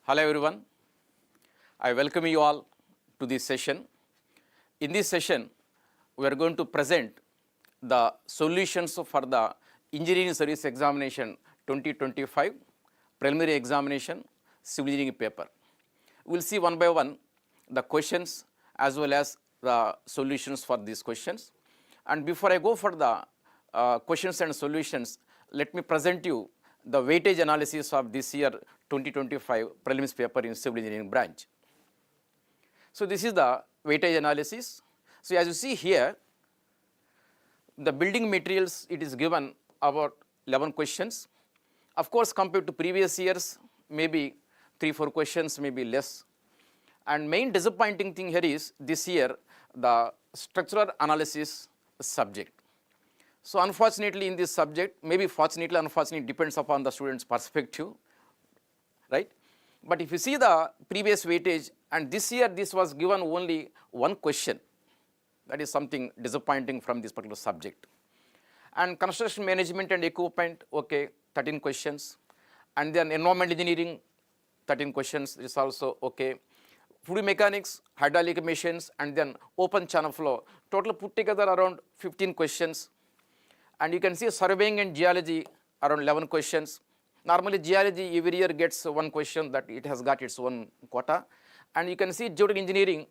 Hello everyone, I welcome you all to this session. In this session, we are going to present the solutions for the Engineering Service Examination 2025 Preliminary Examination Civil Engineering paper. We will see one by one the questions as well as the solutions for these questions. And before I go for the questions and solutions, let me present you the weightage analysis of this year 2025 prelims paper in civil engineering branch. So this is the weightage analysis. So as you see here, the building materials, it is given about 11 questions. Of course, compared to previous years, maybe 3-4 questions, maybe less. And main disappointing thing here is this year the structural analysis subject. So unfortunately in this subject, maybe fortunately, unfortunately, depends upon the student's perspective, right? But if you see the previous weightage, and this year this was given only one question, that is something disappointing from this particular subject. And construction management and equipment, okay, 13 questions. And then environment engineering, 13 questions, this is also okay. Fluid mechanics, hydraulic machines, and then open channel flow, total put together around 15 questions. And you can see surveying and geology around 11 questions. Normally geology every year gets one question, that it has got its own quota. And you can see geotechnical engineering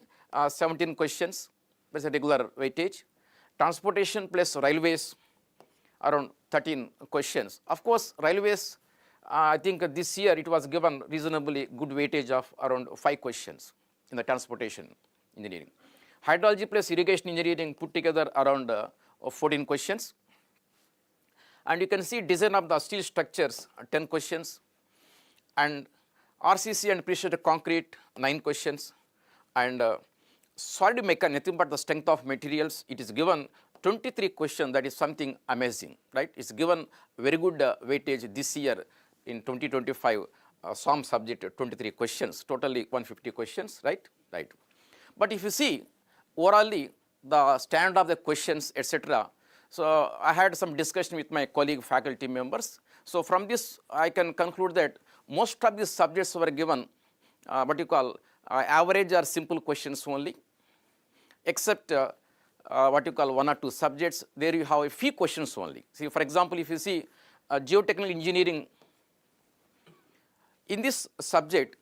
17 questions, that's a regular weightage. Transportation plus railways around 13 questions. Of course, railways, I think this year it was given reasonably good weightage of around 5 questions in the transportation engineering. Hydrology plus irrigation engineering put together around 14 questions. And you can see design of the steel structures, 10 questions, and RCC and prestressed concrete, 9 questions, and solid mechanics, nothing but the strength of materials, it is given 23 questions. That is something amazing, right? It's given very good weightage this year in 2025, SOM subject 23 questions, totally 150 questions, right? Right. But if you see orally the standard of the questions, etc., so I had some discussion with my colleague faculty members. So from this I can conclude that most of these subjects were given average or simple questions only, except what you call 1 or 2 subjects, there you have a few questions only. See, for example, if you see geotechnical engineering, in this subject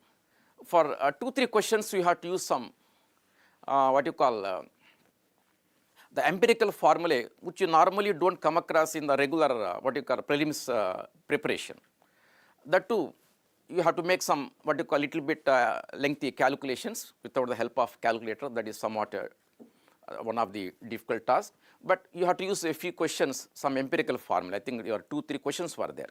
for 2-3 questions you have to use some the empirical formulae, which you normally don't come across in the regular prelims preparation. That too, you have to make some little bit lengthy calculations without the help of calculator. That is somewhat one of the difficult tasks. But you have to use a few questions, some empirical formula. I think your 2-3 questions were there.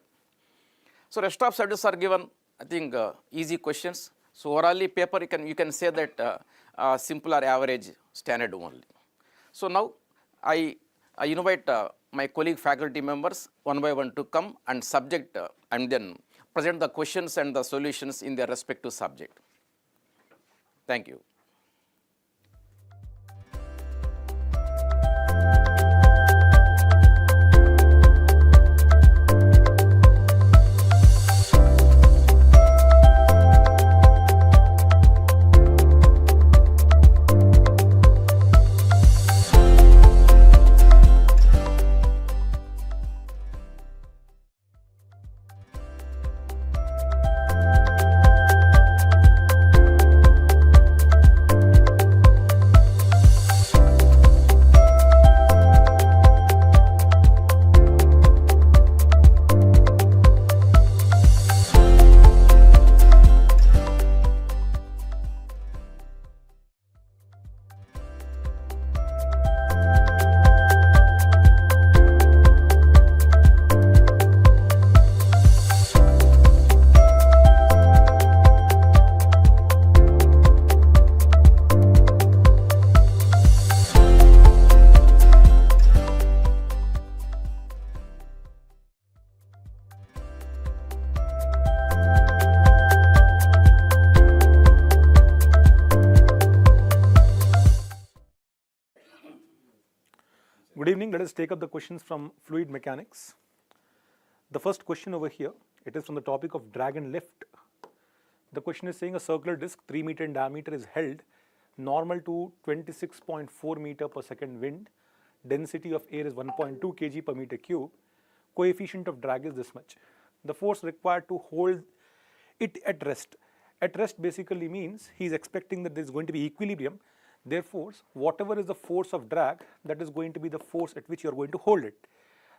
So rest of subjects are given, I think, easy questions. So orally paper, you can say that simple or average standard only. So now I invite my colleague faculty members one by one to come and subject and then present the questions and the solutions in their respective subject. Thank you. Good evening. Let us take up the questions from fluid mechanics. The first question over here, it is from the topic of drag and lift. The question is saying a circular disc 3 meter in diameter is held normal to 26.4 meter per second wind. Density of air is 1.2 kg per meter cube. Coefficient of drag is this much. The force required to hold it at rest. At rest basically means he is expecting that there is going to be equilibrium. Therefore, whatever is the force of drag, that is going to be the force at which you are going to hold it.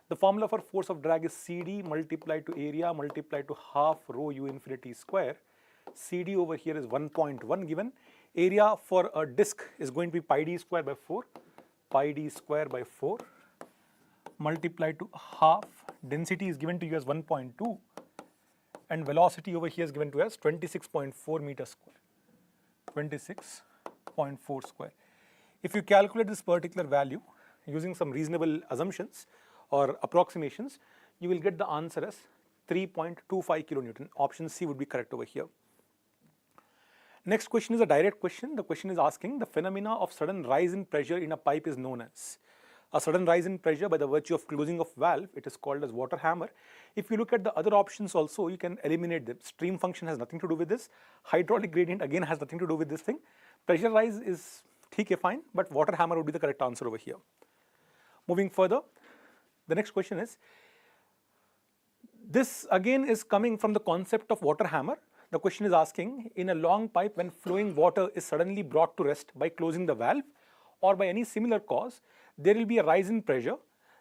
The formula for force of drag is CD multiplied to area multiplied to half rho u infinity square. CD over here is 1.1 given. Area for a disc is going to be pi d square by 4. Pi d square by 4 multiplied to half. Density is given to you as 1.2 and velocity over here is given to us 26.4 meter square. 26.4 square. If you calculate this particular value using some reasonable assumptions or approximations, you will get the answer as 3.25 kilonewton. Option C would be correct over here. Next question is a direct question. The question is asking the phenomena of sudden rise in pressure in a pipe is known as. A sudden rise in pressure by the virtue of closing of valve, it is called as water hammer. If you look at the other options also, you can eliminate them. Stream function has nothing to do with this. Hydraulic gradient again has nothing to do with this thing. Pressure rise is okay, fine, but water hammer would be the correct answer over here. Moving further, the next question is, this again is coming from the concept of water hammer. The question is asking, in a long pipe when flowing water is suddenly brought to rest by closing the valve or by any similar cause, there will be a rise in pressure.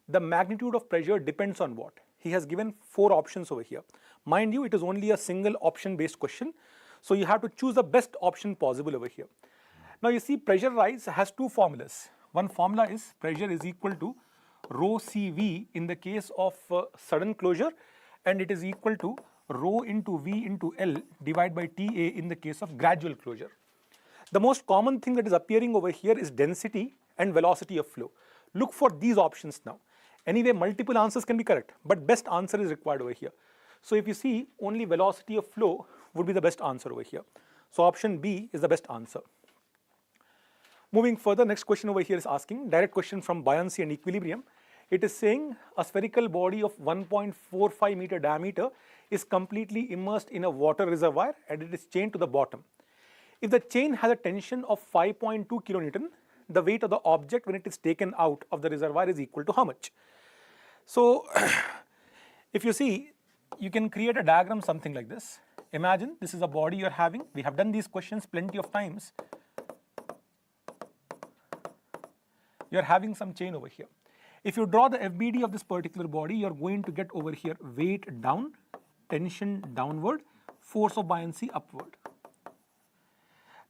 The magnitude of pressure depends on what? He has given 4 options over here. Mind you, it is only a single option based question. So you have to choose the best option possible over here. Now you see pressure rise has 2 formulas. One formula is pressure is equal to rho CV in the case of sudden closure, and it is equal to rho into V into L divided by TA in the case of gradual closure. The most common thing that is appearing over here is density and velocity of flow. Look for these options now. Anyway, multiple answers can be correct, but best answer is required over here. So if you see, only velocity of flow would be the best answer over here. So option B is the best answer. Moving further, next question over here is asking, direct question from buoyancy and equilibrium. It is saying a spherical body of 1.45 meter diameter is completely immersed in a water reservoir and it is chained to the bottom. If the chain has a tension of 5.2 kilonewton, the weight of the object when it is taken out of the reservoir is equal to how much? So if you see, you can create a diagram something like this. Imagine this is a body you are having. We have done these questions plenty of times. You are having some chain over here. If you draw the FBD of this particular body, you are going to get over here weight down, tension downward, force of buoyancy upward.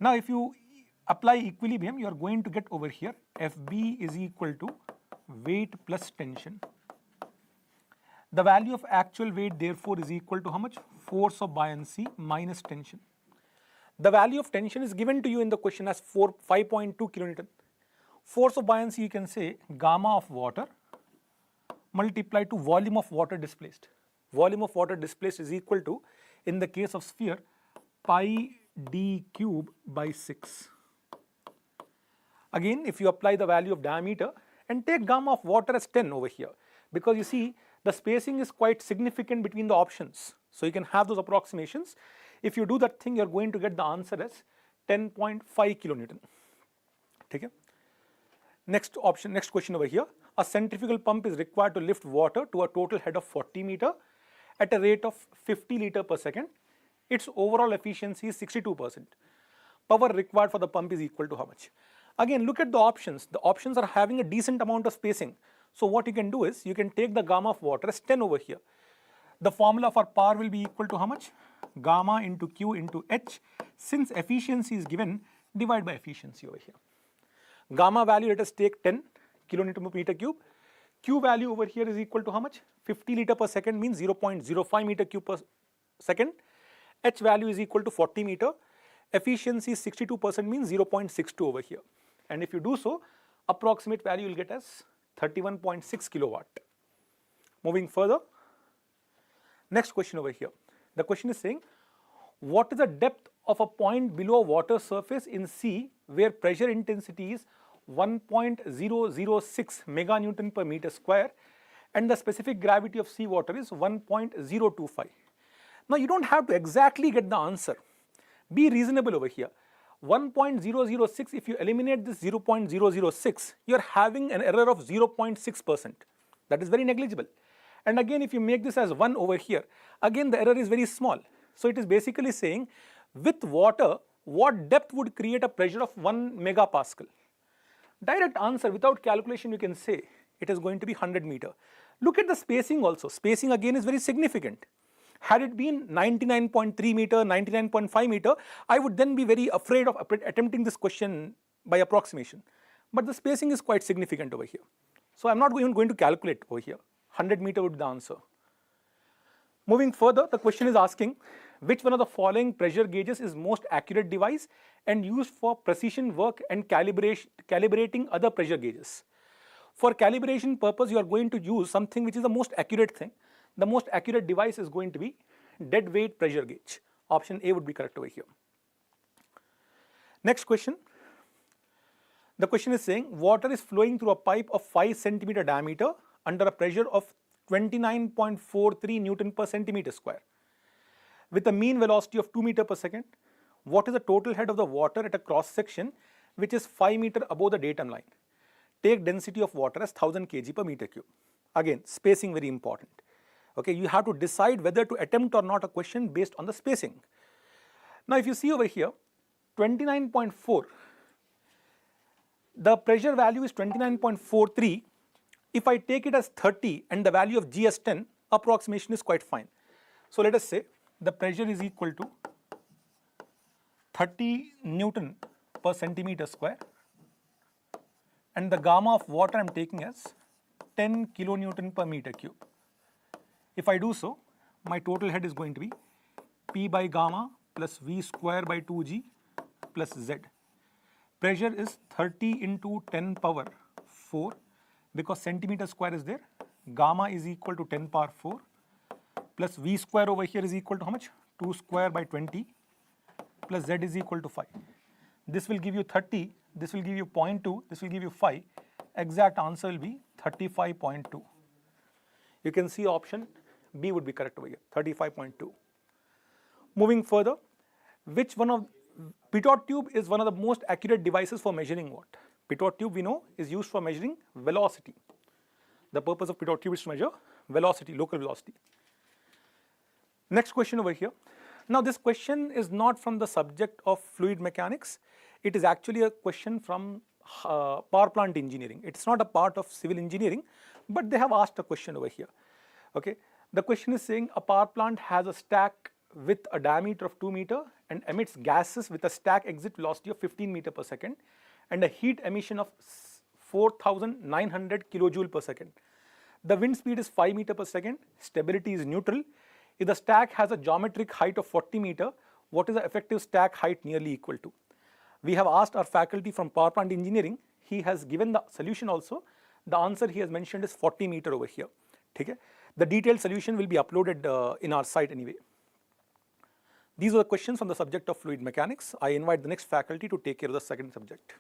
Now if you apply equilibrium, you are going to get over here FB is equal to weight plus tension. The value of actual weight therefore is equal to how much? Force of buoyancy minus tension. The value of tension is given to you in the question as 5.2 kilonewton. Force of buoyancy you can say gamma of water multiplied to volume of water displaced. Volume of water displaced is equal to, in the case of sphere, pi d cube by 6. Again, if you apply the value of diameter and take gamma of water as 10 over here, because you see the spacing is quite significant between the options. So you can have those approximations. If you do that thing, you are going to get the answer as 10.5 kilonewton. Okay? Next option, next question over here. A centrifugal pump is required to lift water to a total head of 40 meter at a rate of 50 liter per second. Its overall efficiency is 62%. Power required for the pump is equal to how much? Again, look at the options. The options are having a decent amount of spacing. So what you can do is, you can take the gamma of water as 10 over here. The formula for power will be equal to how much? Gamma into Q into H. Since efficiency is given, divide by efficiency over here. Gamma value, let us take 10 kilonewton per meter cube. Q value over here is equal to how much? 50 liter per second means 0.05 meter cube per second. H value is equal to 40 meter. Efficiency 62% means 0.62 over here. And if you do so, approximate value you will get as 31.6 kilowatt. Moving further, next question over here. The question is saying, what is the depth of a point below water surface in sea where pressure intensity is 1.006 meganewton per meter square and the specific gravity of sea water is 1.025. Now you don't have to exactly get the answer. Be reasonable over here. 1.006, if you eliminate this 0.006, you are having an error of 0.6%. That is very negligible. And again, if you make this as 1 over here, again the error is very small. So it is basically saying with water, what depth would create a pressure of 1 megapascal? Direct answer without calculation, you can say it is going to be 100 meter. Look at the spacing also. Spacing again is very significant. Had it been 99.3 meter, 99.5 meter, I would then be very afraid of attempting this question by approximation. But the spacing is quite significant over here. So I'm not even going to calculate over here. 100 meter would be the answer. Moving further, the question is asking which one of the following pressure gauges is most accurate device and used for precision work and calibrating other pressure gauges. For calibration purpose, you are going to use something which is the most accurate thing. The most accurate device is going to be dead weight pressure gauge. Option A would be correct over here. Next question. The question is saying water is flowing through a pipe of 5 centimeter diameter under a pressure of 29.43 Newton per centimeter square with a mean velocity of 2 meter per second. What is the total head of the water at a cross section which is 5 meter above the datum line? Take density of water as 1000 kg per meter cube. Again, spacing very important. Okay, you have to decide whether to attempt or not a question based on the spacing. Now, if you see over here, 29.4, the pressure value is 29.43. If I take it as 30 and the value of G as 10, approximation is quite fine. So let us say the pressure is equal to 30 Newton per centimeter square and the gamma of water I am taking as 10 kilonewton per meter cube. If I do so, my total head is going to be P by gamma plus V square by 2G plus Z. Pressure is 30 into 10 power 4 because centimeter square is there. Gamma is equal to 10 power 4 plus V square over here is equal to how much? 2 square by 20 plus Z is equal to 5. This will give you 30, this will give you 0.2, this will give you 5. Exact answer will be 35.2. You can see option B would be correct over here, 35.2. Moving further, which one of pitot tube is one of the most accurate devices for measuring what? Pitot tube we know is used for measuring velocity. The purpose of pitot tube is to measure velocity, local velocity. Next question over here. Now this question is not from the subject of fluid mechanics. It is actually a question from power plant engineering. It's not a part of civil engineering, but they have asked a question over here. Okay. The question is saying a power plant has a stack with a diameter of 2 meter and emits gases with a stack exit velocity of 15 meter per second and a heat emission of 4,900 kilojoule per second. The wind speed is 5 meter per second, stability is neutral. If the stack has a geometric height of 40 meter, what is the effective stack height nearly equal to? We have asked our faculty from power plant engineering. He has given the solution also. The answer he has mentioned is 40 meter over here. Okay? The detailed solution will be uploaded in our site anyway. These are the questions from the subject of fluid mechanics. I invite the next faculty to take care of the second subject.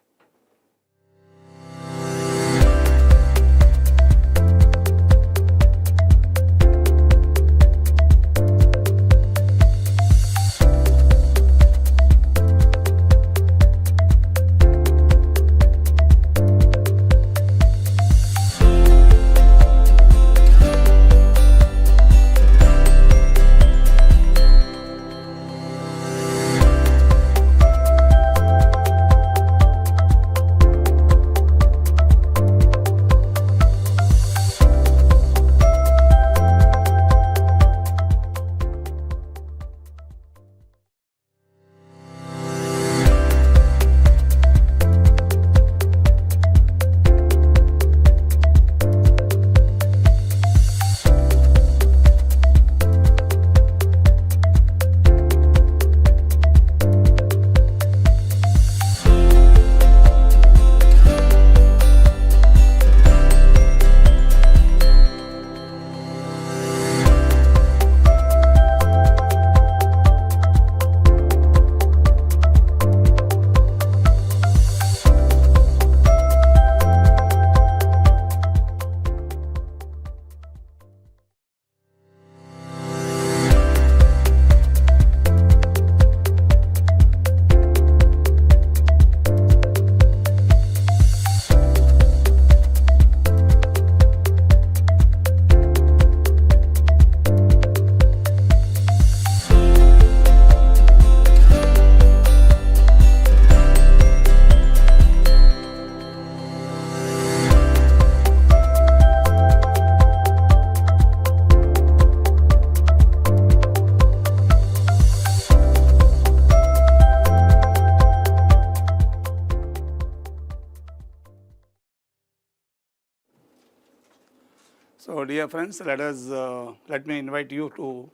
Dear friends, let me invite you to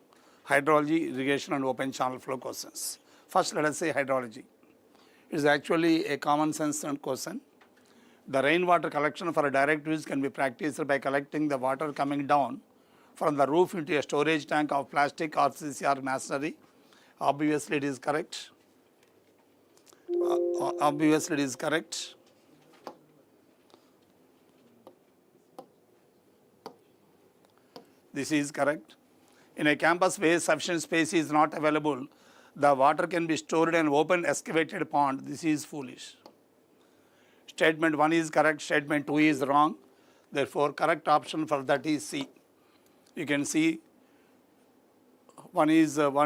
hydrology, irrigation and open channel flow questions. First, let us say hydrology. It is actually a common sense question. The rainwater collection for a direct use can be practiced by collecting the water coming down from the roof into a storage tank of plastic, RCC or masonry. Obviously, it is correct. Obviously, it is correct. This is correct. In a campus where sufficient space is not available, the water can be stored in an open excavated pond. This is foolish. Statement 1 is correct, statement 2 is wrong. Therefore, correct option for that is C. You can see one is out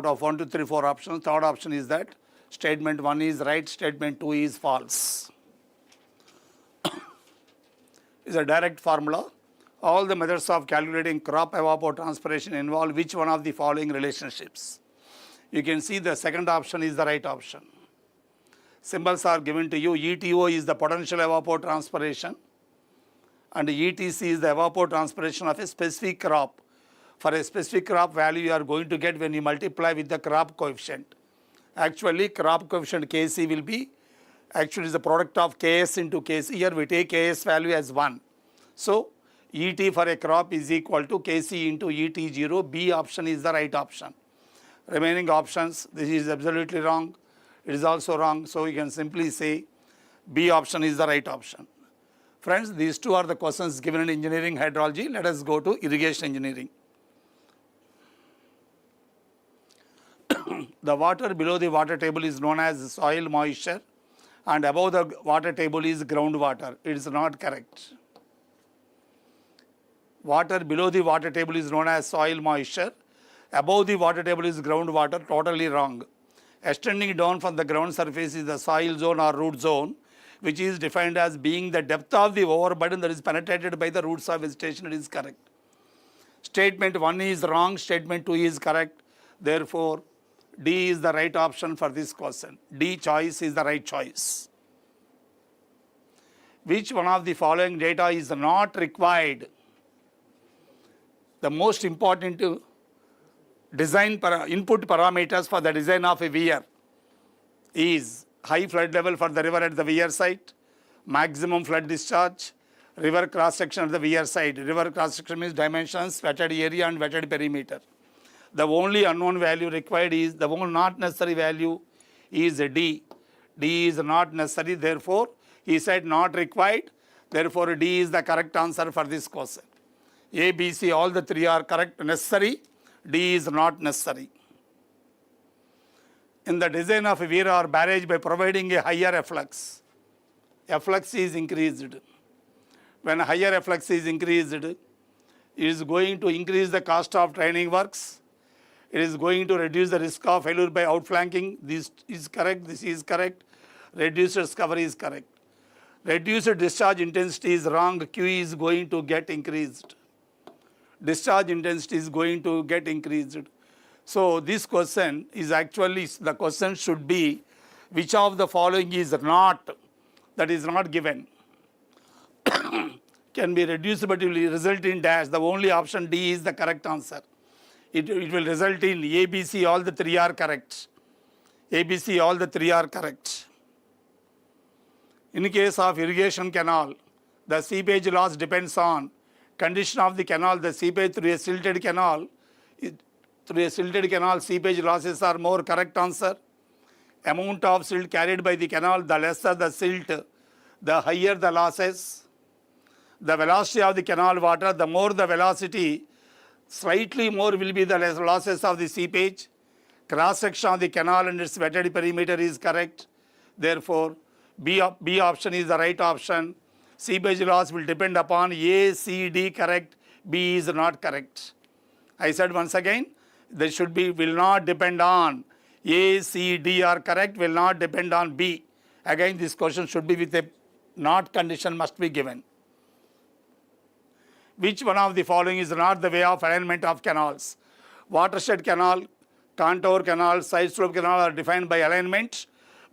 of 1, 2, 3, 4 options. Third option is that statement 1 is right, statement 2 is false. It's a direct formula. All the methods of calculating crop evapotranspiration involve which one of the following relationships? You can see the second option is the right option. Symbols are given to you. ETO is the potential evapotranspiration and ETC is the evapotranspiration of a specific crop. For a specific crop value you are going to get when you multiply with the crop coefficient. Actually, crop coefficient Kc will be, actually is the product of Ks into Kc. Here we take Ks value as 1. So, ET for a crop is equal to Kc into ET0. B option is the right option. Remaining options, this is absolutely wrong. It is also wrong. So, you can simply say B option is the right option. Friends, these two are the questions given in engineering hydrology. Let us go to irrigation engineering. The water below the water table is known as soil moisture and above the water table is groundwater. It is not correct. Water below the water table is known as soil moisture. Above the water table is groundwater, totally wrong. Extending down from the ground surface is the soil zone or root zone, which is defined as being the depth of the overburden that is penetrated by the roots of vegetation. It is correct. Statement 1 is wrong, statement 2 is correct. Therefore, D is the right option for this question. D choice is the right choice. Which one of the following data is not required? The most important input parameters for the design of a weir is high flood level for the river at the weir site, maximum flood discharge, river cross section at the weir site. River cross section means dimensions, wetted area and wetted perimeter. The only unknown value required is, the only not necessary value is D. D is not necessary, therefore, he said not required, therefore D is the correct answer for this question. A, B, C, all the three are correct, necessary. D is not necessary. In the design of a weir or barrage, by providing a higher efflux is increased. When higher efflux is increased, it is going to increase the cost of draining works. It is going to reduce the risk of failure by outflanking. This is correct, this is correct. Reduced risk cover is correct. Reduced discharge intensity is wrong. Q is going to get increased. Discharge intensity is going to get increased. So, this question is actually, the question should be which of the following is not, that is not given. Can be reduced but will result in dash. The only option D is the correct answer. It will result in A, B, C, all the three are correct. A, B, C, all the three are correct. In case of irrigation canal, the seepage loss depends on condition of the canal. The seepage through a silted canal, seepage losses are more. Correct answer. Amount of silt carried by the canal, the lesser the silt, the higher the losses. The velocity of the canal water, the more the velocity, slightly more will be the losses of the seepage. Cross section of the canal and its wetted perimeter is correct. Therefore, B option is the right option. Seepage loss will depend upon A, C, D correct, B is not correct. I said once again, there should be, will not depend on A, C, D are correct, will not depend on B. Again, this question should be with a not condition must be given. Which one of the following is not the way of alignment of canals? Watershed canal, contour canal, side slope canal are defined by alignment.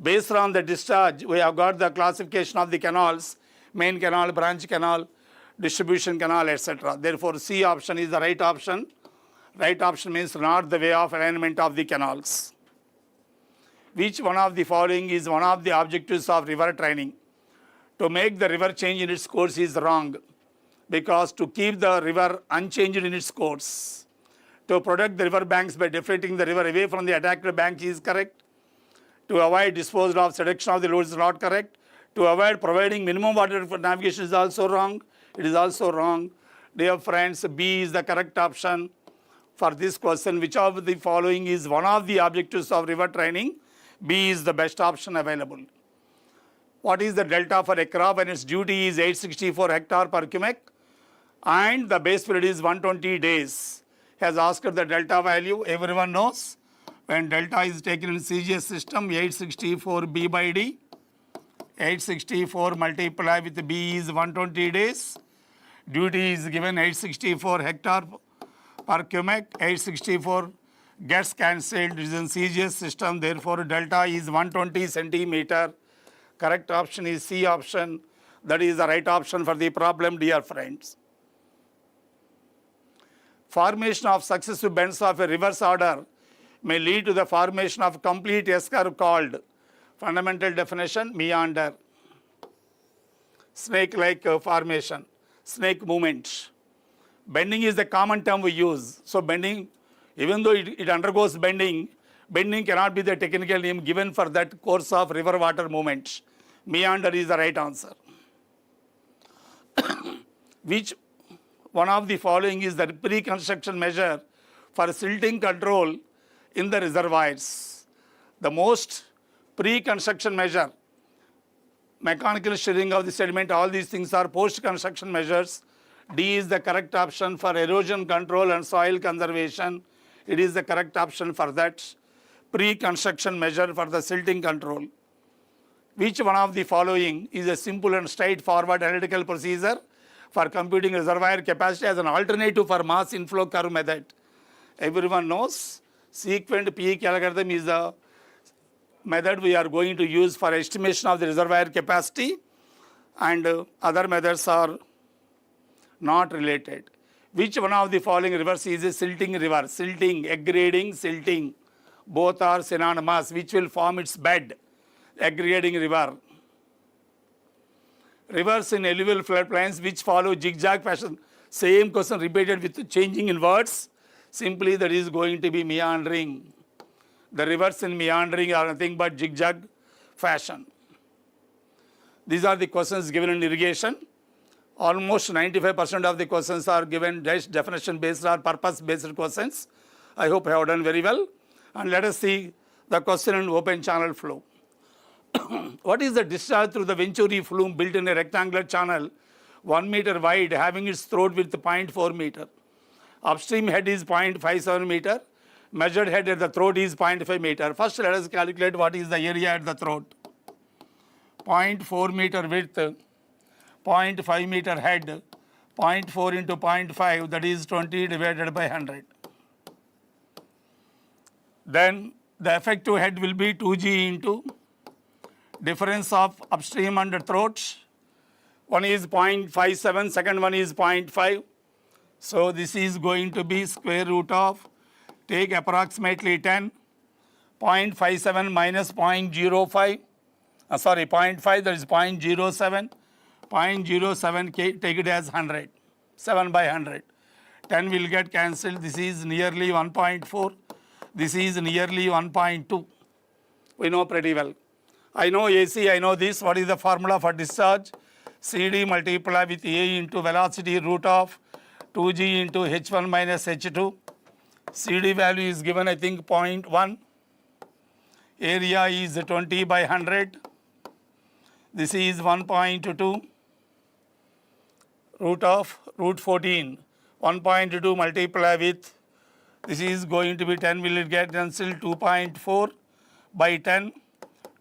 Based on the discharge, we have got the classification of the canals, main canal, branch canal, distribution canal, etc. Therefore, C option is the right option. Right option means not the way of alignment of the canals. Which one of the following is one of the objectives of river training? To make the river change in its course is wrong, because to keep the river unchanged in its course, to protect the river banks by deflecting the river away from the attacked bank is correct. To avoid disposal of seduction of the loads is not correct. To avoid providing minimum water for navigation is also wrong. It is also wrong. Dear friends, B is the correct option for this question. Which of the following is one of the objectives of river training? B is the best option available. What is the delta for a crop when its duty is 864 hectare per cubic and the base period is 120 days? Has asked the delta value. Everyone knows when delta is taken in CGS system, 864 B by D. 864 multiplied with B is 120 days. Duty is given 864 hectare per cubic. 864 gets cancelled. It is in CGS system. Therefore, delta is 120 centimeter. Correct option is C option. That is the right option for the problem, dear friends. Formation of successive bends of a reverse order may lead to the formation of complete S-curve called fundamental definition, meander. Snake-like formation, snake movement. Bending is the common term we use. So bending, even though it undergoes bending, bending cannot be the technical name given for that course of river water movement. Meander is the right answer. Which one of the following is the pre-construction measure for silting control in the reservoirs? The most pre-construction measure, mechanical shearing of the sediment, all these things are post-construction measures. D is the correct option for erosion control and soil conservation. It is the correct option for that pre-construction measure for the silting control. Which one of the following is a simple and straightforward analytical procedure for computing reservoir capacity as an alternative for mass inflow curve method? Everyone knows sequent peak algorithm is the method we are going to use for estimation of the reservoir capacity, and other methods are not related. Which one of the following rivers is a silting river? Silting, aggregating, silting, both are synonymous. Which will form its bed? Aggregating river. Rivers in alluvial floodplains which follow zigzag fashion. Same question repeated with changing in words. Simply that is going to be meandering. The rivers in meandering are nothing but zigzag fashion. These are the questions given in irrigation. Almost 95% of the questions are given definition based or purpose based questions. I hope I have done very well. And let us see the question in open channel flow. What is the discharge through the Venturi flume built in a rectangular channel 1 meter wide having its throat width 0.4 meter? Upstream head is 0.57 meter. Measured head at the throat is 0.5 meter. First let us calculate what is the area at the throat. 0.4 meter width, 0.5 meter head, 0.4 into 0.5, that is 20 divided by 100. Then the effective head will be 2G into difference of upstream and throat. One is 0.57, second one is 0.5. So this is going to be square root of, take approximately 10, 0.57 minus 0.05, 0.5, that is 0.07, 0.07, take it as 100, 7 by 100. 10 will get cancelled, this is nearly 1.4, this is nearly 1.2. We know pretty well. I know AC, I know this. What is the formula for discharge? CD multiplied with A into velocity root of 2G into H1 minus H2. CD value is given, I think, 0.1. Area is 20 by 100. This is 1.2. Root of root 14. 1.2 multiplied with, this is going to be 10, will it get cancelled? 2.4 by 10.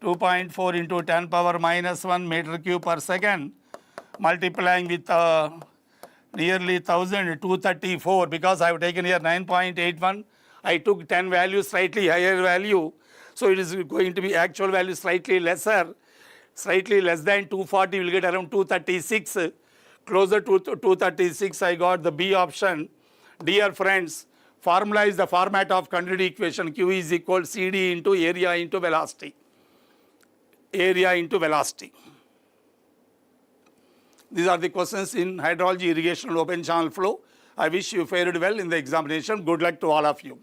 2.4 into 10 power minus 1 meter cube per second, multiplying with nearly 1000, 234, because I have taken here 9.81. I took 10 value, slightly higher value. So it is going to be actual value slightly lesser, slightly less than 240, will get around 236. closer to 236, I got the B option. Dear friends, formula is the format of continuity equation. Q is equal CD into area into velocity. Area into velocity. These are the questions in hydrology, irrigation, and open channel flow. I wish you fared well in the examination. Good luck to all of you.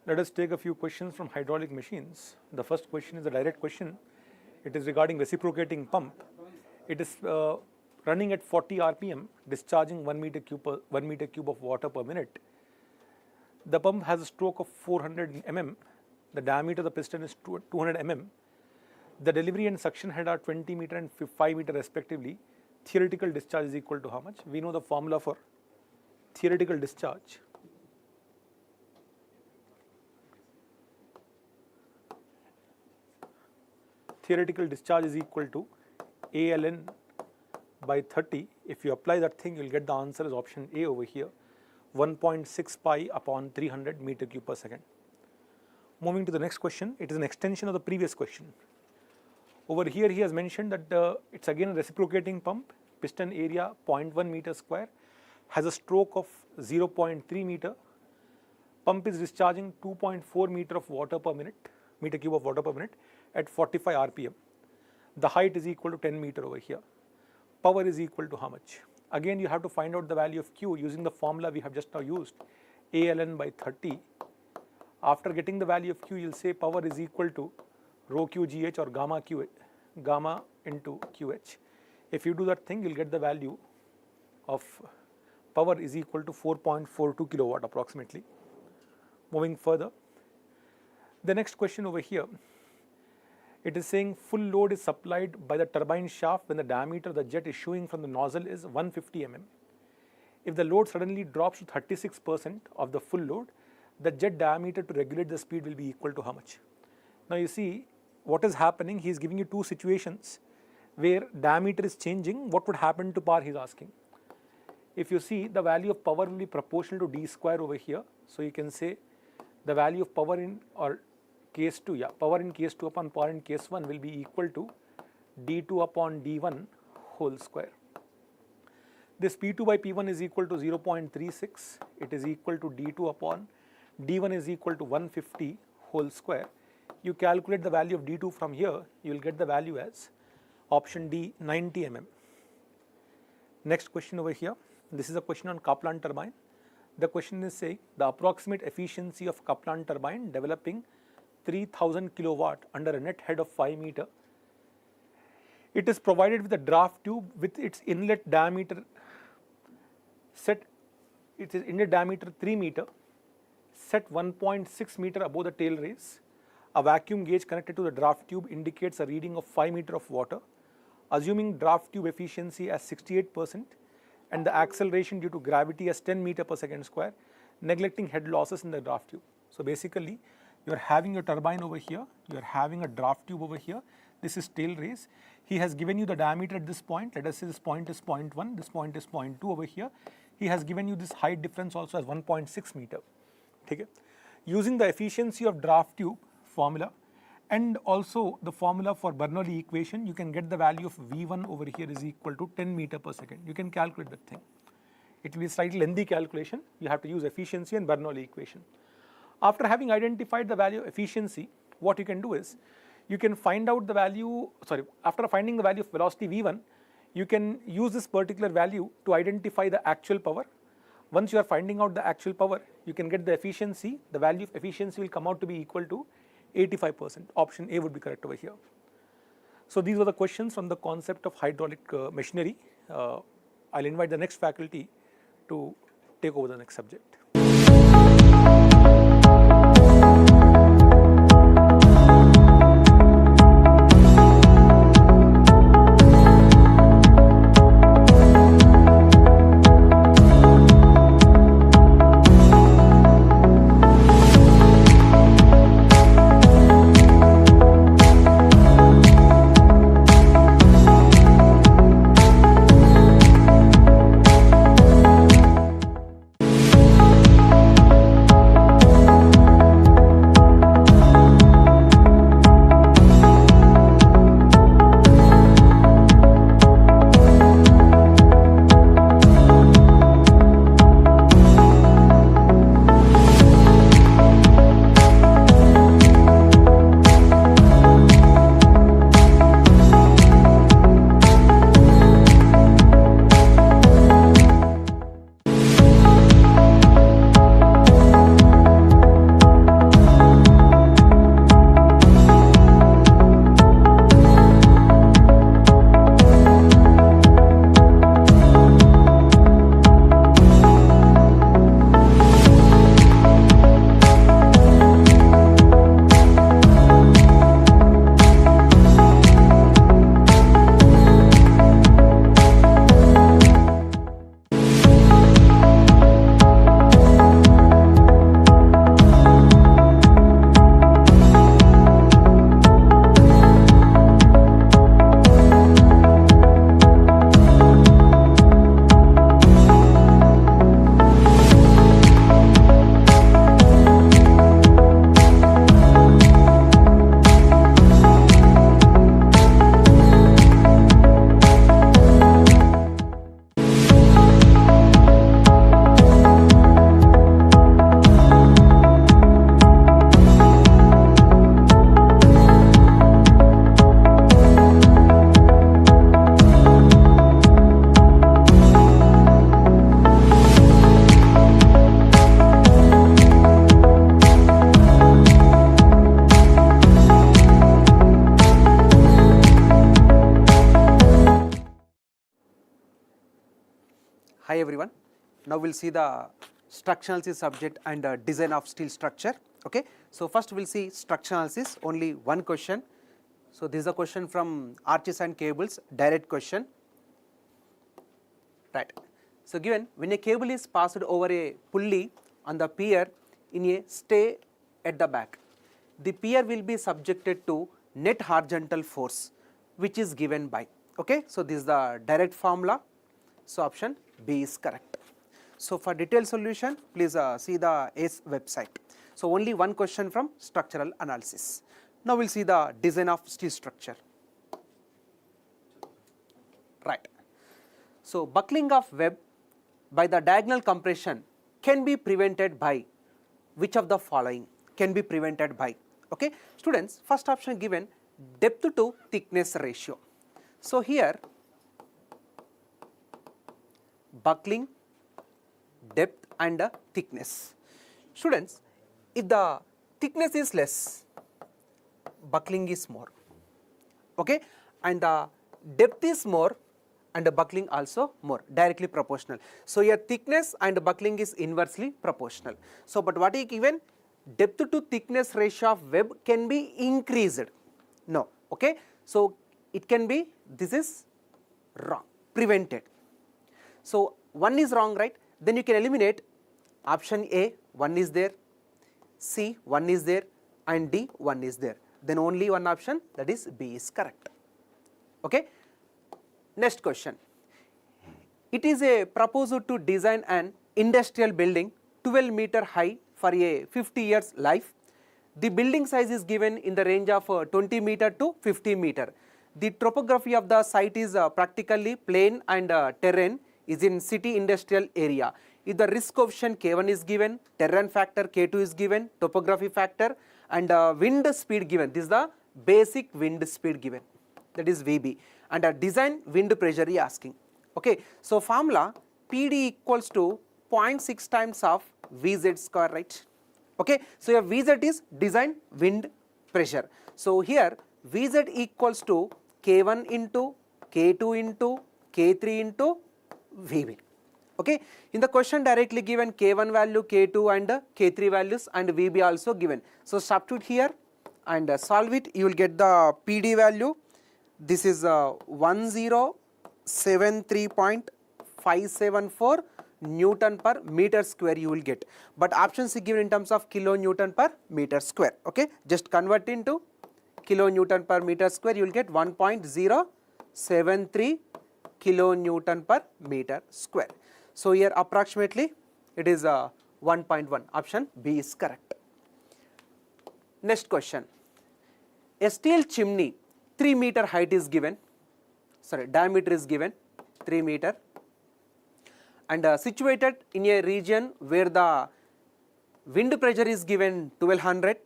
Let us take a few questions from hydraulic machines. The first question is a direct question. It is regarding reciprocating pump. It is running at 40 RPM, discharging 1 meter cube of water per minute. The pump has a stroke of 400 mm. The diameter of the piston is 200 mm. The delivery and suction head are 20 meter and 5 meter respectively. Theoretical discharge is equal to how much? We know the formula for theoretical discharge. Theoretical discharge is equal to ALN by 30. If you apply that thing, you will get the answer as option A over here, 1.6 pi upon 300 meter cube per second. Moving to the next question, it is an extension of the previous question. Over here he has mentioned that it's again a reciprocating pump, piston area 0.1 meter square, has a stroke of 0.3 meter. Pump is discharging 2.4 meter of water per minute, meter cube of water per minute at 45 RPM. The height is equal to 10 meter over here. Power is equal to how much? Again you have to find out the value of Q using the formula we have just now used, ALN by 30. After getting the value of Q, you will say power is equal to rho QGH or gamma into QH. If you do that thing, you will get the value of power is equal to 4.42 kilowatt approximately. Moving further, the next question over here, it is saying full load is supplied by the turbine shaft when the diameter of the jet issuing from the nozzle is 150 mm. If the load suddenly drops to 36% of the full load, the jet diameter to regulate the speed will be equal to how much? Now you see what is happening, he is giving you two situations where diameter is changing. What would happen to power, he is asking. If you see, the value of power will be proportional to d square over here. So you can say the value of power in or case 2, power in case 2 upon power in case 1 will be equal to d2 upon d1 whole square. This P2 by P1 is equal to 0.36, it is equal to d2 upon d1 is equal to 150 whole square. You calculate the value of d2 from here, you will get the value as option D, 90 mm. Next question over here, this is a question on Kaplan turbine. The question is saying the approximate efficiency of Kaplan turbine developing 3000 kilowatt under a net head of 5 meter. It is provided with a draft tube with its inlet diameter set, it is inlet diameter 3 meter, set 1.6 meter above the tail race. A vacuum gauge connected to the draft tube indicates a reading of 5 meter of water. Assuming draft tube efficiency as 68% and the acceleration due to gravity as 10 meter per second square, neglecting head losses in the draft tube. So basically, you are having your turbine over here, you are having a draft tube over here, this is tail race. He has given you the diameter at this point, let us say this point is 0.1, this point is 0.2 over here. He has given you this height difference also as 1.6 meter. Okay. Using the efficiency of draft tube formula And also the formula for Bernoulli equation, you can get the value of V1 over here is equal to 10 meter per second. You can calculate that thing. It will be a slightly lengthy calculation. You have to use efficiency and Bernoulli equation. After having identified the value of efficiency, what you can do is, you can find out the value, after finding the value of velocity V1, you can use this particular value to identify the actual power. Once you are finding out the actual power, you can get the efficiency. The value of efficiency will come out to be equal to 85%. Option A would be correct over here. So these were the questions from the concept of hydraulic machinery. I'll invite the next faculty to take over the next subject. Hi everyone, now we will see the structural analysis subject and design of steel structure. Okay, so first we will see structural analysis, only one question. So this is a question from arches and cables, direct question. Right. So given when a cable is passed over a pulley on the pier in a stay at the back, the pier will be subjected to net horizontal force which is given by. Okay, so this is the direct formula. So option B is correct. So for detailed solution, please see the ESE website. So only one question from structural analysis. Now we'll see the design of steel structure. Right. So buckling of web by the diagonal compression can be prevented by which of the following can be prevented by. Okay, students, first option given depth to thickness ratio. So here buckling, depth and thickness. Students, if the thickness is less, buckling is more. Okay, and the depth is more and the buckling also more, directly proportional. So your thickness and buckling is inversely proportional. So but what is given? Depth to thickness ratio of web can be increased. No. Okay, so it can be, this is wrong, prevented. So one is wrong, right? Then you can eliminate option A, 1 is there, C, 1 is there, and D, 1 is there. Then only one option, that is B, is correct. Okay. Next question. It is a proposal to design an industrial building 12 meter high for a 50 years life. The building size is given in the range of 20 meter to 50 meter. The topography of the site is practically plain and terrain is in city industrial area. If the risk coefficient K1 is given, terrain factor K2 is given, topography factor and wind speed given. This is the basic wind speed given, that is VB, and design wind pressure is asking. Okay, so formula PD equals to 0.6 times of Vz square, right? Okay, so your Vz is design wind pressure. So here Vz equals to K1 into K2 into K3 into Vb. Okay, in the question directly given K1 value, K2 and K3 values and Vb also given. So substitute here and solve it, you will get the PD value. This is 1073.574 Newton per meter square you will get, but options is given in terms of kilonewton per meter square. Okay, just convert into kilonewton per meter square, you will get 1.073 kilonewton per meter square. So here approximately it is 1.1. Option B is correct. Next question. A steel chimney 3 meter height is given, diameter is given 3 meter and situated in a region where the wind pressure is given 1200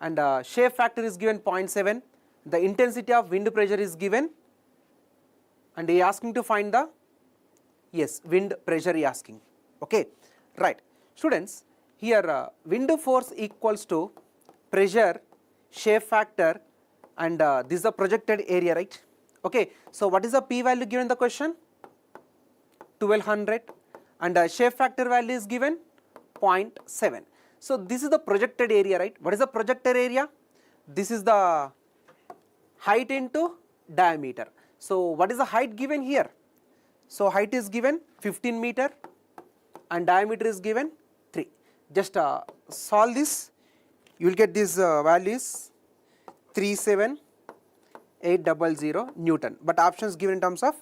and shape factor is given 0.7, the intensity of wind pressure is given and he is asking to find the wind pressure he is asking. Okay, right. Students, here wind force equals to pressure, shape factor and this is the projected area, right? Okay, so what is the P value given in the question? 1200 and shape factor value is given 0.7. So this is the projected area, right? What is the projected area? This is the height into diameter. So what is the height given here? So height is given 15 meter and diameter is given 3. Just solve this, you will get this value is 37800 Newton, but options given in terms of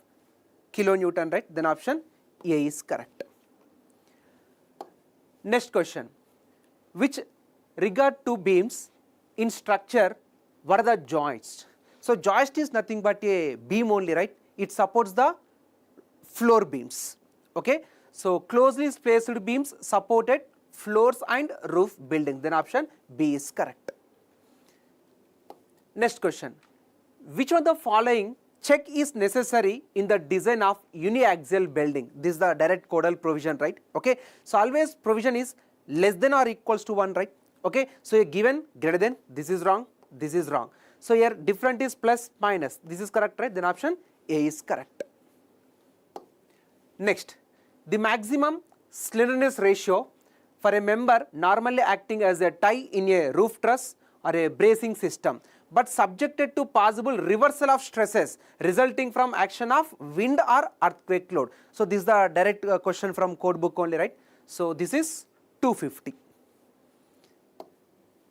kilonewton, right? Then option A is correct. Next question. Which regard to beams in structure, what are the joists? So joist is nothing but a beam only, right? It supports the floor beams. Okay, so closely spaced beams supported floors and roof building. Then option B is correct. Next question. Which one of the following check is necessary in the design of uniaxial building? This is the direct codal provision, right? Okay, so always provision is less than or equals to 1, right? Okay, so a given greater than, this is wrong, this is wrong. So here different is plus minus, this is correct, right? Then option A is correct. Next, the maximum slenderness ratio for a member normally acting as a tie in a roof truss or a bracing system, but subjected to possible reversal of stresses resulting from action of wind or earthquake load. So this is the direct question from code book only, right? So this is 250.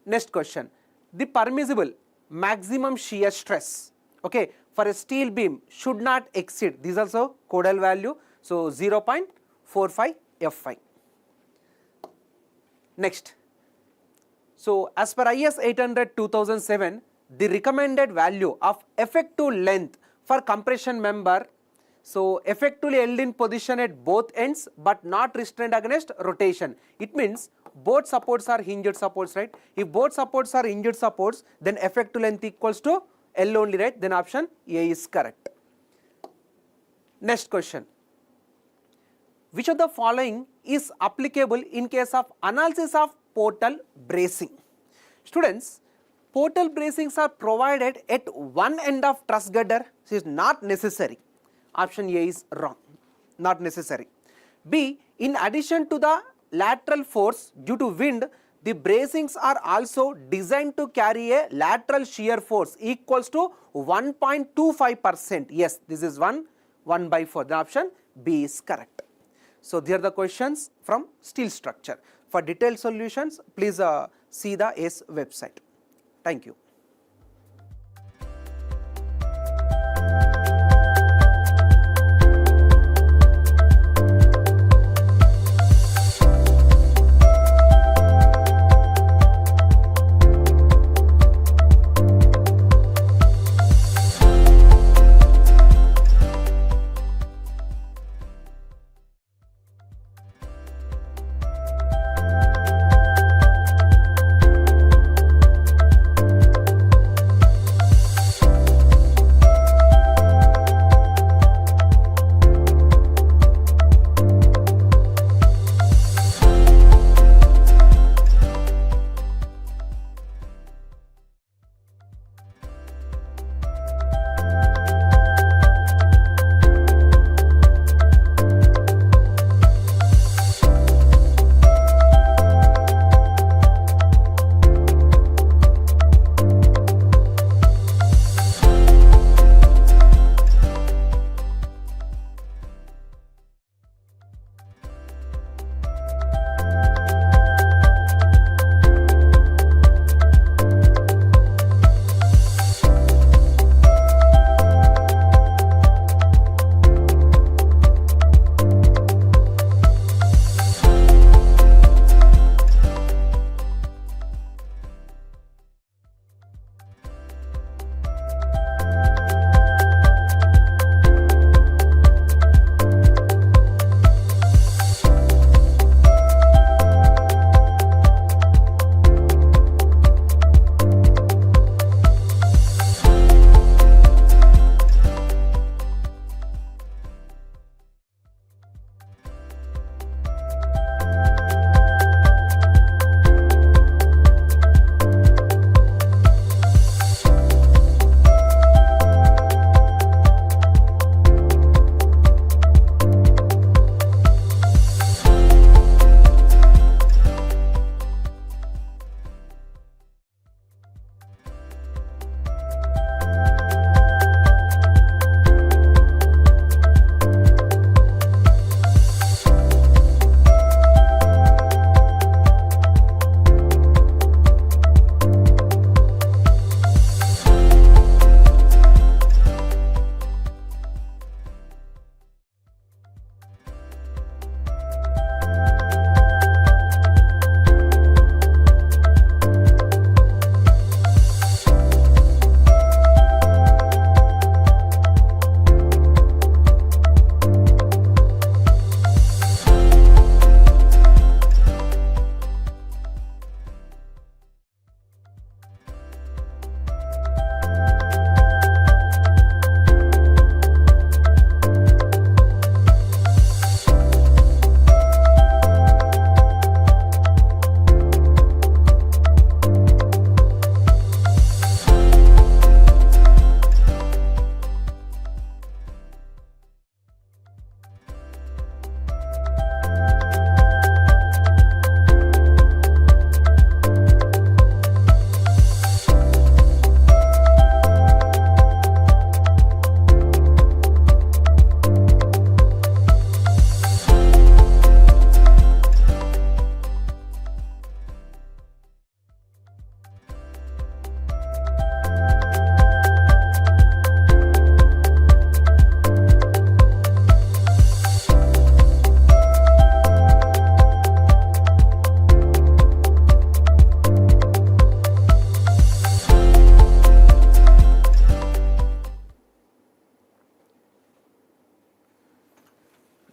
Next question. The permissible maximum shear stress, okay, for a steel beam should not exceed, this is also codal value, so 0.45 F5. Next. So as per IS 800-2007, the recommended value of effective length for compression member, so effectively held in position at both ends but not restrained against rotation. It means both supports are hinged supports, right? If both supports are hinged supports, then effective length equals to L only, right? Then option A is correct. Next question. Which of the following is applicable in case of analysis of portal bracing? Students, portal bracings are provided at one end of truss girder, so it is not necessary. Option A is wrong, not necessary. B, in addition to the lateral force due to wind, the bracings are also designed to carry a lateral shear force equals to 1.25%. Yes, this is 1/4. The option B is correct. So these are the questions from steel structure. For detailed solutions, please see the ESE website. Thank you.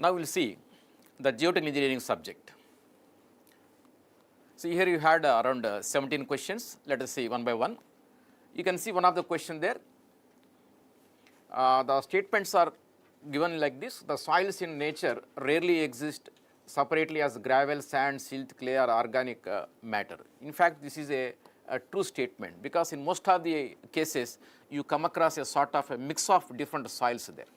Now we will see the geotechnical engineering subject. So here you had around 17 questions. Let us see one by one. You can see one of the question there. The statements are given like this: the soils in nature rarely exist separately as gravel, sand, silt, clay or organic matter. In fact, this is a true statement, because in most of the cases you come across a sort of a mix of different soils there.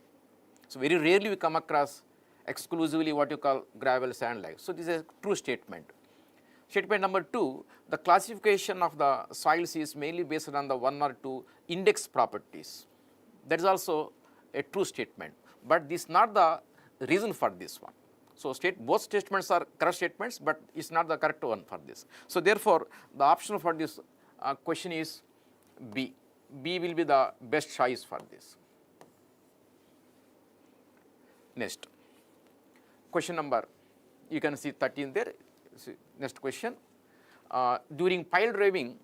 So very rarely we come across exclusively what you call gravel, sand, like. So this is a true statement. Statement number 2, the classification of the soils is mainly based on the 1 or 2 index properties. That is also a true statement, but this is not the reason for this one. So both statements are correct statements, but it's not the correct one for this. So therefore, the option for this question is B. B will be the best choice for this. Next, question number, you can see 13 there. See, next question. During pile driving,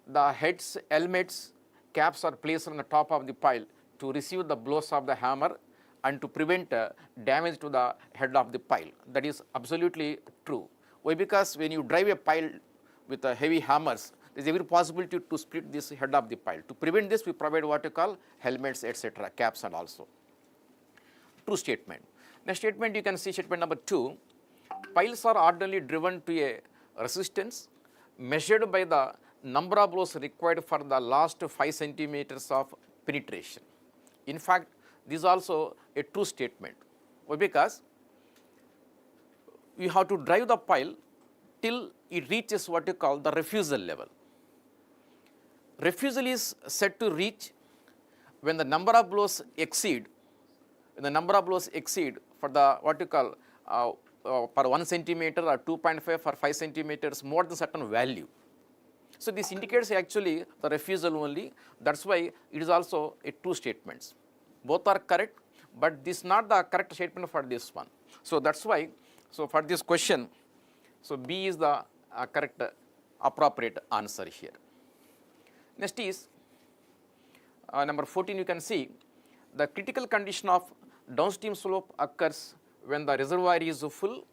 the heads, helmets, caps are placed on the top of the pile to receive the blows of the hammer and to prevent damage to the head of the pile. That is absolutely true. Why? Because when you drive a pile with heavy hammers, there is every possibility to split this head of the pile. To prevent this, we provide what you call helmets, etc., caps and also. True statement. Next statement, you can see statement number 2. Piles are ordinarily driven to a resistance measured by the number of blows required for the last 5 centimeters of penetration. In fact, this is also a true statement. Why? Because you have to drive the pile till it reaches what you call the refusal level. Refusal is said to reach when the number of blows exceed, for the what you call per 1 centimeter or 2.5 or 5 centimeters more than certain value. So this indicates actually the refusal only. That's why it is also a true statements. Both are correct, but this is not the correct statement for this one. So that's why, so for this question, so B is the correct appropriate answer here. Next is number 14, you can see the critical condition of downstream slope occurs when the reservoir is full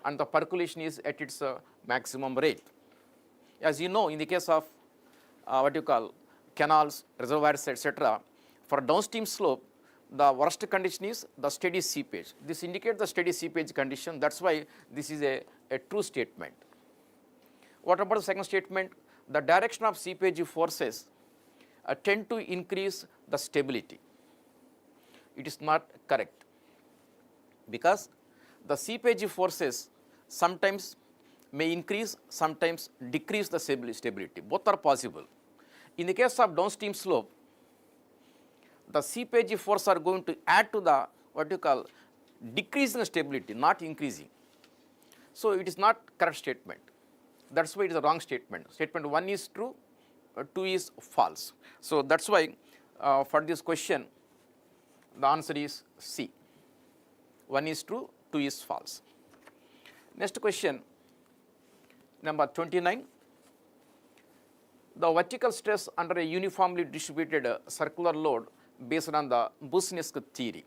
and the percolation is at its maximum rate. As you know, in the case of what you call canals, reservoirs, etc., for downstream slope, the worst condition is the steady seepage. This indicates the steady seepage condition. That's why this is a true statement. What about the second statement? The direction of seepage forces tend to increase the stability. It is not correct, because the seepage forces sometimes may increase, sometimes decrease the stability. Both are possible. In the case of downstream slope, the seepage force are going to add to the what you call decreasing stability, not increasing. So it is not correct statement. That's why it is a wrong statement. Statement 1 is true, 2 is false. So that's why for this question, the answer is C. 1 is true, 2 is false. Next question, number 29. The vertical stress under a uniformly distributed circular load based on the Busnesque theory.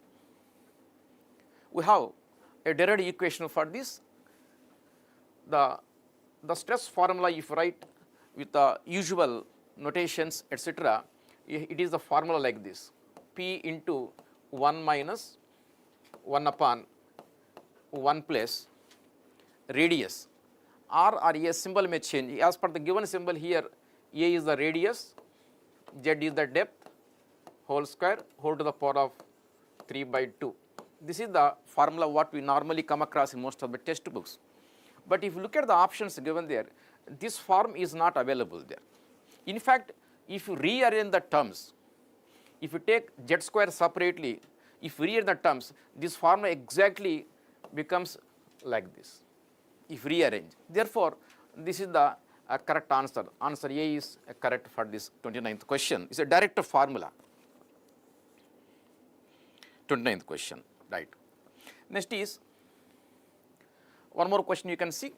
We have a derived equation for this. The stress formula, if you write with the usual notations, etc., it is the formula like this: P into 1 minus 1 upon 1 plus radius. R or A symbol may change. As per the given symbol here, A is the radius, Z is the depth, whole square, whole to the power of 3 by 2. This is the formula what we normally come across in most of the textbooks. But if you look at the options given there, this form is not available there. In fact, if you rearrange the terms, if you take Z square separately, if you rearrange the terms, this formula exactly becomes like this, if rearrange. Therefore, this is the correct answer. Answer A is correct for this 29th question. It's a direct formula. 29th question, right. Next is one more question you can see.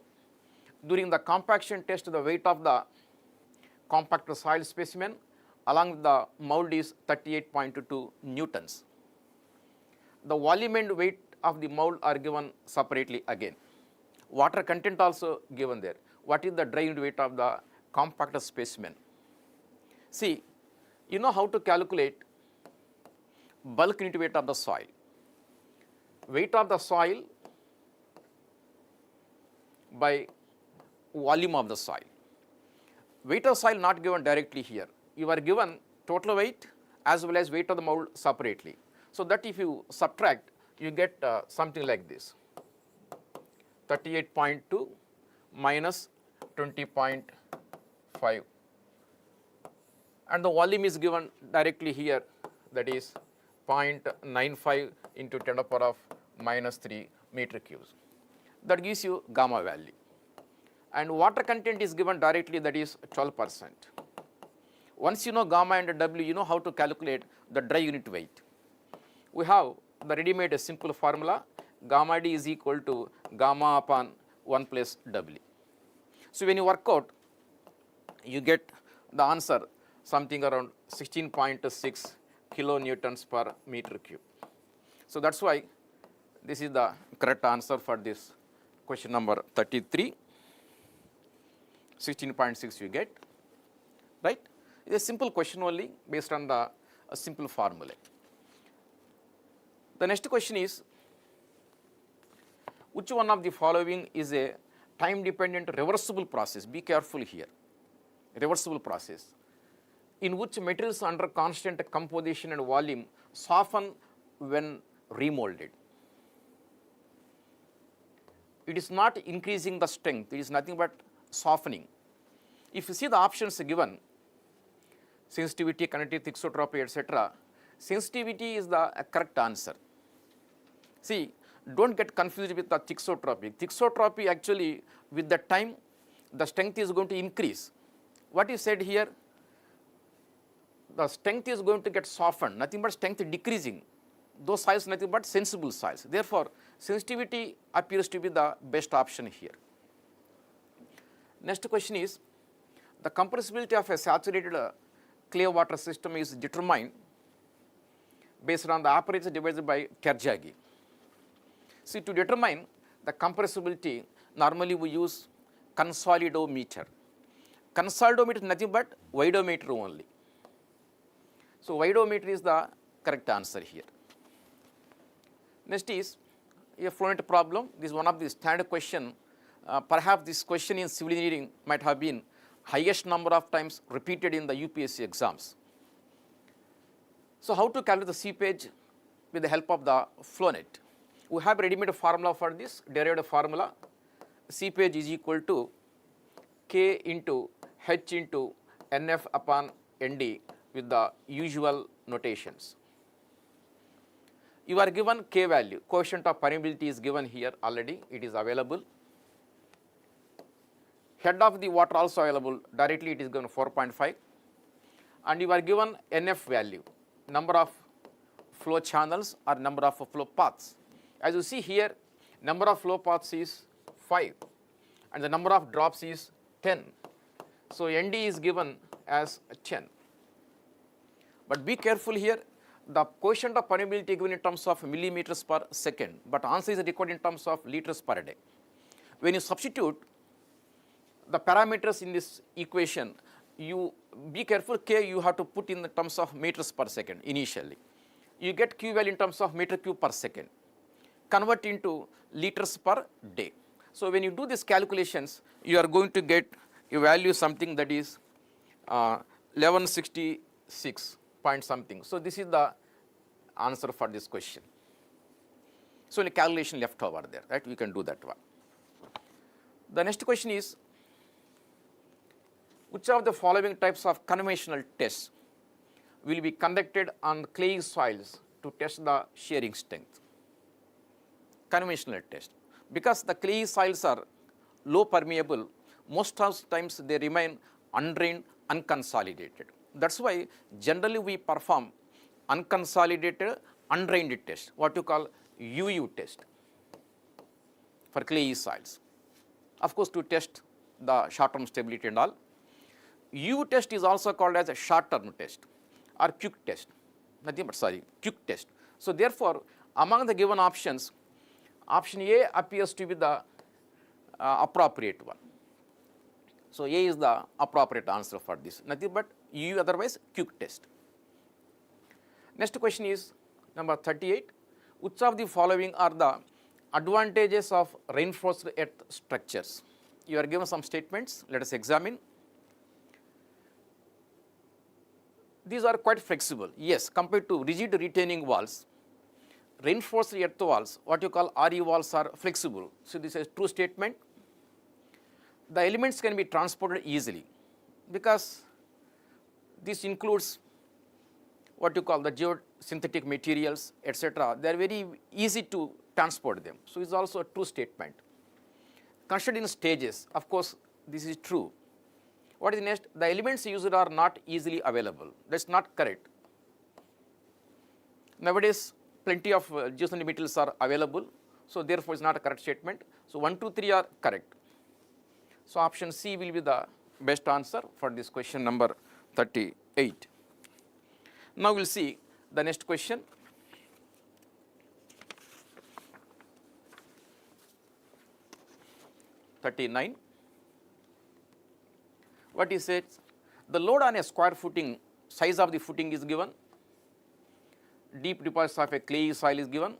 During the compaction test, the weight of the compact soil specimen along with the mold is 38.2 newtons. The volume and weight of the mold are given separately again. Water content also given there. What is the dry unit weight of the compacted specimen? See, you know how to calculate bulk unit weight of the soil. Weight of the soil by volume of the soil. Weight of soil not given directly here. You are given total weight as well as weight of the mold separately. So that if you subtract, you get something like this, 38.2 minus 20.5, and the volume is given directly here, that is 0.95 into 10 to the power of minus 3 meter cubes. That gives you gamma value. And water content is given directly, that is 12%. Once you know gamma and W, you know how to calculate the dry unit weight. We have the ready-made simple formula, gamma D is equal to gamma upon 1 plus W. So when you work out, you get the answer something around 16.6 kilonewtons per meter cube. So that's why this is the correct answer for this question number 33. 16.6 you get, right? It's a simple question only based on a simple formula. The next question is, which one of the following is a time dependent reversible process? Be careful here. Reversible process in which materials under constant composition and volume soften when remolded. It is not increasing the strength, it is nothing but softening. If you see the options given, sensitivity, conductivity, thixotropy, etc., sensitivity is the correct answer. See, don't get confused with the thixotropy. Thixotropy actually, with the time, the strength is going to increase. What is said here, the strength is going to get softened, nothing but strength decreasing. Those soils nothing but sensible soils. Therefore, sensitivity appears to be the best option here. Next question is, the compressibility of a saturated clay water system is determined based on the aperture divided by Terzaghi. See, to determine the compressibility, normally we use consolidometer. Consolidometer is nothing but widometer only. So widometer is the correct answer here. Next is a fluent problem. This is one of the standard question. Perhaps this question in civil engineering might have been highest number of times repeated in the UPSC exams. So how to calculate the seepage with the help of the flow net? We have ready-made formula for this, derived formula. Seepage is equal to K into H into NF upon ND with the usual notations. You are given K value, coefficient of permeability is given here already, it is available. Head of the water also available, directly it is given 4.5. And you are given NF value, number of flow channels or number of flow paths. As you see here, number of flow paths is 5 and the number of drops is 10. So ND is given as 10. But be careful here, the coefficient of permeability given in terms of millimeters per second, but answer is recorded in terms of liters per day. When you substitute the parameters in this equation, you be careful, K you have to put in the terms of meters per second initially. You get Q value in terms of meter cube per second. Convert into liters per day. So when you do these calculations, you are going to get a value something that is 1166 point something. So this is the answer for this question. So the calculation left over there, right? We can do that one. The next question is, which of the following types of conventional tests will be conducted on clay soils to test the shearing strength? Conventional test. Because the clay soils are low permeable, most of the times they remain undrained, unconsolidated. That's why generally we perform unconsolidated, undrained test, what you call UU test for clay soils. Of course, to test the short-term stability and all. UU test is also called as a short-term test or quick test, quick test. So therefore, among the given options, Option A appears to be the appropriate one. So, A is the appropriate answer for this, nothing but U otherwise quick test. Next question is number 38. Which of the following are the advantages of reinforced earth structures? You are given some statements, let us examine. These are quite flexible. Yes, compared to rigid retaining walls, reinforced earth walls, what you call RE walls, are flexible. So, this is a true statement. The elements can be transported easily because this includes what you call the geosynthetic materials, etc. They are very easy to transport them. So, it's also a true statement. Considered in stages, of course, this is true. What is next? The elements used are not easily available. That's not correct. Nowadays, plenty of geosynthetic materials are available. So, therefore, it's not a correct statement. So, 1, 2, 3 are correct. So, option C will be the best answer for this question number 38. Now, we will see the next question. (39). What he says, the load on a square footing, size of the footing is given, deep deposits of a clayey soil is given.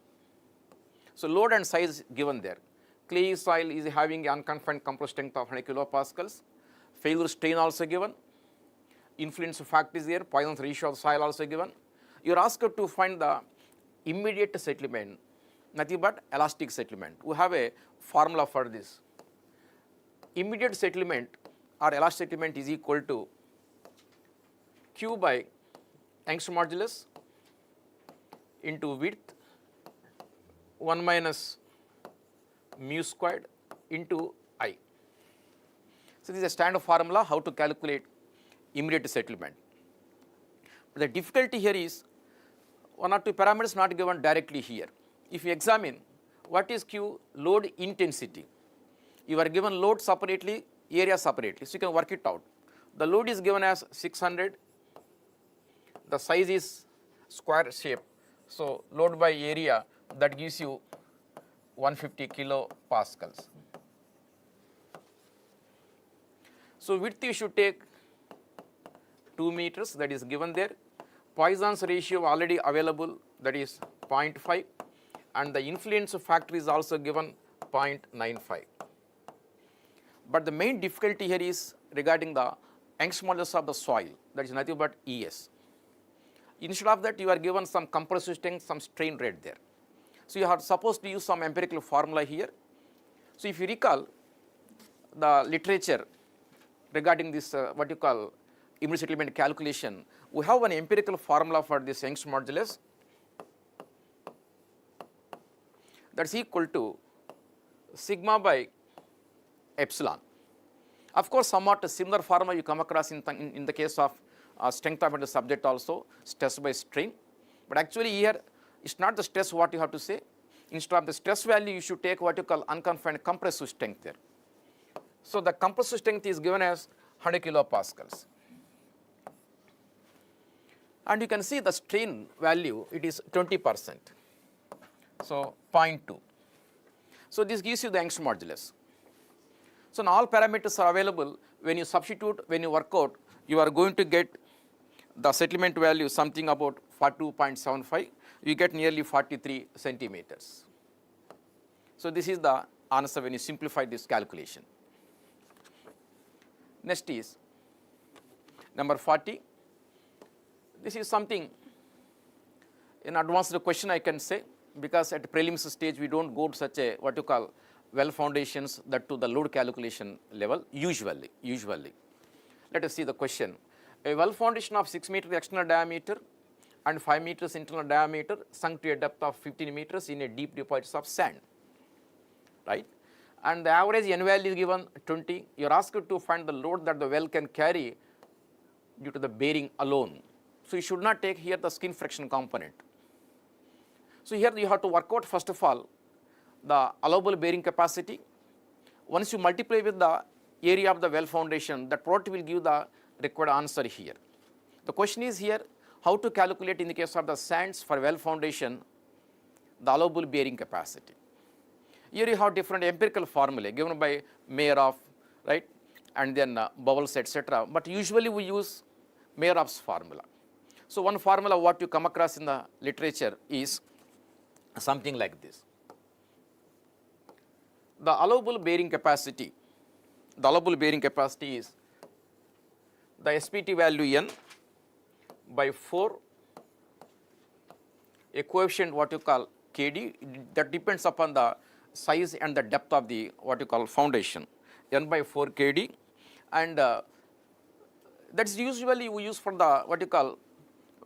So, load and size given there. Clayey soil is having unconfined compressive strength of 100 kilopascals, failure strain also given, influence factor is there, Poisson's ratio of soil also given. You are asked to find the immediate settlement, nothing but elastic settlement. We have a formula for this. Immediate settlement or elastic settlement is equal to Q by Young's modulus into width 1 minus mu squared into I. So, this is a standard formula how to calculate immediate settlement. But the difficulty here is one or two parameters not given directly here. If you examine what is Q, load intensity, you are given load separately, area separately, so you can work it out. The load is given as 600, the size is square shape, so load by area, that gives you 150 kilopascals. So, width you should take 2 meters, that is given there. Poisson's ratio already available, that is 0.5, and the influence factor is also given 0.95. But the main difficulty here is regarding the Young's modulus of the soil, that is nothing but ES. Instead of that, you are given some compressive strength, some strain rate there. So, you are supposed to use some empirical formula here. So, if you recall the literature regarding this what you call immediate settlement calculation, we have an empirical formula for this Young's modulus, that is equal to sigma by epsilon. Of course, somewhat a similar formula you come across in the case of strength of the subject also, stress by strain. But actually here it's not the stress what you have to say. Instead of the stress value, you should take what you call unconfined compressive strength there. So, the compressive strength is given as 100 kilopascals. And you can see the strain value, it is 20%. So, 0.2. So, this gives you the Young's modulus. So, now all parameters are available. When you substitute, when you work out, you are going to get the settlement value something about 42.75. You get nearly 43 centimeters. So, this is the answer when you simplify this calculation. Next is number 40. This is something in advanced question I can say, because at prelims stage we don't go to such a what you call well foundations, that to the load calculation level usually. Let us see the question. A well foundation of 6 meters external diameter and 5 meters internal diameter sunk to a depth of 15 meters in a deep deposits of sand, right? And the average N value is given 20. You are asked to find the load that the well can carry due to the bearing alone. So, you should not take here the skin friction component. So, here you have to work out first of all the allowable bearing capacity. Once you multiply with the area of the well foundation, that product will give the required answer here. The question is here how to calculate in the case of the sands for well foundation the allowable bearing capacity. Here you have different empirical formulae given by Mayer-Hoff, right, and then Bowles, etc. But usually we use Mayer-Hoff's formula. So one formula what you come across in the literature is something like this. The allowable bearing capacity is the SPT value n by 4, a coefficient what you call Kd, that depends upon the size and the depth of the what you call foundation, n by 4 Kd, and that's usually we use for the what you call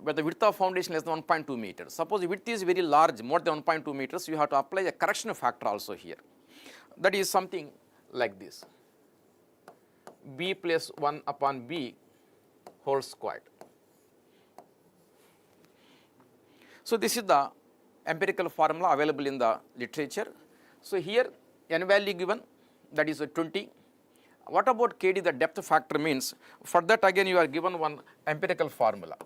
where the width of foundation is less than 1.2 meters. Suppose the width is very large, more than 1.2 meters, you have to apply a correction factor also here. That is something like this, b plus 1 upon b whole squared. So this is the empirical formula available in the literature. So here n value given, that is 20. What about Kd, the depth factor means? For that again you are given one empirical formula.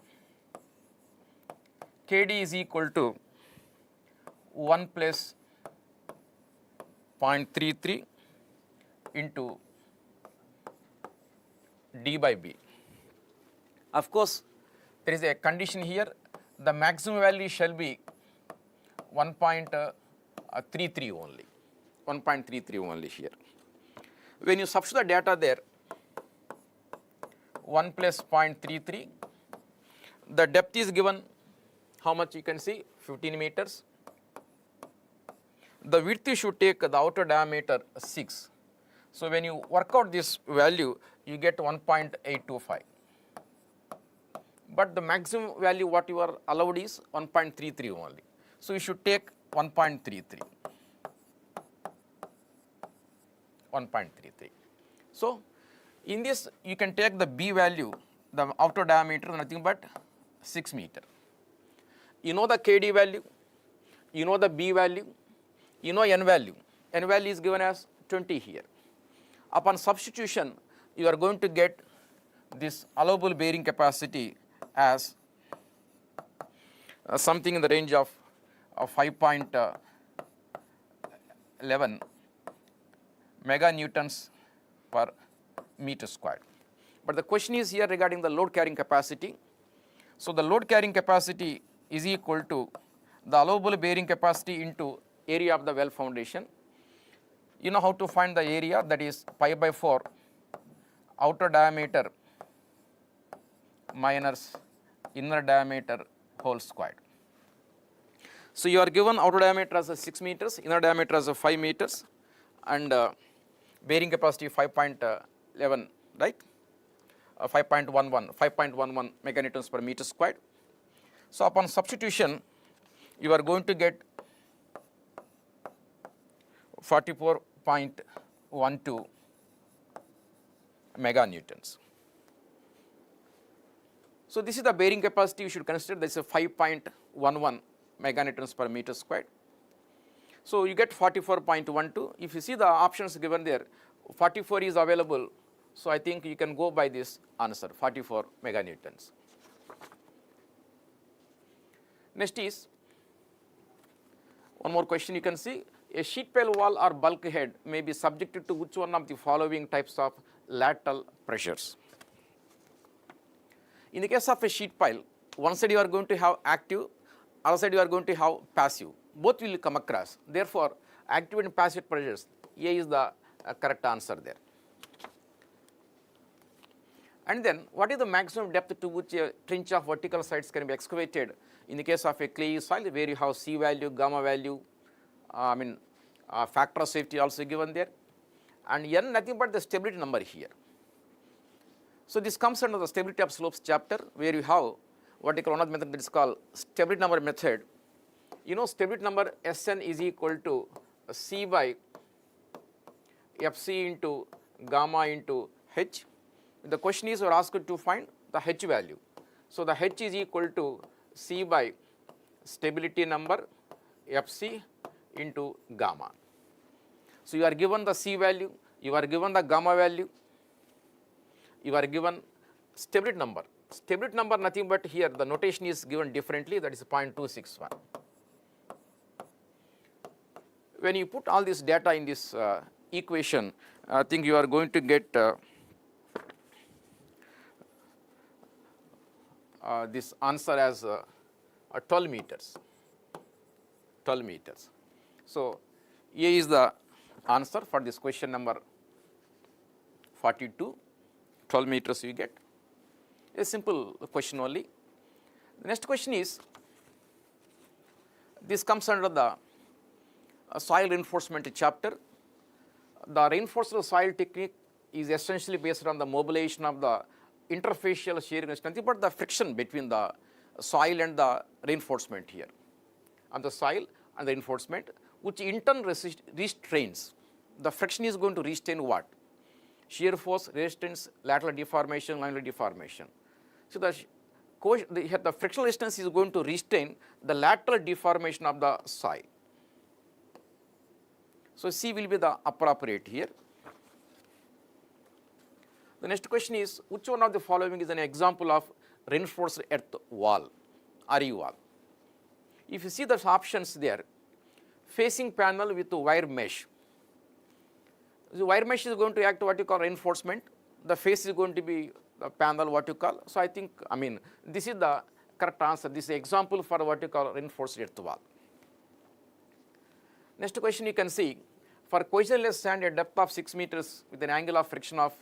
Kd is equal to 1 plus 0.33 into d by b. Of course, there is a condition here, the maximum value shall be 1.33 only, 1.33 only here. When you substitute the data there, 1 plus 0.33, the depth is given, how much you can see, 15 meters. The width you should take the outer diameter 6. So when you work out this value, you get 1.825. But the maximum value what you are allowed is 1.33 only. So you should take 1.33. 1.33. So in this you can take the b value, the outer diameter, nothing but 6 meter. You know the Kd value, you know the b value, you know n value. N value is given as 20 here. Upon substitution, you are going to get this allowable bearing capacity as something in the range of 5.11 meganewtons per meter squared. But the question is here regarding the load carrying capacity. So the load carrying capacity is equal to the allowable bearing capacity into area of the well foundation. You know how to find the area, that is pi by 4 outer diameter minus inner diameter whole squared. So you are given outer diameter as 6 meters, inner diameter as 5 meters, and bearing capacity 5.11, right? 5.11 meganewtons per meter squared. So upon substitution, you are going to get 44.12 meganewtons. So this is the bearing capacity you should consider. This is 5.11 meganewtons per meter squared. So you get 44.12. If you see the options given there, 44 is available. So I think you can go by this answer, 44 meganewtons. Next is one more question you can see. A sheet pile wall or bulkhead may be subjected to which one of the following types of lateral pressures? In the case of a sheet pile, one side you are going to have active, other side you are going to have passive. Both will come across. Therefore, active and passive pressures, A is the correct answer there. And then, what is the maximum depth to which a trench of vertical sides can be excavated in the case of a clay soil where you have C value, gamma value, factor of safety also given there, and n nothing but the stability number here. So this comes under the stability of slopes chapter, where you have what you call one of the method that is called stability number method. You know stability number Sn is equal to C by Fc into gamma into H. The question is we are asked to find the H value. So the H is equal to C by stability number Fc into gamma. So you are given the C value, you are given the gamma value, you are given stability number. Stability number nothing but here the notation is given differently, that is 0.261. when you put all this data in this equation, I think you are going to get this answer as 12 meters. 12 meters. So, A is the answer for this question number 42, 12 meters you get. A simple question only. The next question is, this comes under the soil reinforcement chapter. The reinforced soil technique is essentially based on the mobilization of the interfacial shearing strength, but the friction between the soil and the reinforcement here, on the soil and the reinforcement, which in turn restrains. The friction is going to restrain what? Shear force, resistance, lateral deformation, laminar deformation. So, the frictional resistance is going to restrain the lateral deformation of the soil. So, C will be the appropriate here. The next question is, which one of the following is an example of reinforced earth wall, RE wall? If you see the options there, facing panel with wire mesh. The wire mesh is going to act what you call reinforcement. The face is going to be the panel what you call. So, I think, this is the correct answer. This is an example for what you call reinforced earth wall. Next question you can see, for cohesionless sand at depth of 6 meters with an angle of friction of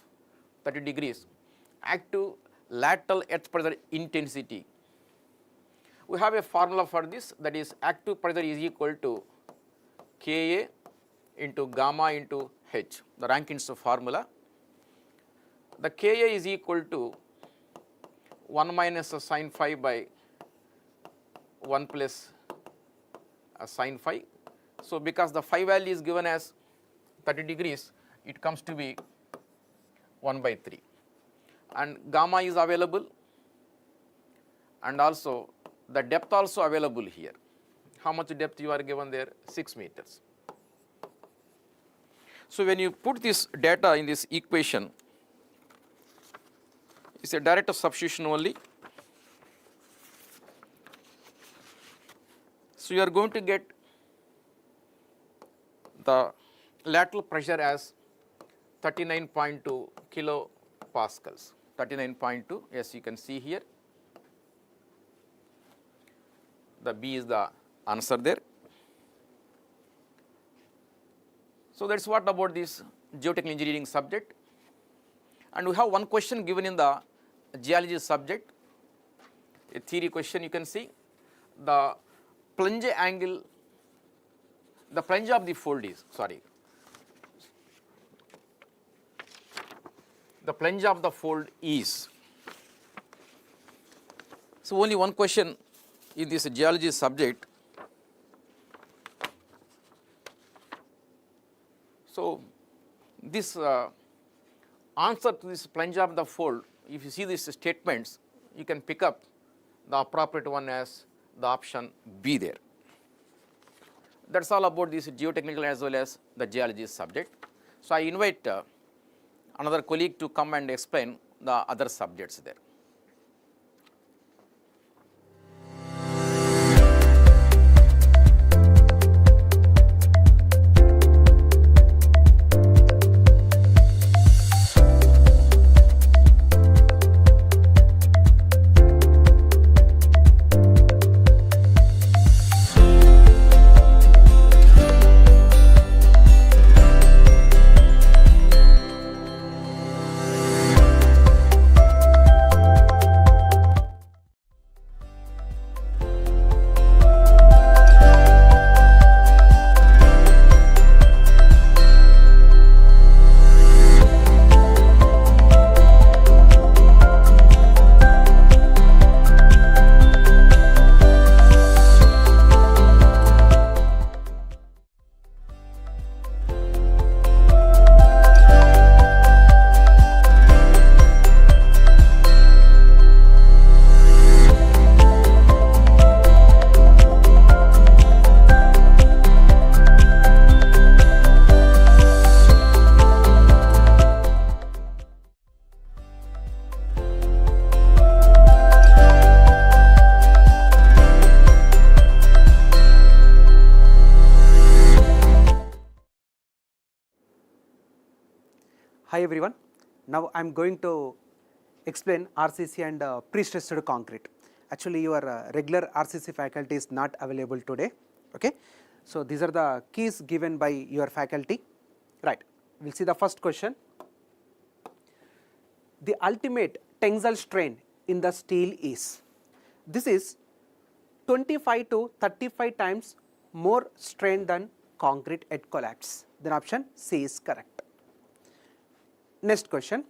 30 degrees, active lateral earth pressure intensity. We have a formula for this, that is active pressure is equal to Ka into gamma into H, the Rankine's formula. The Ka is equal to 1 minus sin phi by 1 plus sin phi. So, because the phi value is given as 30 degrees, it comes to be 1 by 3. And gamma is available, and also the depth also available here. How much depth you are given there? 6 meters. So, when you put this data in this equation, it's a direct substitution only. So, you are going to get the lateral pressure as 39.2 kilopascals, 39.2, yes, you can see here. The B is the answer there. So, that is what about this geotechnical engineering subject. And we have one question given in the geology subject, a theory question. You can see the plunge angle, the plunge of the fold is, the plunge of the fold is. So, only one question in this geology subject. So, this answer to this plunge of the fold, if you see these statements, you can pick up the appropriate one as the option B there. That is all about this geotechnical as well as the geology subject. So, I invite another colleague to come and explain the other subjects there. Hi everyone. Now I am going to explain RCC and prestressed concrete. Actually your regular RCC faculty is not available today. Okay. So these are the keys given by your faculty. Right. We will see the first question. The ultimate tensile strain in the steel is, this is 25 to 35 times more strain than concrete at collapse. Then option C is correct. Next question.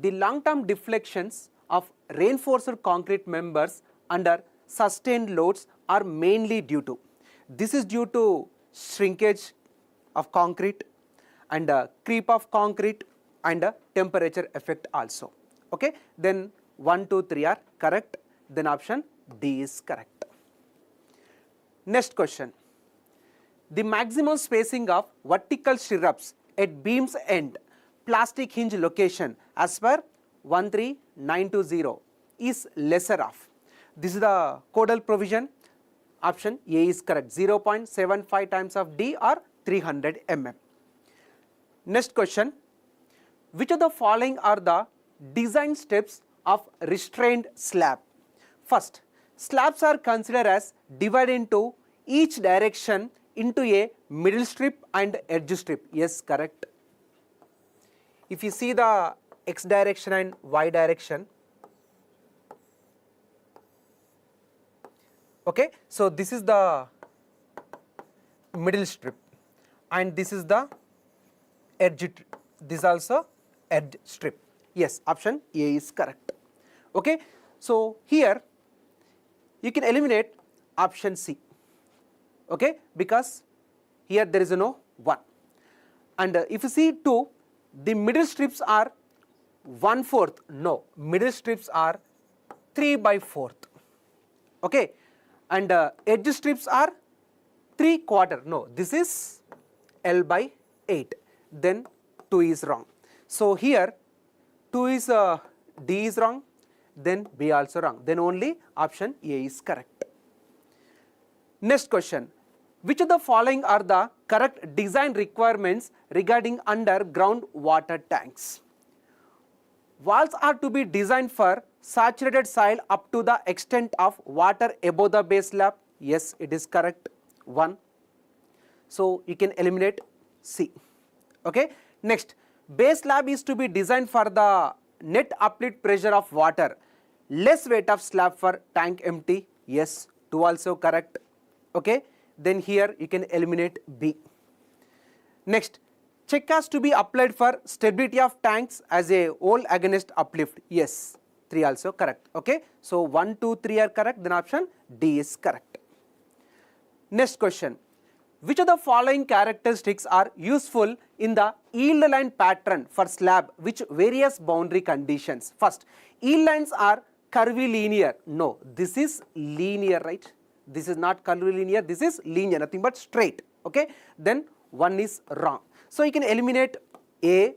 The long-term deflections of reinforced concrete members under sustained loads are mainly due to, this is due to shrinkage of concrete and creep of concrete and temperature effect also. Okay, then 1, 2, 3 are correct. Then option D is correct. Next question. The maximum spacing of vertical stirrups at beam's end plastic hinge location as per 13920 is lesser of. This is the codal provision. Option A is correct. 0.75 times of D or 300 mm. Next question. Which of the following are the design steps of restrained slab? First, slabs are considered as divided into each direction into a middle strip and edge strip. Yes, correct. If you see the X direction and Y direction, okay, so this is the middle strip and this is the edge, this also edge strip. Yes, option A is correct. Okay, so here you can eliminate option C. Okay, because here there is no 1. And if you see 2, the middle strips are 1/4. No, middle strips are 3/4. Okay, and edge strips are 3/4. No, this is L/8. Then 2 is wrong. So here 2 is D is wrong, then B also wrong. Then only option A is correct. Next question. Which of the following are the correct design requirements regarding underground water tanks? Walls are to be designed for saturated soil up to the extent of water above the base slab. Yes, it is correct. 1. So you can eliminate C. Okay. Next, base slab is to be designed for the net uplift pressure of water, less weight of slab for tank empty. Yes, 2 also correct. Okay. Then here you can eliminate B. Next, check has to be applied for stability of tanks as a whole against uplift. Yes, 3 also correct. Okay, so 1, 2, 3 are correct. Then option D is correct. Next question. Which of the following characteristics are useful in the yield line pattern for slab which various boundary conditions? First, yield lines are curvilinear. No, this is linear, right? This is not curvilinear, this is linear, nothing but straight. Okay, then 1 is wrong. So you can eliminate A,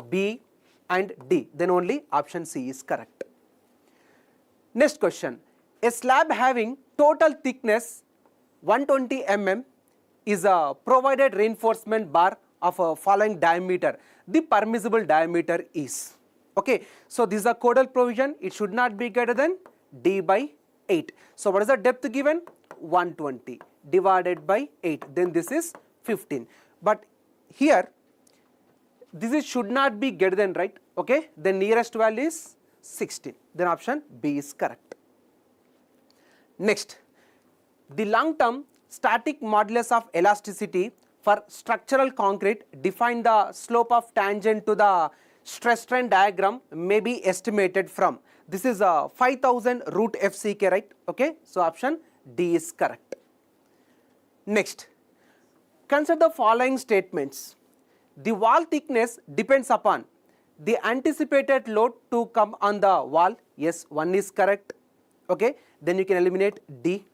B and D. Then only option C is correct. Next question. A slab having total thickness 120 mm is a provided reinforcement bar of a following diameter. The permissible diameter is. Okay, so this is a codal provision. It should not be greater than D/8. So what is the depth given? 120 divided by 8. Then this is 15. But here this is should not be greater than, right? Okay, the nearest value is 16. Then option B is correct. Next, the long-term static modulus of elasticity for structural concrete define the slope of tangent to the stress strain diagram may be estimated from. This is 5000 root FCK, right? Okay, so option D is correct. Next, consider the following statements. The wall thickness depends upon the anticipated load to come on the wall. Yes, 1 is correct. Okay, then you can eliminate D.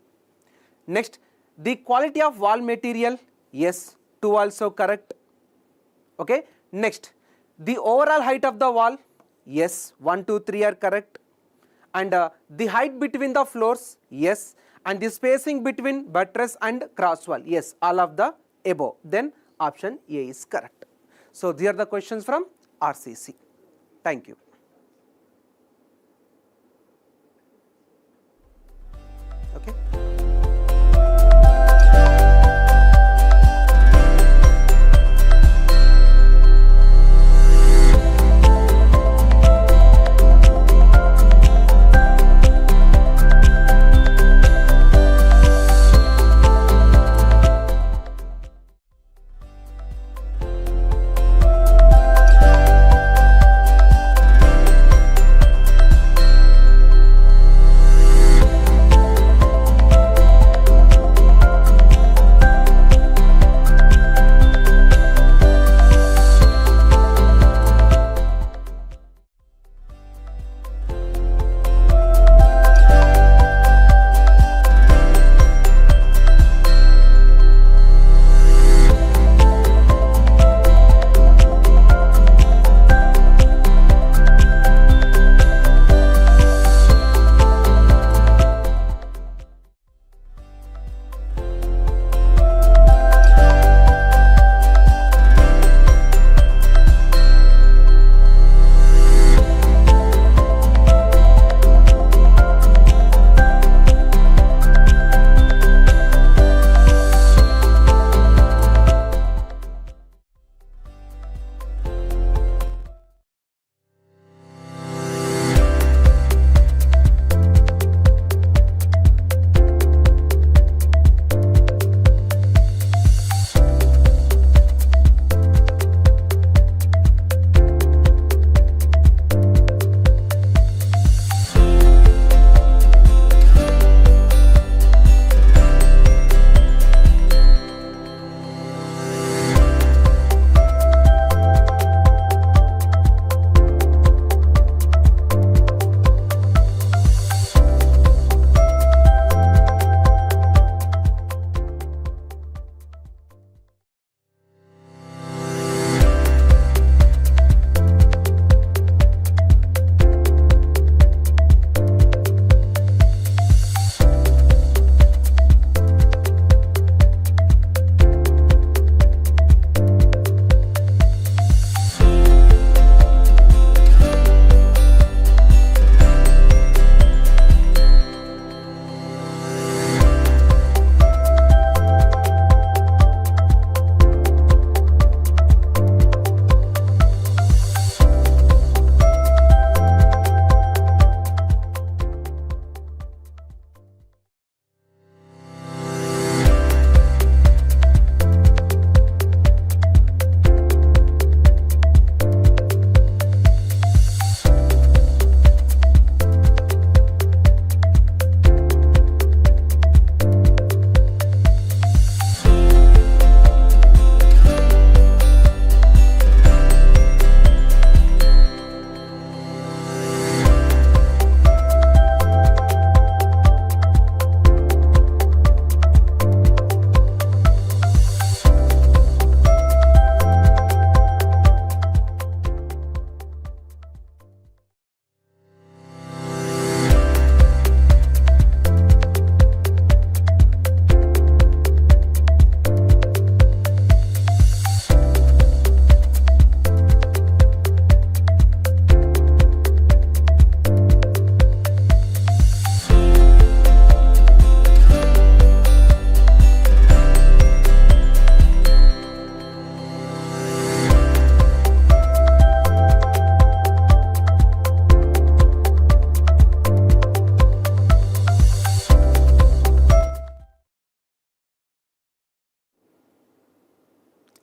Next, the quality of wall material. Yes, 2 also correct. Okay, next, the overall height of the wall. Yes, 1, 2, 3 are correct. And the height between the floors. Yes, and the spacing between buttress and cross wall. Yes, all of the above. Then option A is correct. So, these are the questions from RCC. Thank you. Okay.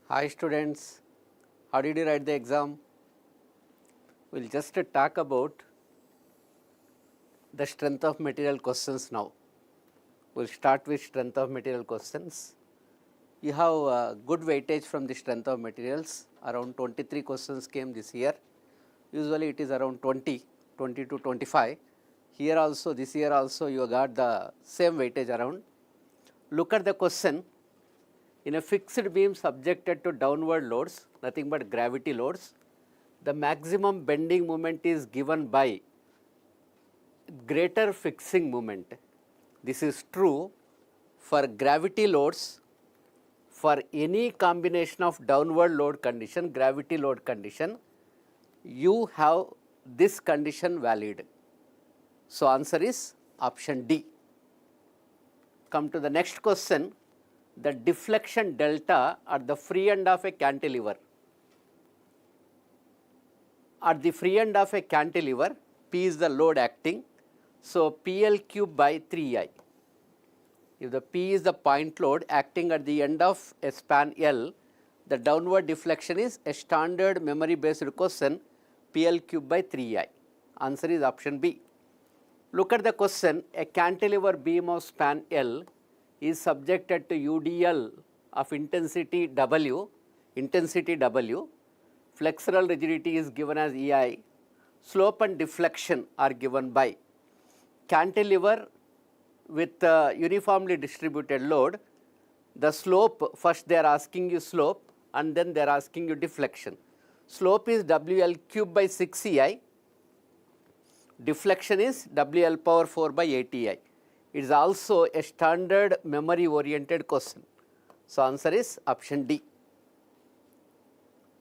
Hi students, how did you write the exam? We will just talk about the strength of material questions now. We will start with strength of material questions. You have good weightage from the strength of materials, around 23 questions came this year. Usually it is around 20 to 25. Here also, this year also you got the same weightage around. Look at the question. In a fixed beam subjected to downward loads, nothing but gravity loads, the maximum bending moment is given by greater fixing moment. This is true for gravity loads for any combination of downward load condition, gravity load condition, you have this condition valid. So, answer is option D. Come to the next question, the deflection delta at the free end of a cantilever. At the free end of a cantilever, P is the load acting, so PL cube by 3I. If the P is the point load acting at the end of a span L, the downward deflection is a standard memory based question, PL cube by 3I. Answer is option B. Look at the question, a cantilever beam of span L is subjected to UDL of intensity W, flexural rigidity is given as EI, slope and deflection are given by. Cantilever with uniformly distributed load, the slope, first they are asking you slope and then they are asking you deflection. Slope is WL cube by 6EI, deflection is WL power 4 by 8EI. It is also a standard memory oriented question. So, answer is option D.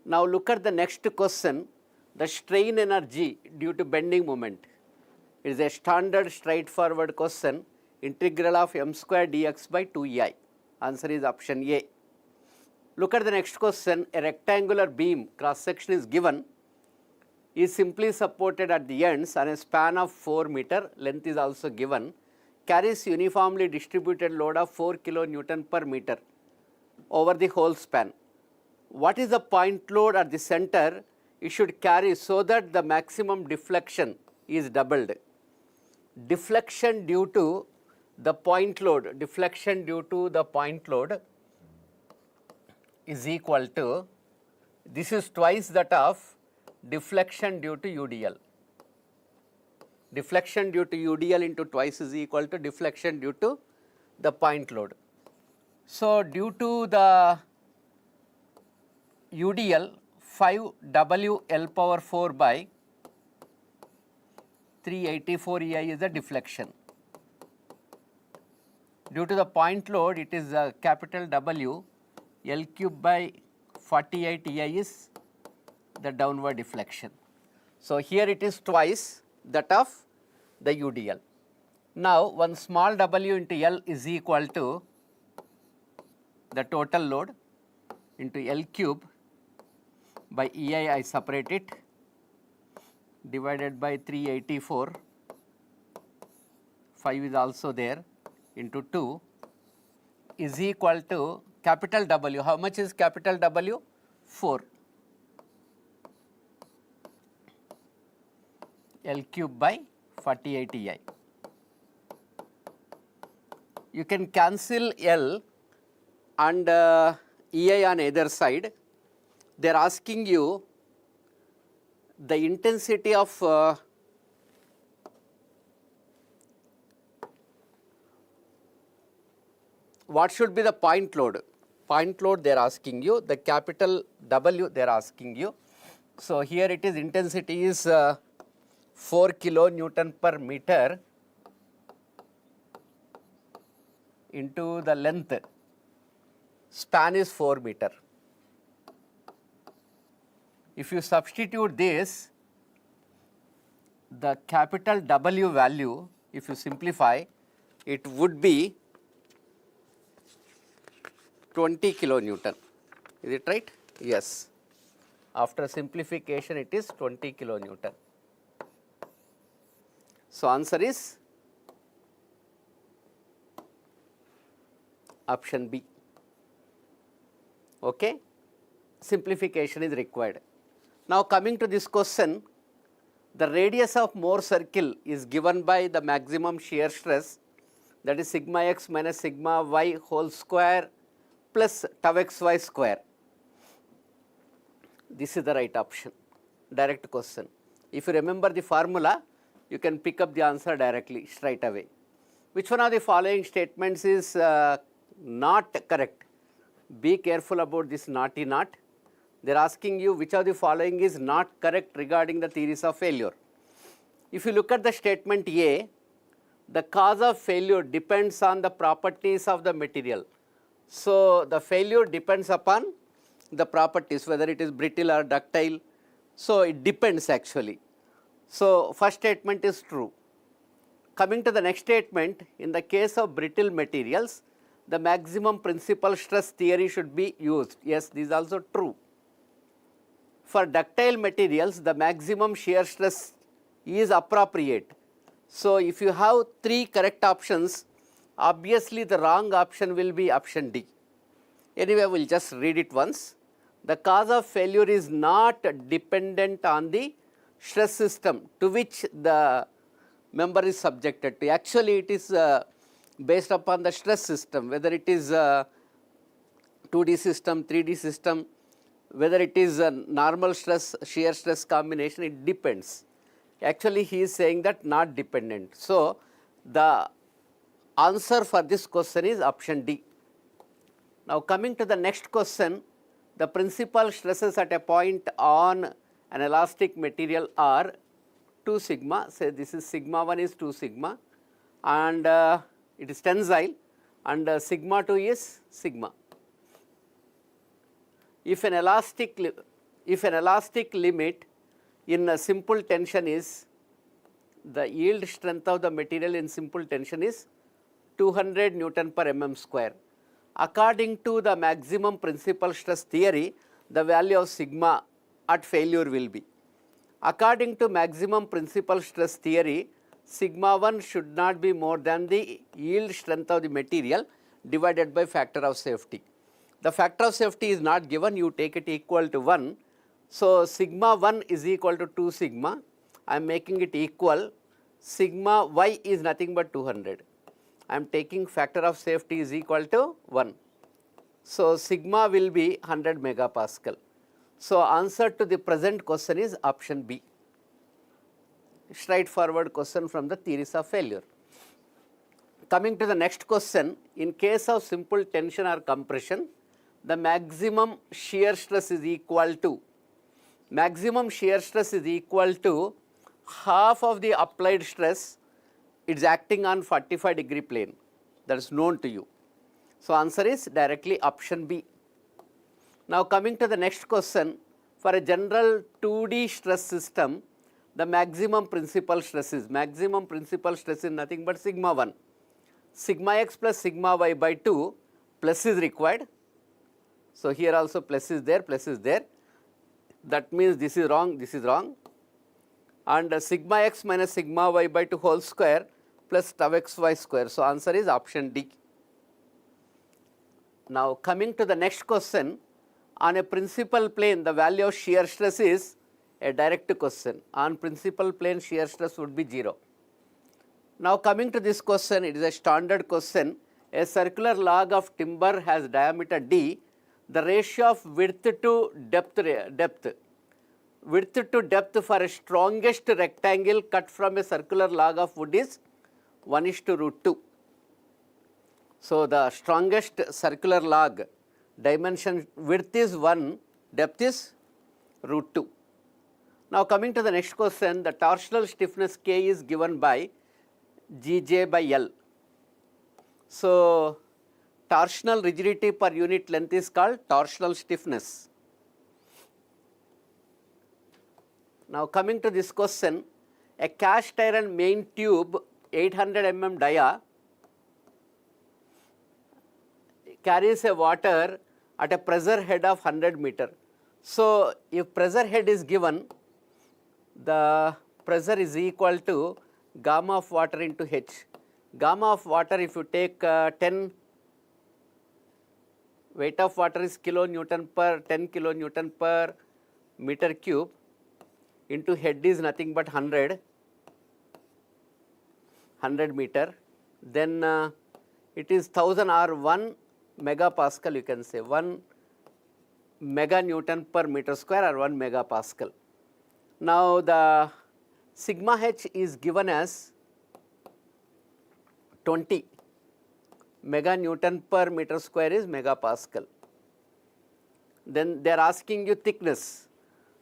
Now, look at the next question, the strain energy due to bending moment. It is a standard straightforward question, integral of m square dx by 2EI. Answer is option A. Look at the next question, a rectangular beam cross section is given, is simply supported at the ends on a span of 4 meter, length is also given, carries uniformly distributed load of 4 kilonewton per meter over the whole span. What is the point load at the center it should carry so that the maximum deflection is doubled? Deflection due to the point load, is equal to, this is twice that of deflection due to UDL. Deflection due to UDL into twice is equal to deflection due to the point load. So, due to the UDL, 5W L power 4 by 384 EI is the deflection. Due to the point load, it is capital W, L cube by 48 EI is the downward deflection. So, here it is twice that of the UDL. Now, one small w into L is equal to the total load into L cube by EI, I separate it, divided by 384, 5 is also there, into 2 is equal to capital W. How much is capital W? 4. L cube by 48 EI. You can cancel L and EI on either side. They are asking you the intensity of what should be the point load? Point load they are asking you, the capital W they are asking you. So, here it is intensity is 4 kilonewton per meter into the length, span is 4 meter. If you substitute this, the capital W value, if you simplify, it would be 20 kilonewton. Is it right? Yes. After simplification, it is 20 kilonewton. So, answer is option B. Okay? Simplification is required. Now, coming to this question, the radius of Mohr circle is given by the maximum shear stress, that is sigma x minus sigma y whole square plus tau xy square. This is the right option, direct question. If you remember the formula, you can pick up the answer directly, straight away. Which one of the following statements is not correct? Be careful about this naughty not. They are asking you which of the following is not correct regarding the theories of failure. If you look at the statement A, the cause of failure depends on the properties of the material. So, the failure depends upon the properties, whether it is brittle or ductile. So, it depends actually. So, first statement is true. Coming to the next statement, in the case of brittle materials, the maximum principal stress theory should be used. Yes, this is also true. For ductile materials, the maximum shear stress is appropriate. So, if you have 3 correct options, obviously the wrong option will be option D. Anyway, we will just read it once. The cause of failure is not dependent on the stress system to which the member is subjected to. Actually, it is based upon the stress system, whether it is 2D system, 3D system, whether it is a normal stress, shear stress combination, it depends. Actually, he is saying that not dependent. So, the answer for this question is option D. Now, coming to the next question, the principal stresses at a point on an elastic material are 2 sigma, say this is sigma 1 is 2 sigma, and it is tensile, and sigma 2 is sigma. If an elastic limit in a simple tension is, the yield strength of the material in simple tension is 200 Newton per mm square. According to the maximum principal stress theory, the value of sigma at failure will be. According to maximum principal stress theory, sigma 1 should not be more than the yield strength of the material divided by factor of safety. The factor of safety is not given, you take it equal to 1. So, sigma 1 is equal to 2 sigma, I am making it equal, sigma y is nothing but 200. I am taking factor of safety is equal to 1. So, sigma will be 100 megapascal. So, answer to the present question is option B. Straightforward question from the theories of failure. Coming to the next question, in case of simple tension or compression, the maximum shear stress is equal to, half of the applied stress. It is acting on 45-degree plane, that is known to you. So, answer is directly option B. Now, coming to the next question, for a general 2D stress system, the maximum principal stress is nothing but sigma 1. Sigma x plus sigma y by 2 plus is required. So, here also plus is there. That means this is wrong. And sigma x minus sigma y by 2 whole square plus tau xy square. So, answer is option D. Now, coming to the next question, on a principal plane the value of shear stress is a direct question. On principal plane shear stress would be 0. Now, coming to this question, it is a standard question. A circular log of timber has diameter d. The ratio of width to depth for a strongest rectangle cut from a circular log of wood is 1:√2. So, the strongest circular log dimension width is 1, depth is √2. Now, coming to the next question, the torsional stiffness K is given by Gj by L. So, torsional rigidity per unit length is called torsional stiffness. Now, coming to this question, a cast iron main tube 800 mm dia carries a water at a pressure head of 100 meter. So, if pressure head is given, the pressure is equal to gamma of water into H. Gamma of water, if you take 10, weight of water is 10 kilonewton per meter cube, into head is nothing but 100 meter, then it is 1000 or 1 megapascal, you can say 1 meganewton per meter square or 1 megapascal. Now, the sigma h is given as 20 meganewton per meter square is megapascal. Then they are asking you thickness.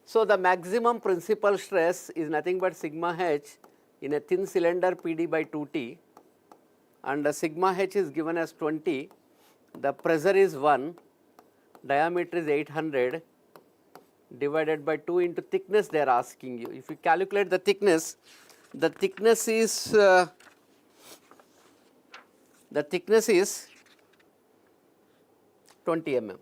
So, the maximum principal stress is nothing but sigma h in a thin cylinder PD by 2T, and the sigma h is given as 20, the pressure is 1, diameter is 800 divided by 2 into thickness they are asking you. If you calculate the thickness is 20 mm.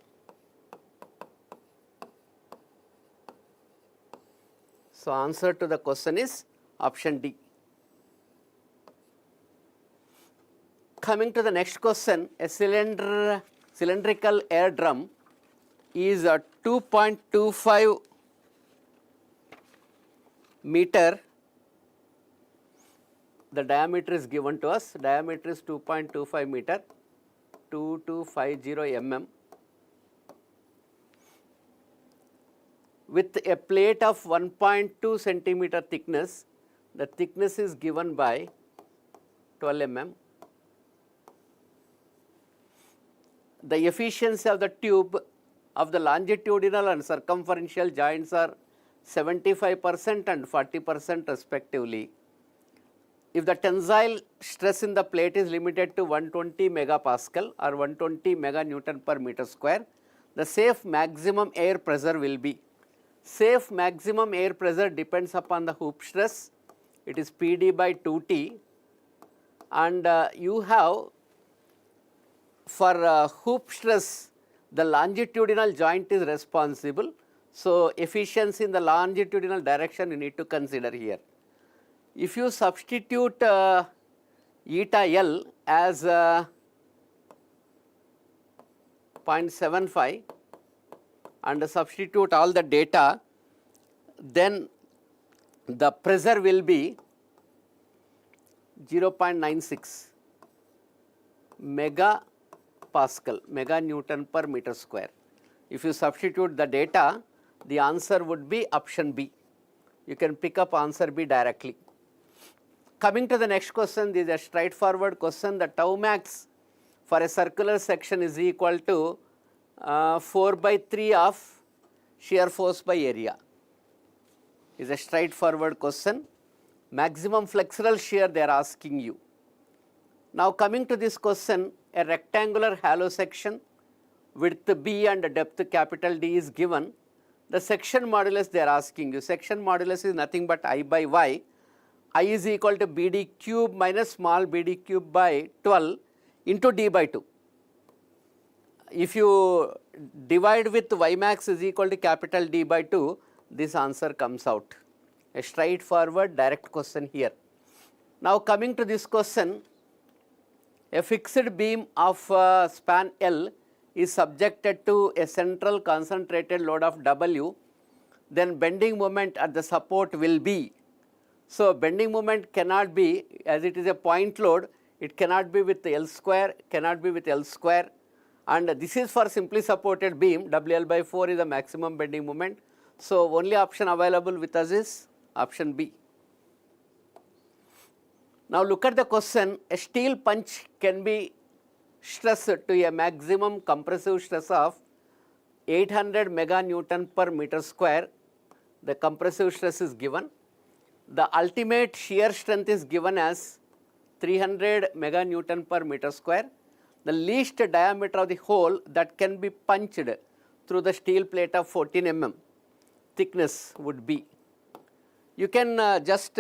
So answer to the question is option D. Coming to the next question, a cylindrical air drum is a 2.25 meter. The diameter is given to us. Diameter is 2.25 meter, 2250 mm. With a plate of 1.2 centimeter thickness, the thickness is given by 12 mm. The efficiency of the tube of the longitudinal and circumferential joints are 75% and 40% respectively. If the tensile stress in the plate is limited to 120 megapascal or 120 meganewton per meter square, the safe maximum air pressure will be. Safe maximum air pressure depends upon the hoop stress. It is PD by 2T, and you have for hoop stress, the longitudinal joint is responsible. So efficiency in the longitudinal direction you need to consider here. If you substitute eta L as 0.75 and substitute all the data, then the pressure will be 0.96 meganewton per meter square. If you substitute the data, the answer would be option B. You can pick up answer B directly. Coming to the next question, this is a straightforward question. The tau max for a circular section is equal to 4/3 of shear force by area. Is a straightforward question. Maximum flexural shear they are asking you. Now coming to this question, a rectangular hollow section, width B and depth capital D is given. The section modulus they are asking you. Section modulus is nothing but I by Y. I is equal to BD cube minus small bd cube by 12 into D by 2. If you divide with Y max is equal to capital D by 2, this answer comes out. A straightforward direct question here. Now coming to this question, a fixed beam of span L is subjected to a central concentrated load of W, then bending moment at the support will be. So bending moment cannot be, as it is a point load, it cannot be with L square, cannot be with L square, and this is for simply supported beam. WL by 4 is the maximum bending moment. So only option available with us is option B. Now look at the question. A steel punch can be stressed to a maximum compressive stress of 800 meganewton per meter square. The compressive stress is given. The ultimate shear strength is given as 300 meganewton per meter square. The least diameter of the hole that can be punched through the steel plate of 14 mm thickness would be. You can just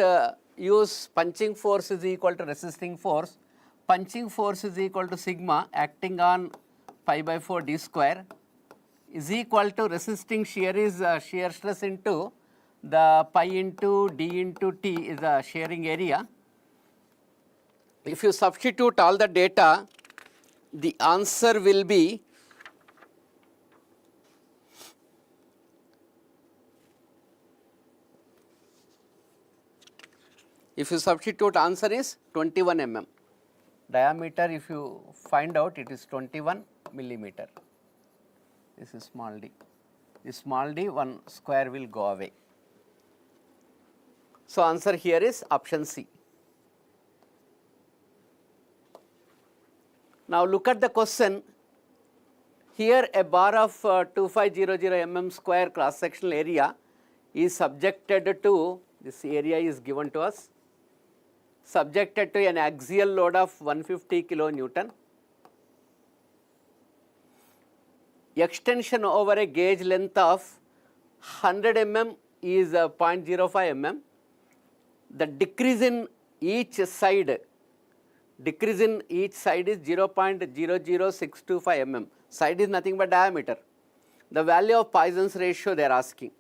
use punching force is equal to resisting force. Punching force is equal to sigma acting on pi by 4 d square is equal to resisting shear is shear stress into the pi into d into t is the shearing area. If you substitute all the data, the answer will be if you substitute answer is 21 mm. Diameter if you find out it is 21 millimeter. This is small d. This small d, one square will go away. So answer here is option C. Now look at the question. Here a bar of 2500 mm square cross sectional area is subjected to, this area is given to us, subjected to an axial load of 150 kilonewton. extension over a gauge length of 100 mm is 0.05 mm. The decrease in each side is 0.00625 mm. Side is nothing but diameter. The value of Poisson's ratio they are asking.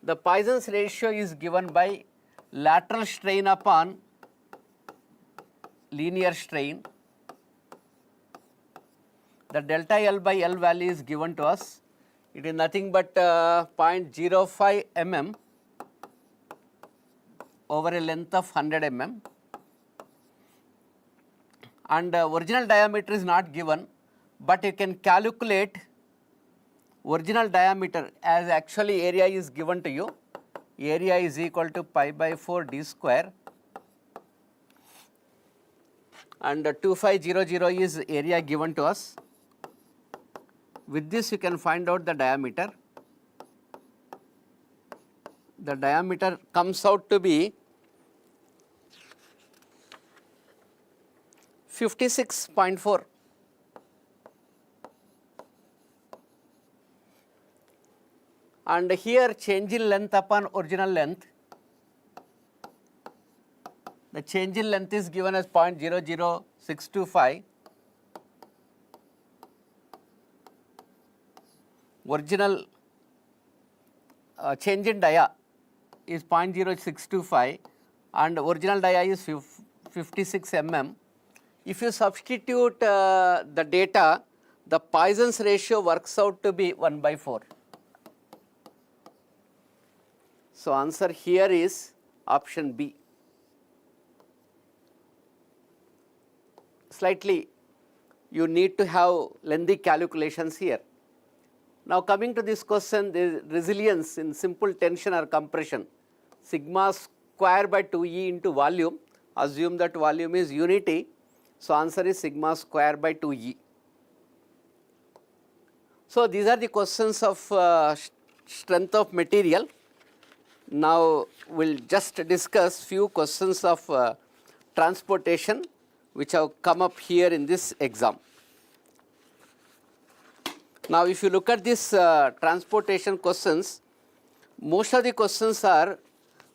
The Poisson's ratio is given by lateral strain upon linear strain. The delta L by L value is given to us. It is nothing but 0.05 mm over a length of 100 mm. And original diameter is not given, but you can calculate original diameter as actually area is given to you. Area is equal to pi by 4 d square, and 2500 is area given to us. With this you can find out the diameter. The diameter comes out to be 56.4. And here change in length upon original length. The change in length is given as 0.00625. Original change in dia is 0.0625 and original dia is 56 mm. If you substitute the data, the Poisson's ratio works out to be 1 by 4. So answer here is option B. Slightly you need to have lengthy calculations here. Now coming to this question, the resilience in simple tension or compression, sigma square by 2E into volume, assume that volume is unity, so answer is sigma square by 2E. So these are the questions of strength of material. Now we'll just discuss few questions of transportation which have come up here in this exam. Now if you look at this transportation questions, most of the questions are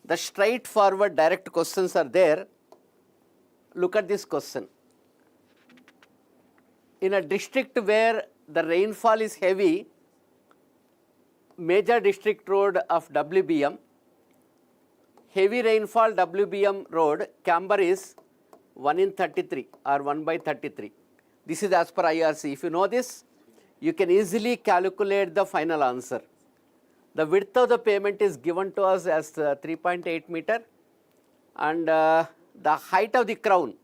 the straightforward direct questions are there. Look at this question. In a district where the rainfall is heavy, major district road of WBM, heavy rainfall WBM road, camber is 1 in 33 or 1 by 33. This is as per IRC. If you know this, you can easily calculate the final answer. The width of the pavement is given to us as 3.8 meter, and the height of the crown,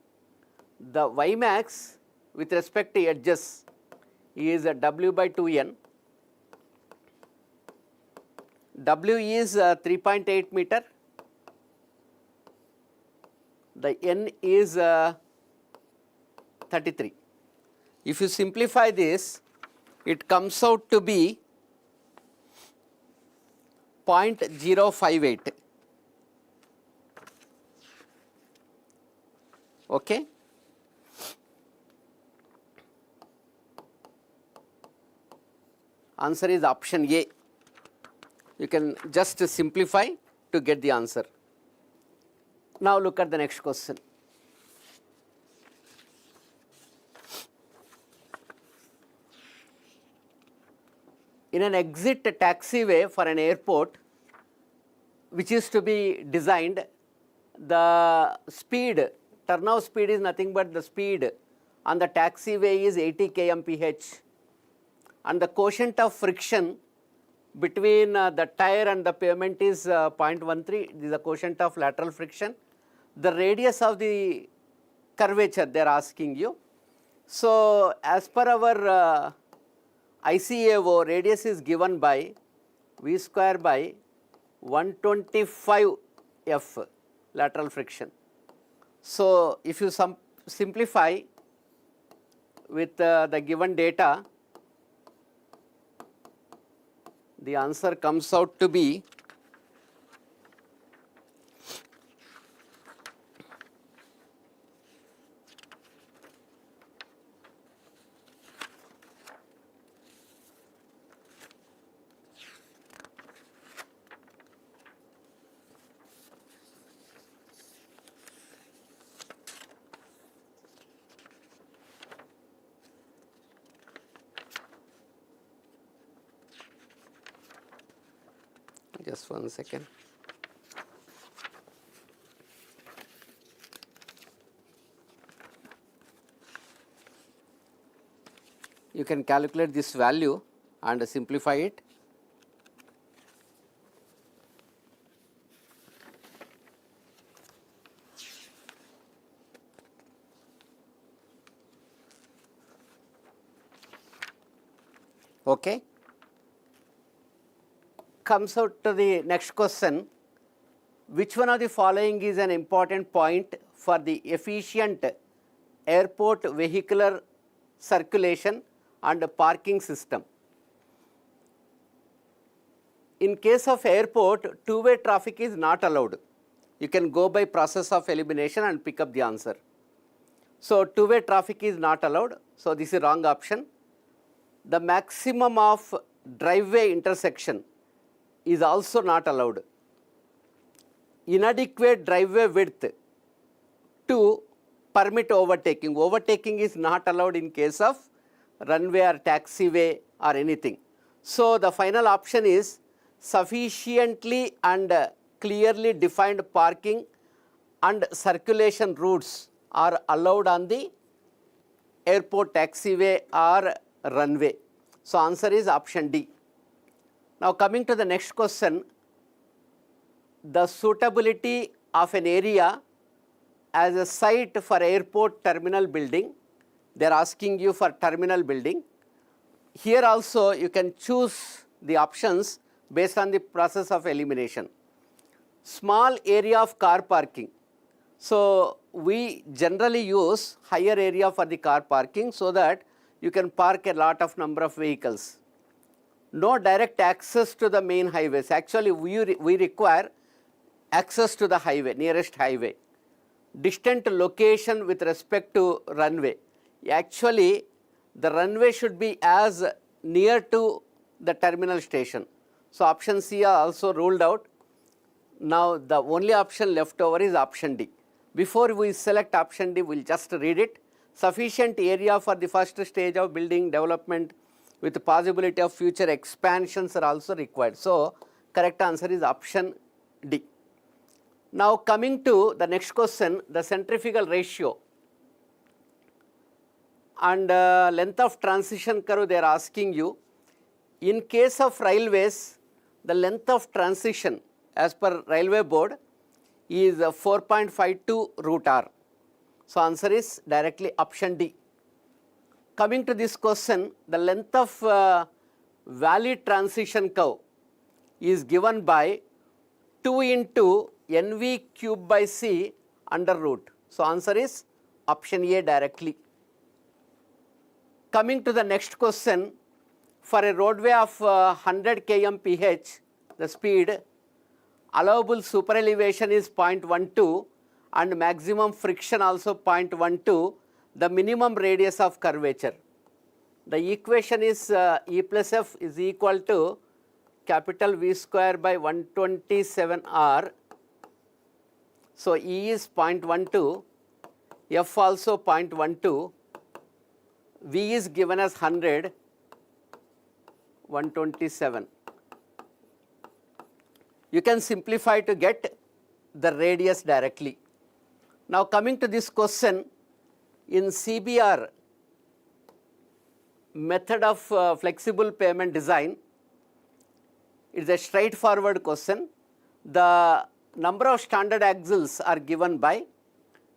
the Y max with respect to edges is W by 2N. W is 3.8 meter. The N is 33. If you simplify this, it comes out to be 0.058. Okay. Answer is option A. You can just simplify to get the answer. Now look at the next question. In an exit taxiway for an airport which is to be designed, the speed, turnout speed is nothing but the speed on the taxiway is 80 kmph, and the quotient of friction between the tire and the pavement is 0.13. This is the quotient of lateral friction. The radius of the curvature they are asking you. So as per our ICAO, radius is given by V square by 125 F lateral friction. So if you simplify with the given data, the answer comes out to be Just 1 second. You can calculate this value and simplify it. Okay. Comes out to the next question. Which one of the following is an important point for the efficient airport vehicular circulation and parking system? In case of airport, two-way traffic is not allowed. You can go by process of elimination and pick up the answer. So, two-way traffic is not allowed. So, this is wrong option. The maximum of driveway intersection is also not allowed. Inadequate driveway width to permit overtaking. Overtaking is not allowed in case of runway or taxiway or anything. So, the final option is sufficiently and clearly defined parking and circulation routes are allowed on the airport taxiway or runway. So, answer is option D. Now, coming to the next question, the suitability of an area as a site for airport terminal building. They are asking you for terminal building. Here also you can choose the options based on the process of elimination. Small area of car parking. So, we generally use higher area for the car parking so that you can park a lot of number of vehicles. No direct access to the main highways. Actually, we require access to the highway, nearest highway. Distant location with respect to runway. Actually, the runway should be as near to the terminal station. So, option C are also ruled out. Now, the only option left over is option D. Before we select option D, we will just read it. Sufficient area for the first stage of building development with the possibility of future expansions are also required. So, correct answer is option D. Now, coming to the next question, the centrifugal ratio and length of transition curve they are asking you. In case of railways, the length of transition as per railway board is 4.52 root r. So, answer is directly option D. Coming to this question, the length of valley transition curve is given by 2 into NV cube by C under root. So, answer is option A directly. Coming to the next question, for a roadway of 100 km/h, the speed allowable super elevation is 0.12 and maximum friction also 0.12, the minimum radius of curvature. The equation is E plus F is equal to capital V square by 127 R. So, E is 0.12, F also 0.12, V is given as 100, 127. You can simplify to get the radius directly. Now, coming to this question, in CBR method of flexible pavement design, it is a straightforward question. The number of standard axles are given by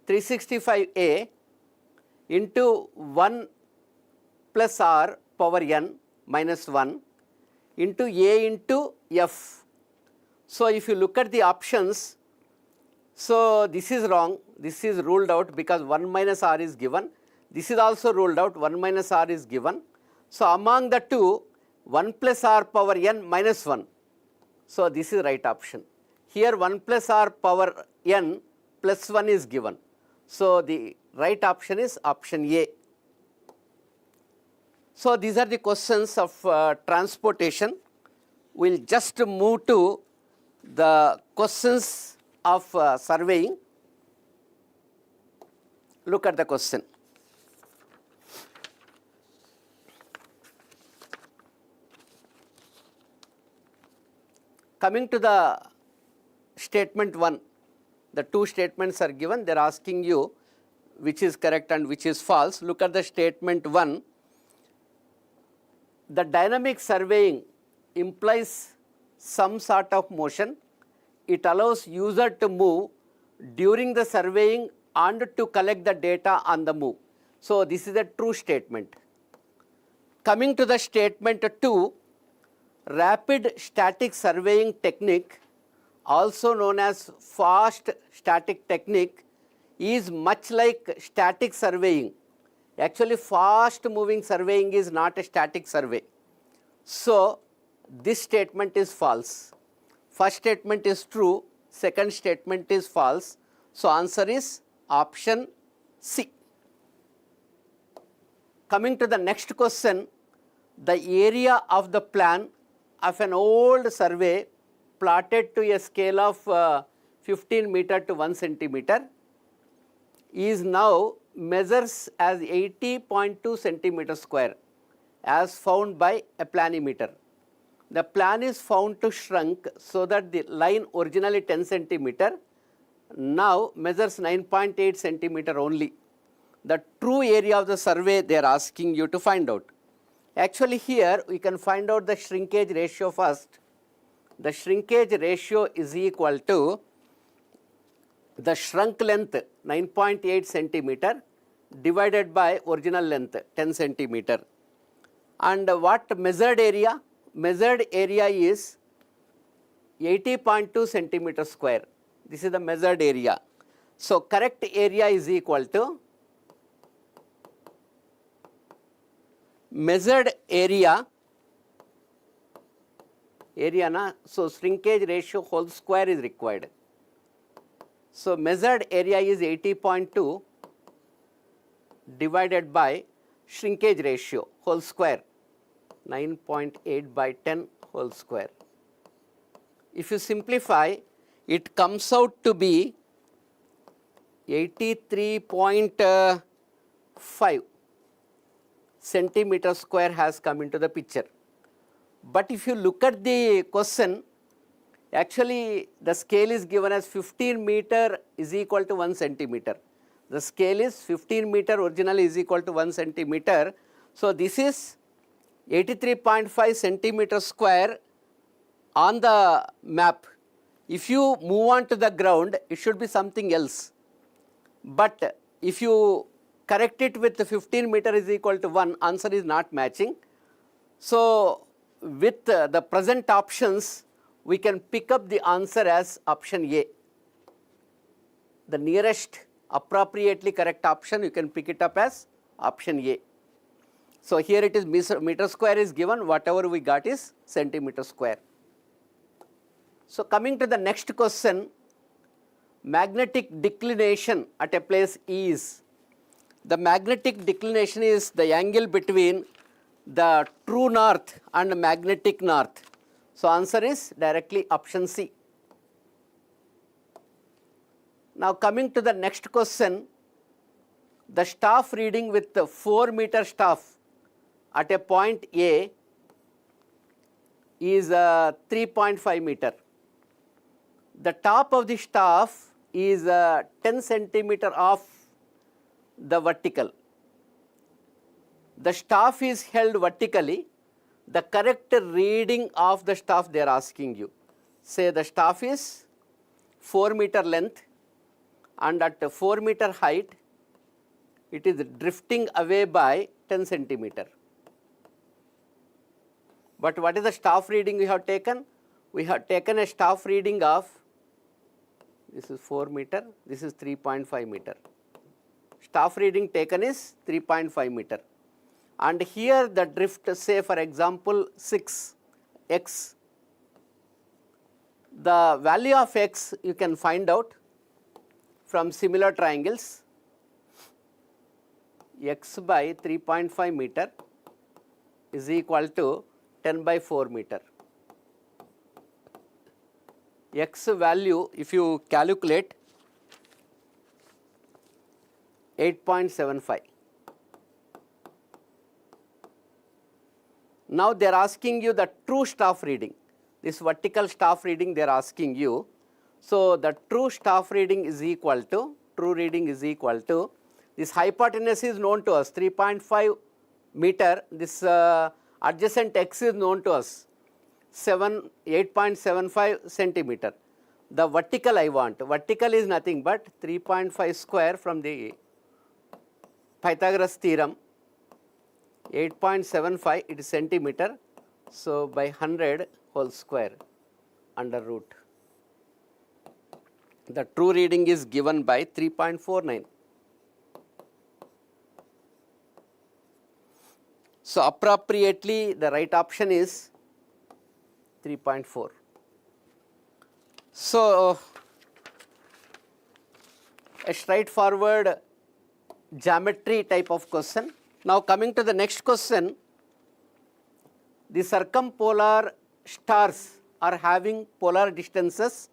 365A into 1 plus R power n minus 1 into A into F. So, if you look at the options, so this is wrong, this is ruled out because 1 minus R is given. This is also ruled out, 1 minus R is given. So, among the two, 1 plus R power n minus 1. So, this is right option. Here 1 plus R power n plus 1 is given. So, the right option is option A. So, these are the questions of transportation. We will just move to the questions of surveying. Look at the question. Coming to the statement 1, the two statements are given, they are asking you which is correct and which is false. Look at the statement 1. The dynamic surveying implies some sort of motion. It allows user to move during the surveying and to collect the data on the move. So this is a true statement. Coming to the statement 2, rapid static surveying technique, also known as fast static technique, is much like static surveying. Actually, fast moving surveying is not a static survey. So this statement is false. First statement is true, second statement is false. So answer is option C. Coming to the next question, the area of the plan of an old survey plotted to a scale of 15 meter to 1 centimeter is now measures as 80.2 centimeter square as found by a planimeter. The plan is found to shrunk so that the line originally 10 centimeter now measures 9.8 centimeter only. The true area of the survey they are asking you to find out. Actually here we can find out the shrinkage ratio first. The shrinkage ratio is equal to the shrunk length 9.8 centimeter divided by original length 10 centimeter. And what measured area? Measured area is 80.2 centimeter square. This is the measured area. So correct area is equal to measured area, so shrinkage ratio whole square is required. So measured area is 80.2 divided by shrinkage ratio whole square 9.8 by 10 whole square. If you simplify, it comes out to be 83.5 centimeter square has come into the picture. But if you look at the question, actually the scale is given as 15 meter is equal to 1 centimeter. The scale is 15 meter originally is equal to 1 centimeter. So this is 83.5 centimeter square on the map. If you move on to the ground, it should be something else. But if you correct it with the 15 meter is equal to 1, answer is not matching. So with the present options, we can pick up the answer as option A. The nearest appropriately correct option, you can pick it up as option A. So here it is meter square is given, whatever we got is centimeter square. So coming to the next question, magnetic declination at a place is. The magnetic declination is the angle between the true north and magnetic north. So answer is directly option C. Now coming to the next question, the staff reading with the 4 meter staff at a point A is 3.5 meter. The top of the staff is 10 centimeter off the vertical. The staff is held vertically. The correct reading of the staff they are asking you. Say the staff is 4 meter length and at 4 meter height it is drifting away by 10 centimeter. But what is the staff reading we have taken? We have taken a staff reading of, this is 4 meter, this is 3.5 meter. Staff reading taken is 3.5 meter. And here the drift, say for example 6 x. The value of x you can find out from similar triangles. X by 3.5 meter is equal to 10 by 4 meter. X value, if you calculate, 8.75. Now they are asking you the true staff reading. this vertical staff reading they are asking you. So, the true staff reading is equal to, this hypotenuse is known to us 3.5 meter, this adjacent x is known to us 8.75 centimeter. The vertical I want, vertical is nothing but 3.5 square from the Pythagoras theorem, 8.75 it is centimeter, so by 100 whole square under root. The true reading is given by 3.49. So, appropriately the right option is 3.4. So, a straightforward geometry type of question. Now, coming to the next question, the circumpolar stars are having polar distances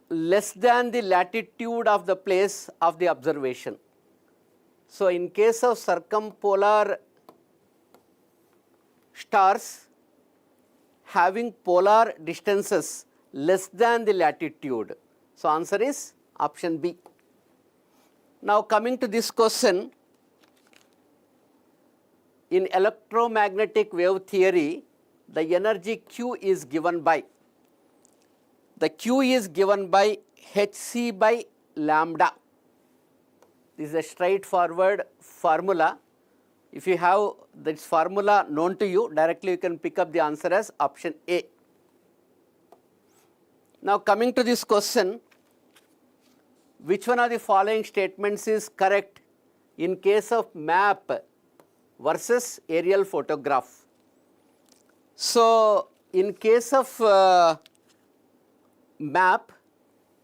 less than the latitude of the place of the observation. So, in case of circumpolar stars having polar distances less than the latitude. So, answer is option B. Now, coming to this question, in electromagnetic wave theory, the energy Q is given by, the Q is given by hc by lambda. This is a straightforward formula. If you have this formula known to you, directly you can pick up the answer as option A. Now, coming to this question, which one of the following statements is correct in case of map versus aerial photograph? So, in case of map,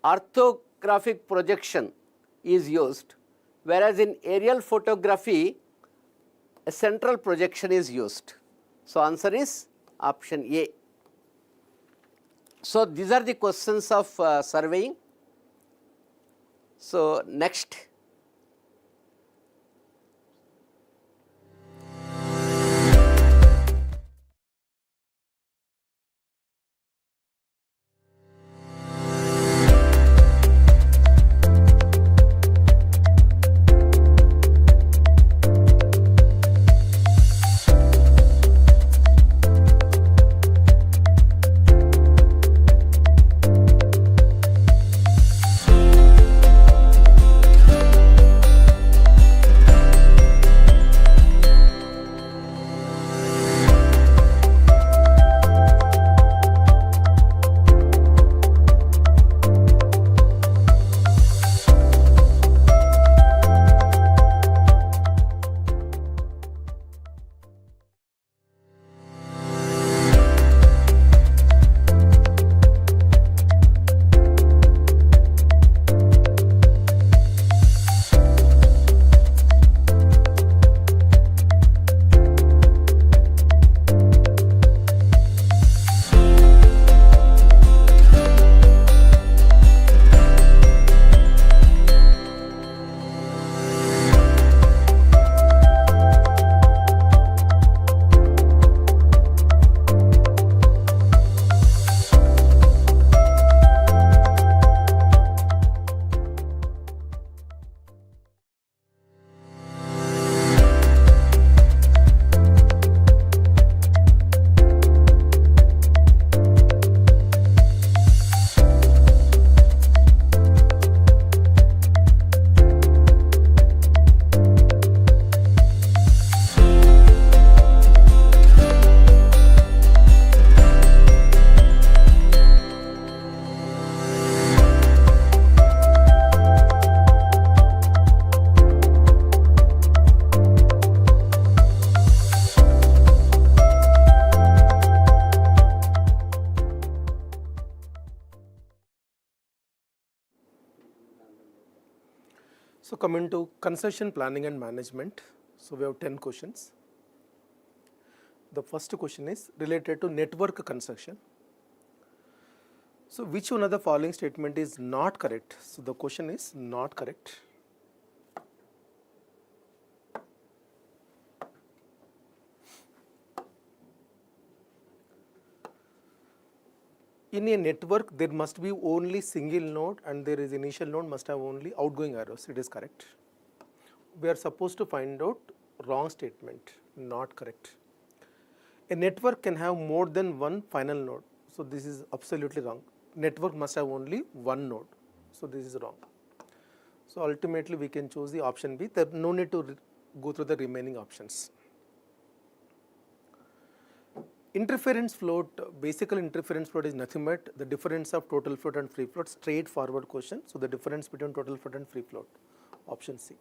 orthographic projection is used, whereas in aerial photography, a central projection is used. So, answer is option A. So, these are the questions of surveying. So, next. So, coming to concession planning and management, so we have 10 questions. The first question is related to network construction. So, which one of the following statement is not correct? So, the question is not correct. In a network, there must be only single node and there is initial node must have only outgoing arrows. It is correct. We are supposed to find out wrong statement, not correct. A network can have more than one final node. So this is absolutely wrong. Network must have only one node. So this is wrong. So ultimately we can choose the option B. There no need to go through the remaining options. Interference float, basic interference float is nothing but the difference of total float and free float, straightforward question. So the difference between total float and free float, option C.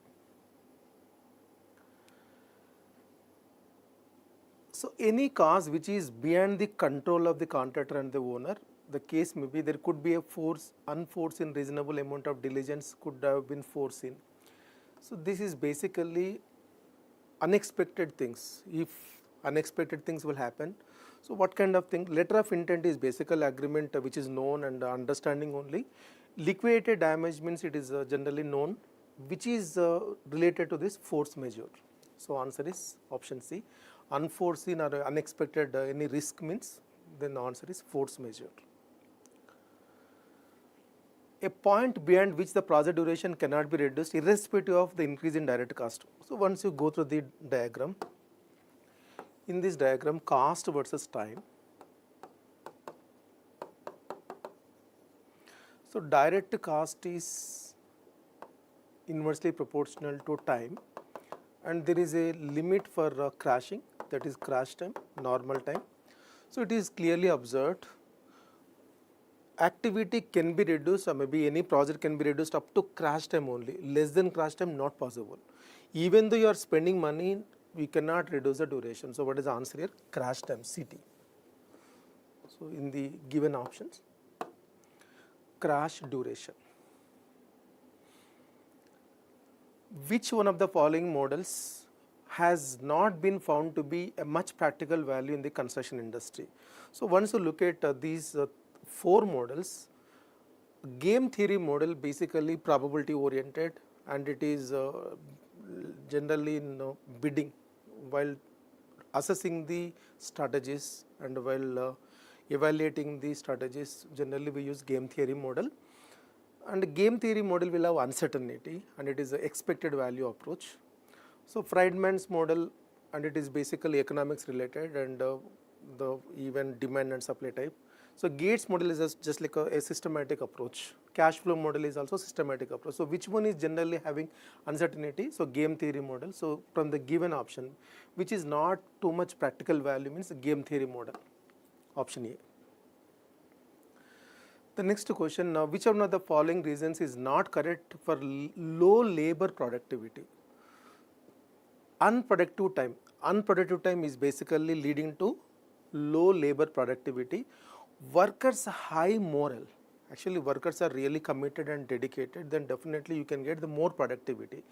So any cause which is beyond the control of the contractor and the owner, the case may be there could be a unforeseen reasonable amount of diligence could have been foreseen. So this is basically unexpected things. If unexpected things will happen, so what kind of thing? Letter of intent is basically agreement which is known and understanding only. Liquidated damage means it is generally known, which is related to this force majeure. So answer is option C. Unforeseen or unexpected any risk means then the answer is force majeure. A point beyond which the project duration cannot be reduced irrespective of the increase in direct cost. So once you go through the diagram, in this diagram cost versus time. So direct cost is inversely proportional to time and there is a limit for crashing, that is crash time, normal time. So it is clearly observed activity can be reduced or maybe any project can be reduced up to crash time only, less than crash time not possible. Even though you are spending money, we cannot reduce the duration. So what is the answer here? Crash time, CT. So in the given options, crash duration. Which one of the following models has not been found to be a much practical value in the construction industry? So once you look at these four models, game theory model basically probability oriented and it is generally in bidding while assessing the strategies and while evaluating the strategies. Generally we use game theory model, and game theory model will have uncertainty and it is an expected value approach. So Friedman's model, and it is basically economics related and the even demand and supply type. So Gates model is just like a systematic approach. Cash flow model is also systematic approach. So which one is generally having uncertainty? So game theory model. So from the given option, which is not too much practical value means game theory model, option A. The next question, now which one of the following reasons is not correct for low labor productivity? Unproductive time. Unproductive time is basically leading to low labor productivity. Workers high moral. Actually workers are really committed and dedicated, then definitely you can get the more productivity.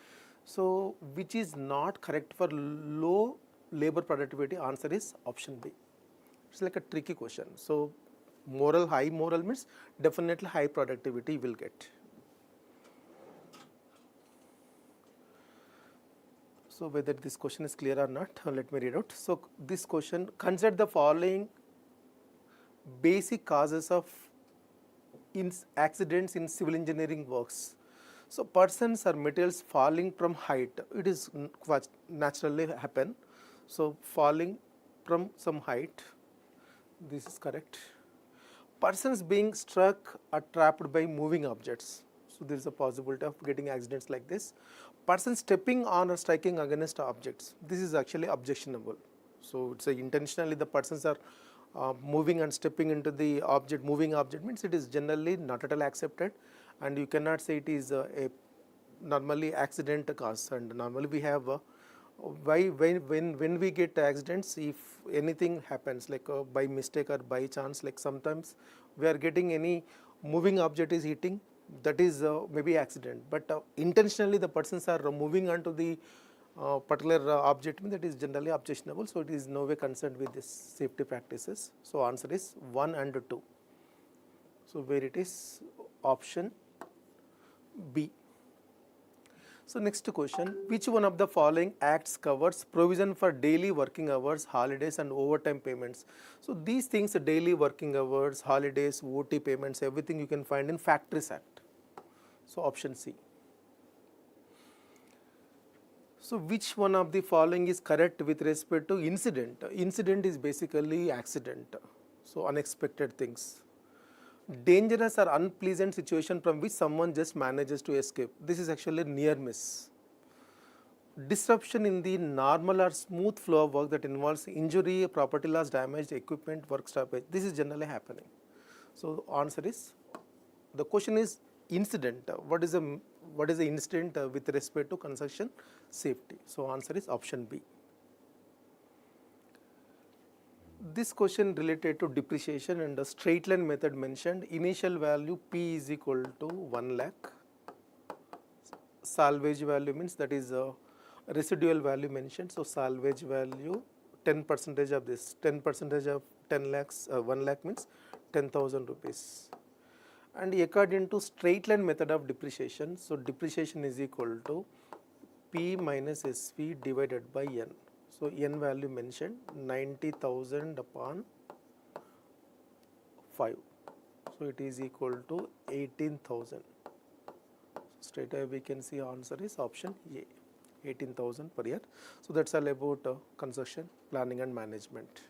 So which is not correct for low labor productivity? Answer is option B. It's like a tricky question. So moral, high moral means definitely high productivity you will get. So whether this question is clear or not, let me read out. So this question, consider the following basic causes of accidents in civil engineering works. So persons or materials falling from height, it is quite naturally happen. So falling from some height, this is correct. Persons being struck or trapped by moving objects. So there is a possibility of getting accidents like this. Persons stepping on or striking against objects. This is actually objectionable. So it's intentionally the persons are moving and stepping into the object. Moving object means it is generally not at all accepted, and you cannot say it is a normally accident cause. And normally we have when we get accidents, if anything happens like by mistake or by chance, like sometimes we are getting any moving object is hitting, that is maybe accident, but intentionally the persons are moving onto the particular object, that is generally objectionable. So it is no way concerned with this safety practices. So answer is 1 and 2. So where it is option B. So next question, which one of the following acts covers provision for daily working hours, holidays and overtime payments? So these things, daily working hours, holidays, OT payments, everything you can find in Factories Act. So option C. So which one of the following is correct with respect to incident? Incident is basically accident, so unexpected things. Dangerous or unpleasant situation from which someone just manages to escape. This is actually near miss. Disruption in the normal or smooth flow of work that involves injury, property loss, damaged equipment, work stoppage. This is generally happening. So answer is, the question is incident. What is the incident with respect to construction safety? So answer is option B. This question related to depreciation and the straight line method mentioned. Initial value P is equal to 1 lakh. Salvage value means that is a residual value mentioned. So salvage value 10% of this, 10% of 10 lakhs, 1 lakh means 10,000 rupees. And according to straight line method of depreciation, so depreciation is equal to P minus SV divided by N. So N value mentioned 90,000 upon 5. So it is equal to 18,000. Straight away we can see answer is option A, 18,000 per year. So that's all about construction planning and management.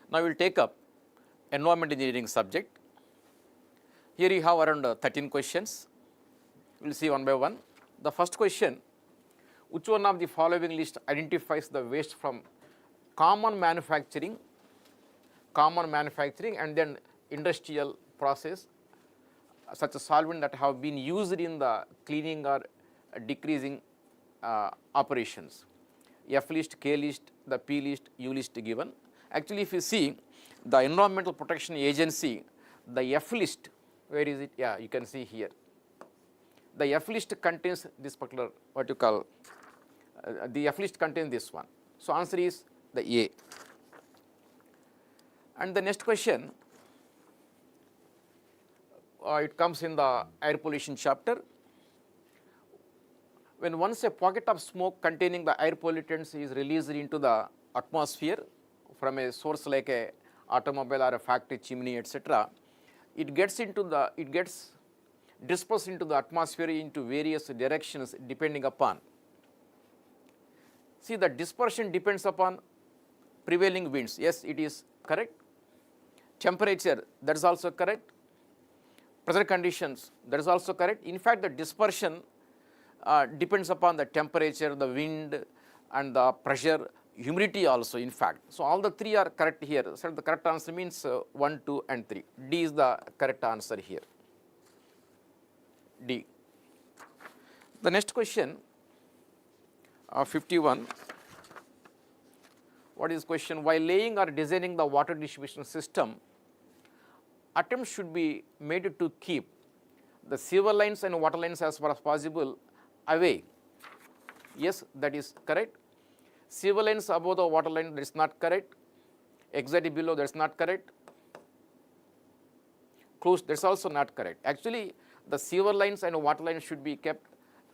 Now we will take up environment engineering subject. Here you have around 13 questions. We will see one by one. The first question, which one of the following list identifies the waste from common manufacturing and then industrial process, such a solvent that have been used in the cleaning or decreasing operations. F list, K list, the P list, U list given. Actually, if you see the Environmental Protection Agency, the F list, where is it? Yeah, you can see here. The F list contains this particular, what you call, the F list contains this one. So answer is the A. And the next question, it comes in the air pollution chapter. When once a pocket of smoke containing the air pollutants is released into the atmosphere from a source like a automobile or a factory chimney, etc., it gets dispersed into the atmosphere into various directions depending upon. See, the dispersion depends upon prevailing winds. Yes, it is correct. Temperature, that is also correct. Pressure conditions, that is also correct. In fact, the dispersion depends upon the temperature, the wind, and the pressure, humidity also, in fact. So all the three are correct here. So the correct answer means 1, 2, and 3. D is the correct answer here. D. The next question, 51. What is question? While laying or designing the water distribution system, attempts should be made to keep the sewer lines and water lines as far as possible away. Yes, that is correct. Sewer lines above the water line, that is not correct. Exactly below, that is not correct. Close, that is also not correct. Actually, the sewer lines and water lines should be kept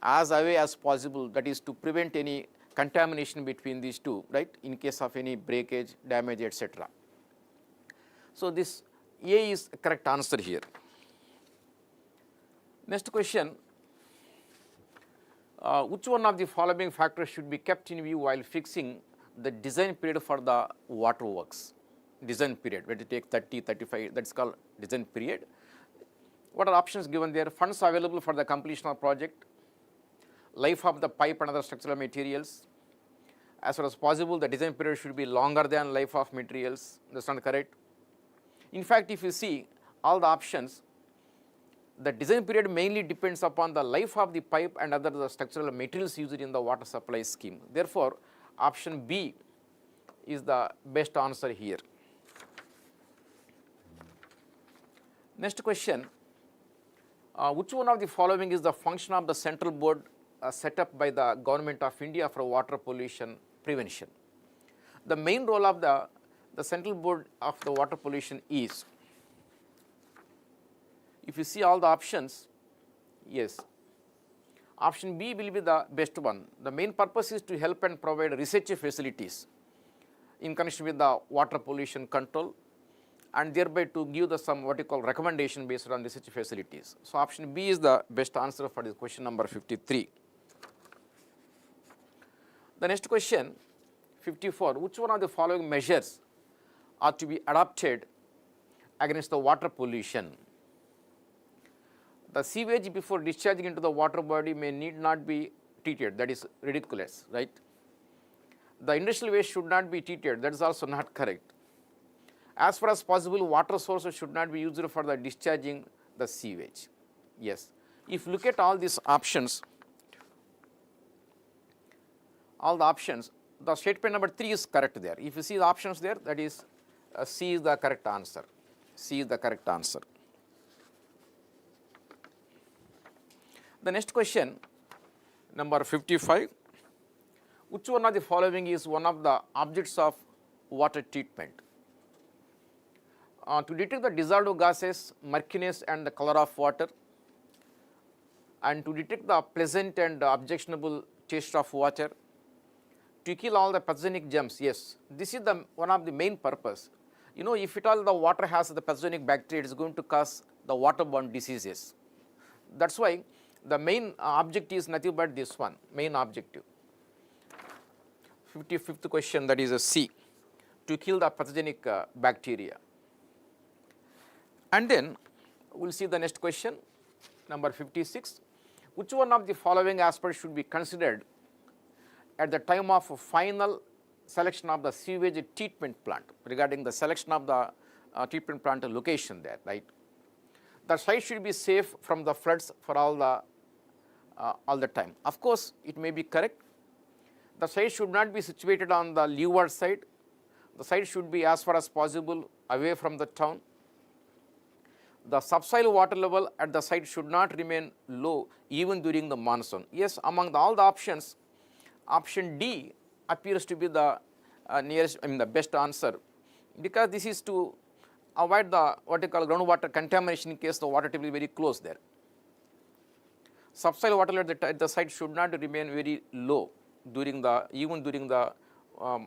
as away as possible, that is to prevent any contamination between these two, right, in case of any breakage, damage, etc. So this A is correct answer here. Next question, which one of the following factors should be kept in view while fixing the design period for the water works? Design period, when you take 30, 35, that is called design period. What are options given there? Funds available for the completion of project, life of the pipe and other structural materials. As far as possible, the design period should be longer than life of materials. That's not correct. In fact, if you see all the options, the design period mainly depends upon the life of the pipe and other the structural materials used in the water supply scheme. Therefore, option B is the best answer here. Next question, which one of the following is the function of the central board set up by the Government of India for water pollution prevention? The main role of the central board of the water pollution is, if you see all the options, yes, option B will be the best one. The main purpose is to help and provide research facilities in connection with the water pollution control, and thereby to give the some what you call recommendation based on research facilities. So option B is the best answer for this question number 53. The next question, 54, which one of the following measures are to be adopted against the water pollution? The sewage before discharging into the water body need not be treated, that is ridiculous, right? The industrial waste should not be treated, that is also not correct. As far as possible, water sources should not be used for the discharging the sewage. Yes. If you look at all these options, the statement number 3 is correct there. If you see the options there, that is C is the correct answer. C is the correct answer. The next question, number 55, which one of the following is one of the objects of water treatment? To detect the dissolved gases, murkiness and the color of water, and to detect the pleasant and objectionable taste of water, to kill all the pathogenic germs. Yes, this is the one of the main purpose. You know, if at all the water has the pathogenic bacteria, it is going to cause the waterborne diseases. That's why the main objective is nothing but this one, main objective. 55th question, that is a C, to kill the pathogenic bacteria. And then we will see the next question, number 56. Which one of the following aspects should be considered at the time of final selection of the sewage treatment plant, regarding the selection of the treatment plant location there, right? The site should be safe from the floods for all the time. Of course, it may be correct. The site should not be situated on the leeward side. The site should be as far as possible away from the town. The subsoil water level at the site should not remain low even during the monsoon. Yes, among all the options, option D appears to be the nearest, the best answer, because this is to avoid the what you call groundwater contamination in case the water table is very close there. Subsoil water level at the site should not remain very low even during the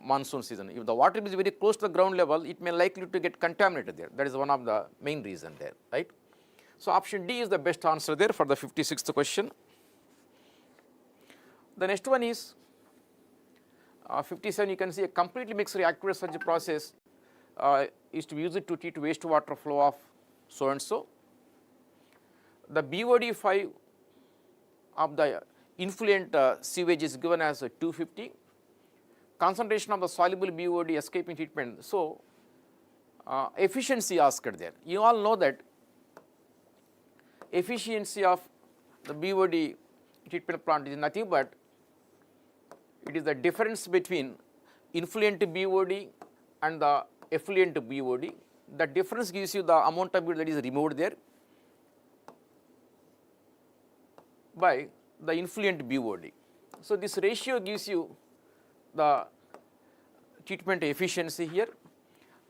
monsoon season. If the water table is very close to the ground level, it may likely to get contaminated there. That is one of the main reason there, right? So option D is the best answer there for the 56th question. The next one is 57. You can see a completely mixed reactor surge process is to use it to treat wastewater flow of so and so. The BOD 5 of the influent sewage is given as 250. Concentration of the soluble BOD escaping treatment. So efficiency asked there. You all know that efficiency of the BOD treatment plant is nothing but it is the difference between influent BOD and the effluent BOD. The difference gives you the amount of BOD that is removed there by the influent BOD. So this ratio gives you the treatment efficiency here.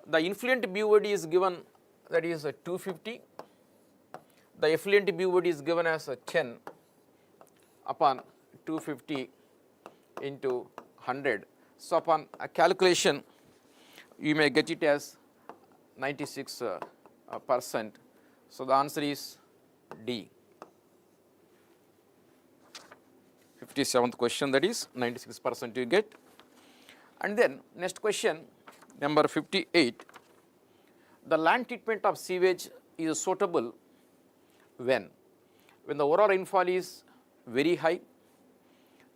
The influent BOD is given, that is 250. The effluent BOD is given as 10 upon 250 into 100. So upon a calculation, you may get it as 96%. So the answer is D. 57th question, that is 96% you get. And then next question, number 58. The land treatment of sewage is suitable when the overall rainfall is very high,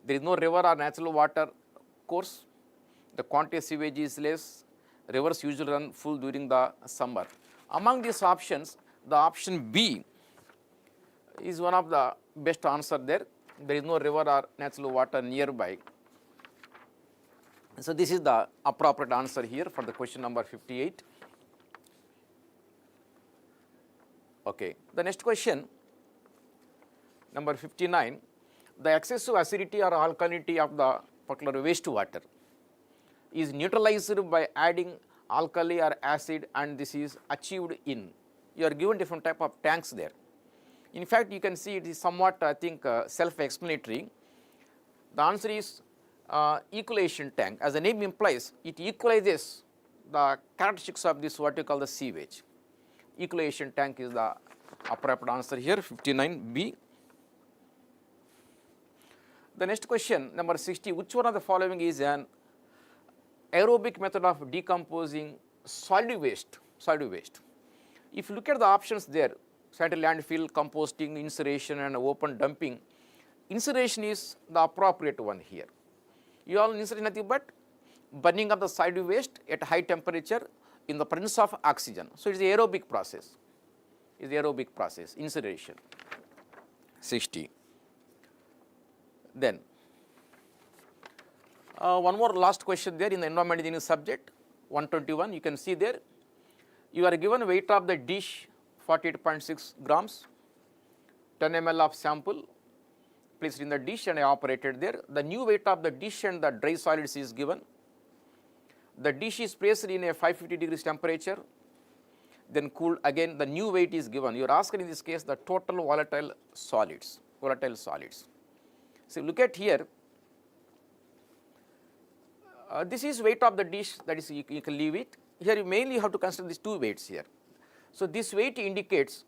there is no river or natural water course, the quantity of sewage is less, rivers usually run full during the summer. Among these options, the option B is one of the best answer there. There is no river or natural water nearby. So this is the appropriate answer here for the question number 58. Okay. The next question, number 59. The excessive acidity or alkalinity of the particular wastewater is neutralized by adding alkali or acid, and this is achieved in. You are given different type of tanks there. In fact, you can see it is somewhat, I think, self-explanatory. The answer is equalization tank. As the name implies, it equalizes the characteristics of this what you call the sewage. Equalization tank is the appropriate answer here, 59B. The next question, number 60. Which one of the following is an aerobic method of decomposing solid waste? Solid waste. If you look at the options there, sanitary landfill, composting, incineration, and open dumping, incineration is the appropriate one here. You all incinerate nothing but burning of the solid waste at high temperature in the presence of oxygen. So it is the aerobic process. It is the aerobic process, incineration. 60. Then one more last question there in the environment engineering subject, 121. You can see there, you are given weight of the dish 48.6 grams, 10 ml of sample placed in the dish and operated there. The new weight of the dish and the dry solids is given. The dish is placed in a 550 degrees temperature, then cooled again. The new weight is given. You are asked in this case the total volatile solids. Volatile solids. So look at here. This is weight of the dish, that is you can leave it. Here you mainly have to consider these two weights here. So this weight indicates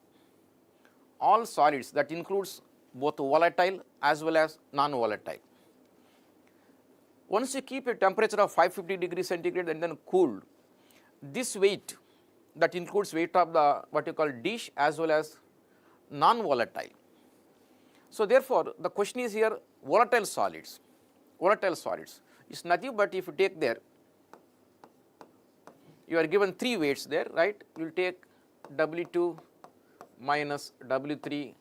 all solids, that includes both volatile as well as non-volatile. Once you keep a temperature of 550 degrees centigrade and then cooled, this weight that includes weight of the what you call dish as well as non-volatile. So therefore, the question is here volatile solids. Volatile solids is nothing but if you take there, you are given three weights there, right? You will take W2 minus W3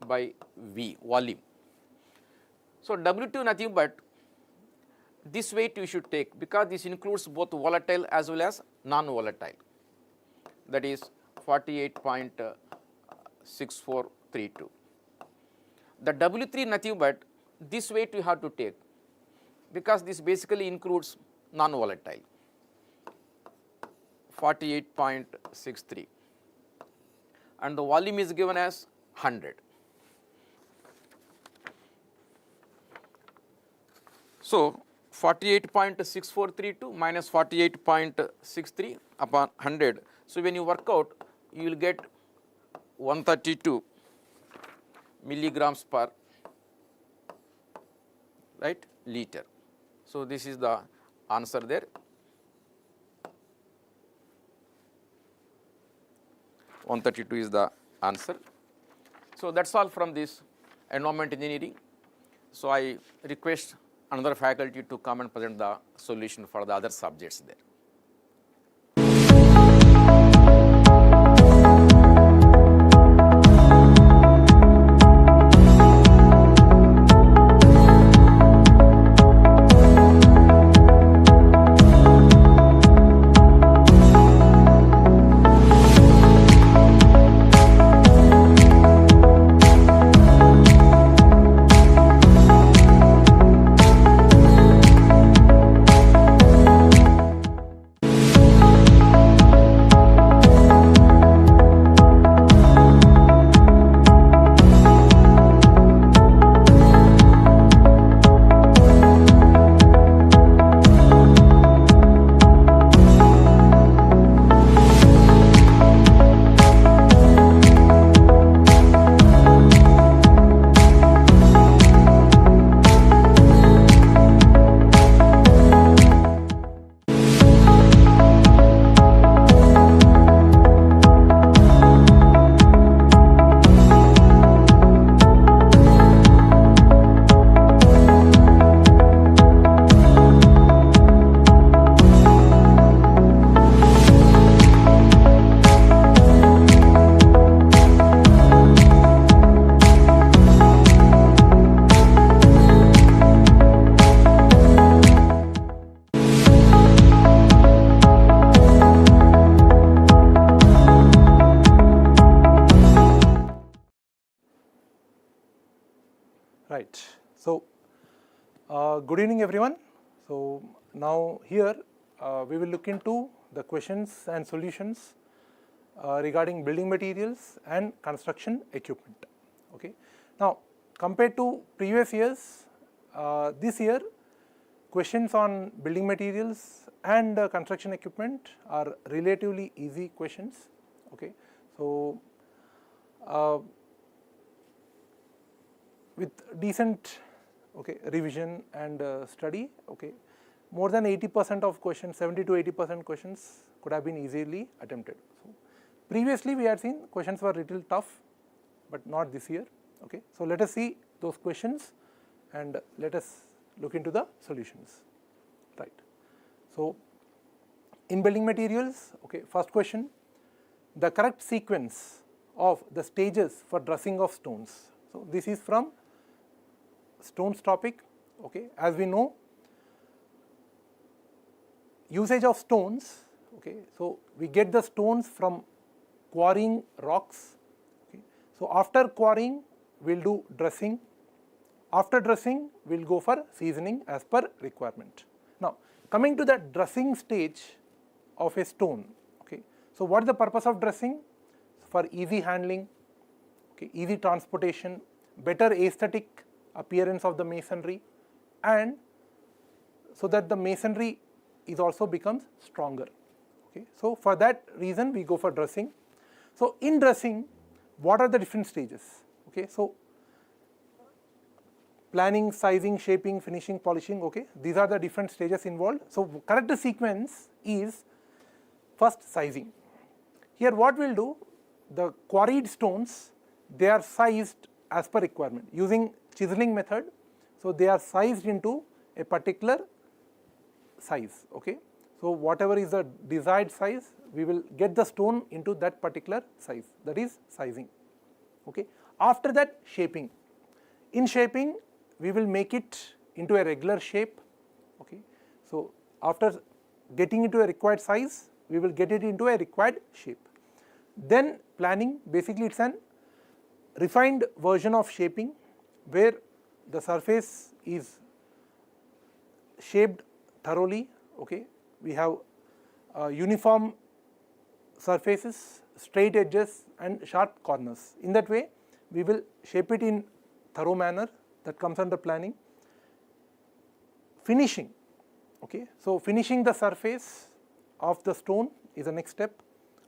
by V, volume. So W2 nothing but this weight you should take, because this includes both volatile as well as non-volatile, that is 48.6432. The W3 nothing but this weight you have to take, because this basically includes non-volatile, 48.63 and the volume is given as 100. So 48.6432 minus 48.63 upon 100. So when you work out, you will get 132 milligrams per liter. So this is the answer there. (132) is the answer. So that's all from this environment engineering. So I request another faculty to come and present the solution for the other subjects there. Right. So, good evening everyone. So, now here we will look into the questions and solutions regarding building materials and construction equipment. Okay. Now, compared to previous years, this year questions on building materials and construction equipment are relatively easy questions. Okay. So, with decent revision and study, more than 80% of questions, 70 to 80% questions could have been easily attempted. So, previously we had seen questions were little tough, but not this year. Okay. So, let us see those questions and let us look into the solutions. Right. So, in building materials, first question, the correct sequence of the stages for dressing of stones. So, this is from stones topic. Okay. As we know, usage of stones. Okay. So, we get the stones from quarrying rocks. Okay. So, after quarrying we will do dressing. After dressing we will go for seasoning as per requirement. Now, coming to the dressing stage of a stone. Okay. So, what is the purpose of dressing? For easy handling, easy transportation, better aesthetic appearance of the masonry, and so that the masonry is also becomes stronger. Okay. So, for that reason we go for dressing. So, in dressing, what are the different stages? Okay. So, planning, sizing, shaping, finishing, polishing, these are the different stages involved. So, correct sequence is first sizing. Here what we will do, the quarried stones, they are sized as per requirement using chiseling method. So, they are sized into a particular size. Okay. So, whatever is the desired size, we will get the stone into that particular size, that is sizing. Okay. After that, shaping. In shaping, we will make it into a regular shape. Okay. So, after getting into a required size, we will get it into a required shape. Then planning, basically it is an refined version of shaping, where the surface is shaped thoroughly. Okay. We have uniform surfaces, straight edges and sharp corners. In that way, we will shape it in thorough manner, that comes under planning. Finishing, okay. So finishing the surface of the stone is the next step.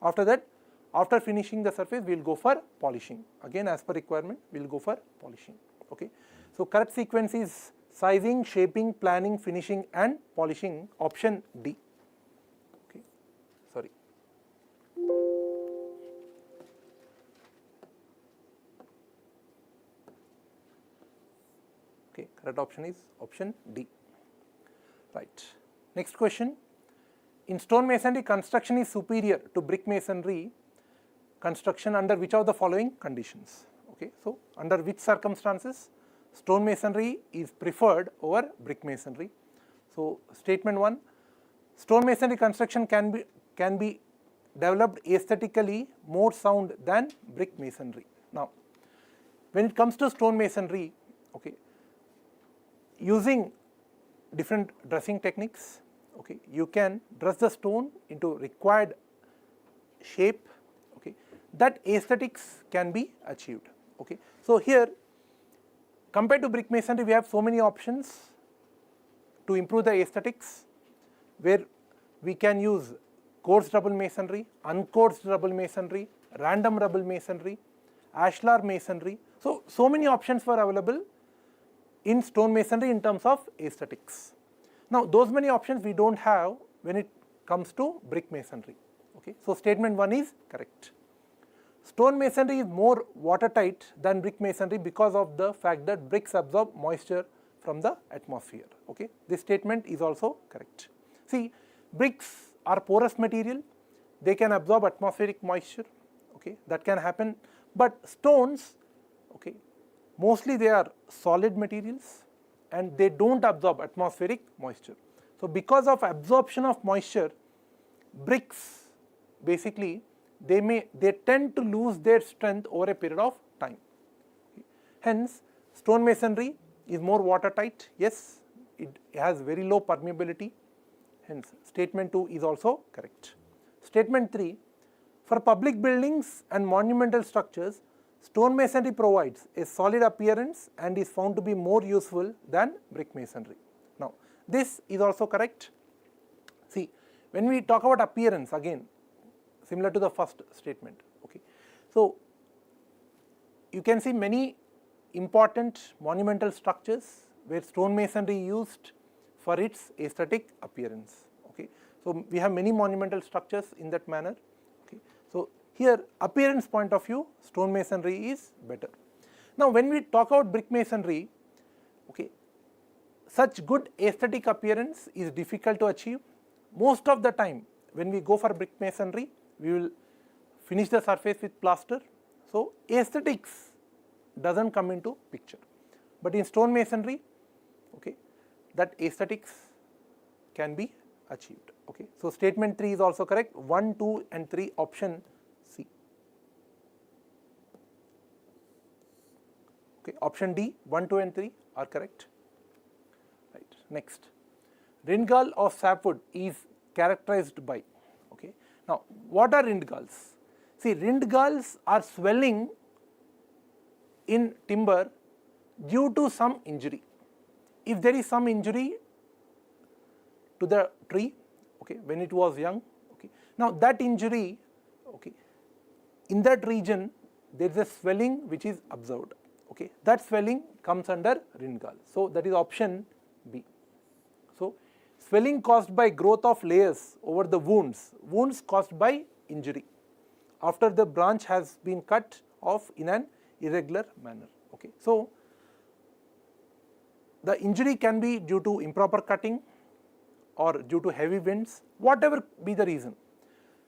After that, after finishing the surface, we will go for polishing. Again, as per requirement, we will go for polishing, okay. So correct sequence is sizing, shaping, planning, finishing and polishing, option D, okay. Sorry. Okay, correct option is option D. Right. Next question. In stone masonry, construction is superior to brick masonry construction under which of the following conditions? Okay. So under which circumstances stone masonry is preferred over brick masonry? So statement 1, stone masonry construction can be developed aesthetically more sound than brick masonry. Now, when it comes to stone masonry, okay, using different dressing techniques, okay, you can dress the stone into required shape, okay, that aesthetics can be achieved, okay. So here, compared to brick masonry, we have so many options to improve the aesthetics, where we can use coarse rubble masonry, uncoarsed rubble masonry, random rubble masonry, ashlar masonry. So many options were available in stone masonry in terms of aesthetics. Now, those many options we don't have when it comes to brick masonry, okay. So statement 1 is correct. Stone masonry is more watertight than brick masonry because of the fact that bricks absorb moisture from the atmosphere, okay. This statement is also correct. See, bricks are porous material, they can absorb atmospheric moisture, okay, that can happen, but stones, okay, mostly they are solid materials and they don't absorb atmospheric moisture. So because of absorption of moisture, bricks basically they tend to lose their strength over a period of time. Okay. Hence, stone masonry is more watertight. Yes, it has very low permeability. Hence, statement 2 is also correct. Statement 3, for public buildings and monumental structures, stone masonry provides a solid appearance and is found to be more useful than brick masonry. Now, this is also correct. See, when we talk about appearance, again, similar to the first statement, okay. So, you can see many important monumental structures where stone masonry used for its aesthetic appearance, okay. So, we have many monumental structures in that manner, okay. So, here appearance point of view, stone masonry is better. Now, when we talk about brick masonry, okay, such good aesthetic appearance is difficult to achieve. Most of the time when we go for brick masonry, we will finish the surface with plaster. So, aesthetics doesn't come into picture. But in stone masonry, okay, that aesthetics can be achieved, okay. So, statement 3 is also correct, 1, 2 and 3 option C. Okay, option D, 1, 2 and 3 are correct. Right. Next, ringall of sapwood is characterized by, okay. Now, what are rindgalls? See, rindgalls are swelling in timber due to some injury. If there is some injury to the tree, okay, when it was young, okay, now that injury, okay, in that region there is a swelling which is observed, okay, that swelling comes under rindgall. So, that is option B. So, swelling caused by growth of layers over the wounds caused by injury after the branch has been cut off in an irregular manner, okay. So, the injury can be due to improper cutting or due to heavy winds, whatever be the reason.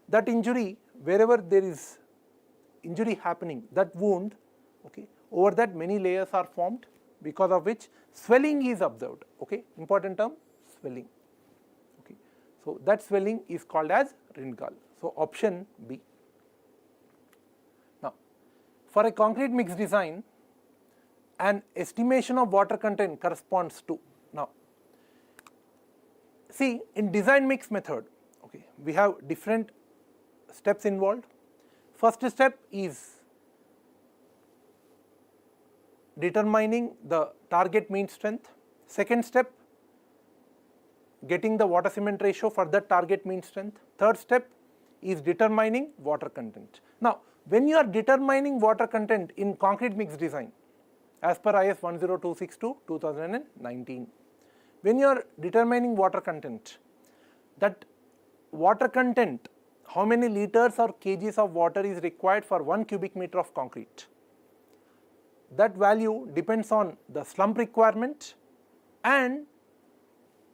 That injury, wherever there is injury happening, that wound, okay, over that many layers are formed, because of which swelling is observed, okay, important term, swelling, okay. So, that swelling is called as rindgall. So, option B. Now, for a concrete mix design, an estimation of water content corresponds to, now, see, in design mix method, okay, we have different steps involved. First step is determining the target mean strength. Second step, getting the water cement ratio for that target mean strength. Third step is determining water content. Now, when you are determining water content in concrete mix design, as per IS 10262/2019, when you are determining water content, that water content, how many liters or kgs of water is required for 1 cubic meter of concrete, that value depends on the slump requirement and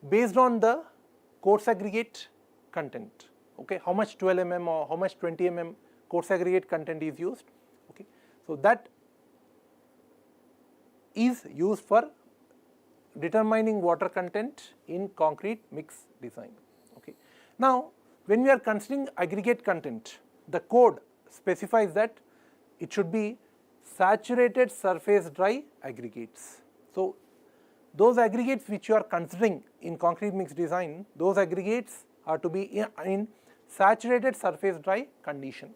based on the coarse aggregate content. Okay, how much 12 mm or how much 20 mm coarse aggregate content is used. Okay, so that is used for determining water content in concrete mix design. Okay. Now, when we are considering aggregate content, the code specifies that it should be saturated surface dry aggregates. So, those aggregates which you are considering in concrete mix design, those aggregates are to be in saturated surface dry condition.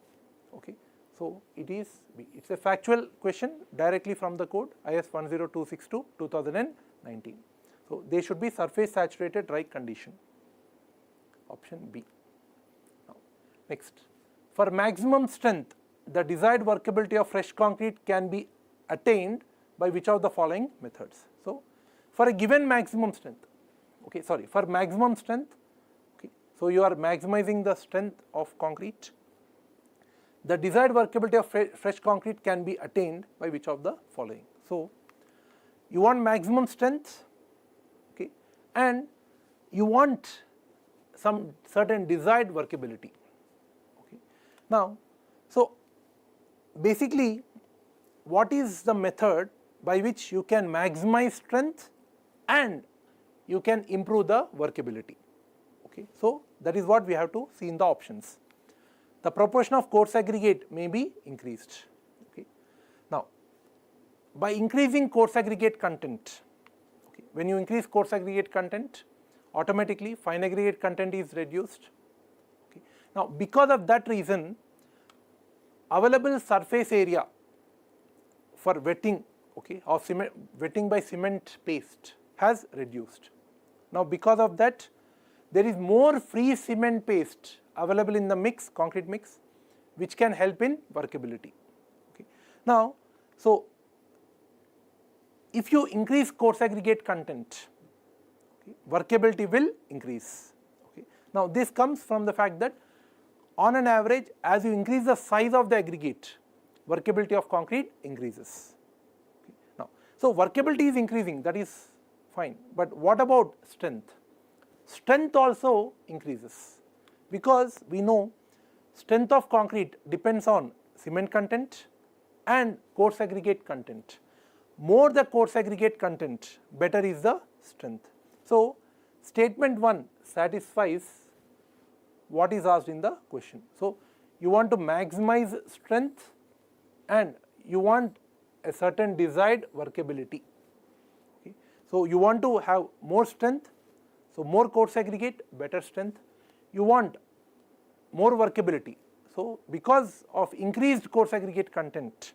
Okay. So, it is a factual question directly from the code IS 10262/2019. So, they should be surface saturated dry condition, option B. Now, next, for maximum strength, the desired workability of fresh concrete can be attained by which of the following methods. So, for a given maximum strength, okay, sorry, for maximum strength, okay, so you are maximizing the strength of concrete. The desired workability of fresh concrete can be attained by which of the following. So, you want maximum strength, okay, and you want some certain desired workability. Okay. Now, so basically, what is the method by which you can maximize strength and you can improve the workability? Okay. So, that is what we have to see in the options. The proportion of coarse aggregate may be increased. Okay. Now, by increasing coarse aggregate content, okay, when you increase coarse aggregate content, automatically fine aggregate content is reduced. Okay. Now, because of that reason, available surface area for wetting, okay, of cement, wetting by cement paste has reduced. Now, because of that, there is more free cement paste available in the mix, concrete mix, which can help in workability. Okay. Now, so if you increase coarse aggregate content, okay, workability will increase. Okay. Now, this comes from the fact that on an average, as you increase the size of the aggregate, workability of concrete increases. Okay. Now, so workability is increasing, that is fine, but what about strength? Strength also increases, because we know strength of concrete depends on cement content and coarse aggregate content. More the coarse aggregate content, better is the strength. So, statement 1 satisfies what is asked in the question. So, you want to maximize strength and you want a certain desired workability. Okay. So, you want to have more strength, so more coarse aggregate, better strength. You want more workability. So, because of increased coarse aggregate content,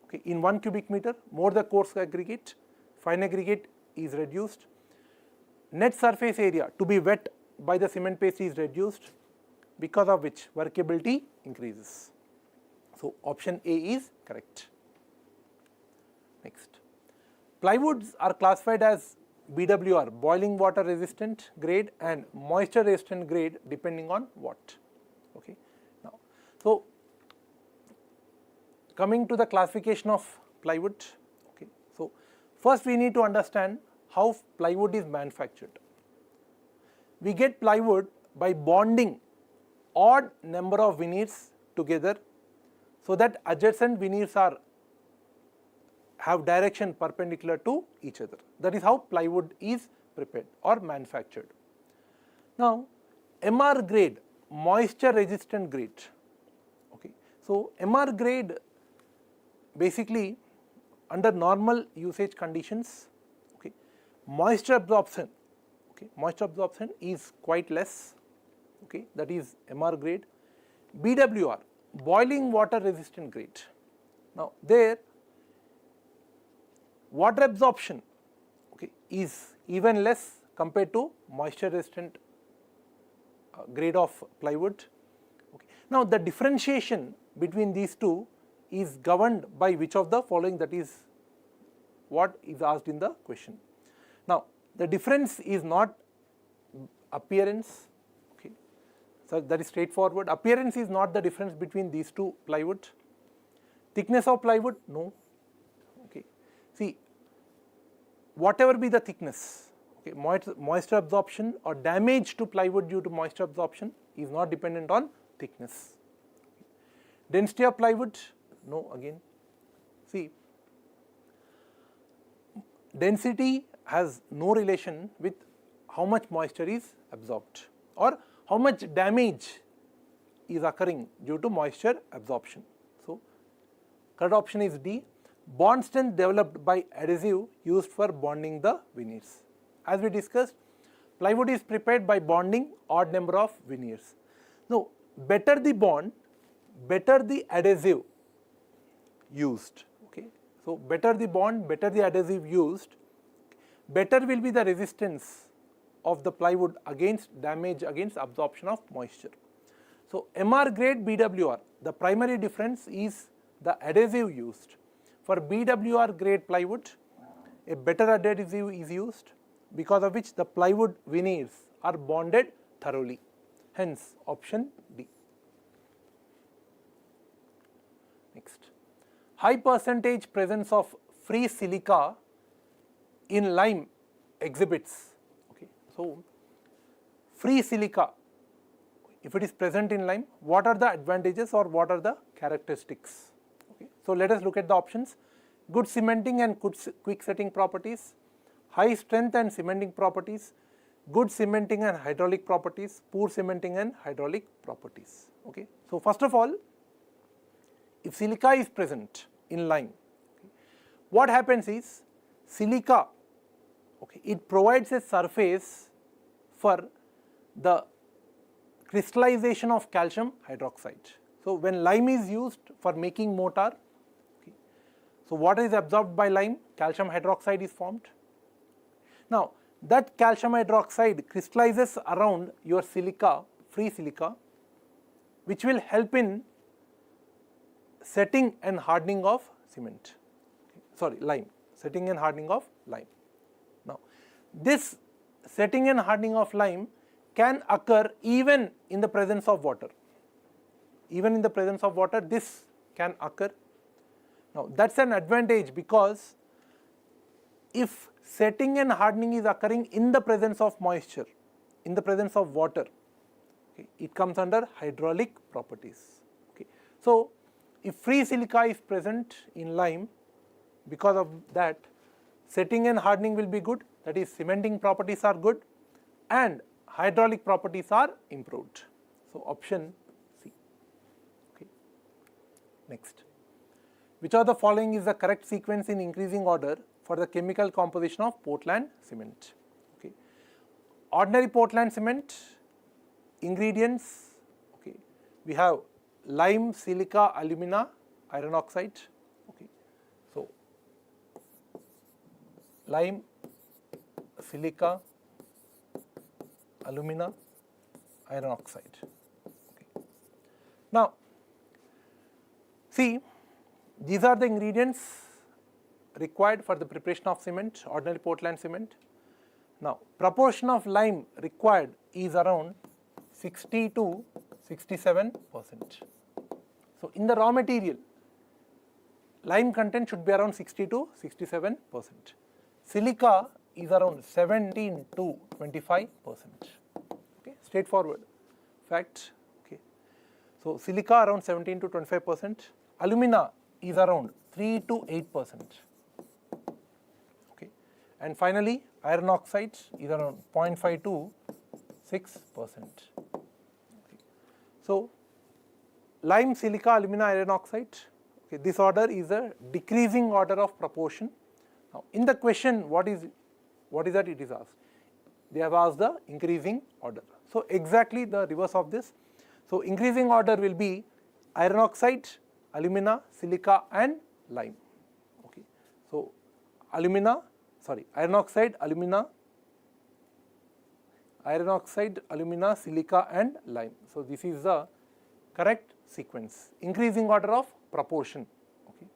okay, in 1 cubic meter, more the coarse aggregate, fine aggregate is reduced. Net surface area to be wet by the cement paste is reduced, because of which workability increases. So, option A is correct. Next, plywoods are classified as BWR, boiling water resistant grade, and moisture resistant grade, depending on what. Okay. Now, so coming to the classification of plywood. Okay. So, first we need to understand how plywood is manufactured. We get plywood by bonding odd number of veneers together, so that adjacent veneers have direction perpendicular to each other. That is how plywood is prepared or manufactured. Now, MR grade, moisture resistant grade. Okay. So, MR grade basically under normal usage conditions, okay, moisture absorption, okay, moisture absorption is quite less, okay, that is MR grade. BWR, boiling water resistant grade. Now there water absorption, okay, is even less compared to moisture resistant grade of plywood. Okay. Now the differentiation between these two is governed by which of the following, that is what is asked in the question. Now the difference is not appearance, okay, so that is straightforward. Appearance is not the difference between these two plywood. Thickness of plywood, no. Okay. See, whatever be the thickness, okay, moisture absorption or damage to plywood due to moisture absorption is not dependent on thickness. Density of plywood, no again. See, density has no relation with how much moisture is absorbed or how much damage is occurring due to moisture absorption. So, correct option is D. Bond strength developed by adhesive used for bonding the veneers. As we discussed, plywood is prepared by bonding odd number of veneers. Now, better the bond, better the adhesive used. Okay. So, better the bond, better the adhesive used, better will be the resistance of the plywood against damage, against absorption of moisture. So, MR grade BWR, the primary difference is the adhesive used. For BWR grade plywood, a better adhesive is used, because of which the plywood veneers are bonded thoroughly. Hence, option D. Next, high percentage presence of free silica in lime exhibits. Okay. So, free silica, if it is present in lime, what are the advantages or what are the characteristics? Okay. So, let us look at the options. Good cementing and good quick setting properties, high strength and cementing properties, good cementing and hydraulic properties, poor cementing and hydraulic properties. Okay. So, first of all, if silica is present in lime, okay, what happens is silica, okay, it provides a surface for the crystallization of calcium hydroxide. So, when lime is used for making mortar, okay, so what is absorbed by lime? Calcium hydroxide is formed. Now, that calcium hydroxide crystallizes around your silica, free silica, which will help in setting and hardening of cement, okay, lime, setting and hardening of lime. Now, this setting and hardening of lime can occur even in the presence of water. Even in the presence of water, this can occur. Now, that is an advantage, because if setting and hardening is occurring in the presence of moisture, in the presence of water, okay, it comes under hydraulic properties. Okay. So, if free silica is present in lime, because of that, setting and hardening will be good, that is cementing properties are good and hydraulic properties are improved. So, option C. Okay. Next, which of the following is the correct sequence in increasing order for the chemical composition of Portland cement? Okay. Ordinary Portland cement ingredients, okay, we have lime, silica, alumina, iron oxide. Okay. So, lime, silica, alumina, iron oxide. Okay. Now, see, these are the ingredients required for the preparation of cement, ordinary Portland cement. Now, proportion of lime required is around 60 to 67%. So, in the raw material, lime content should be around 60 to 67%. Silica is around 17 to 25%. Okay, straightforward fact. Okay. So, silica around 17 to 25%. Alumina is around 3 to 8%. Okay. And finally, iron oxide is around 0.5 to 6%. Okay. So, lime, silica, alumina, iron oxide, okay, this order is a decreasing order of proportion. Now, in the question, what is that it is asked? They have asked the increasing order. So, exactly the reverse of this. So increasing order will be iron oxide, alumina, silica and lime. Okay. So iron oxide, alumina, silica and lime. So this is the correct sequence. Increasing order of proportion. Okay.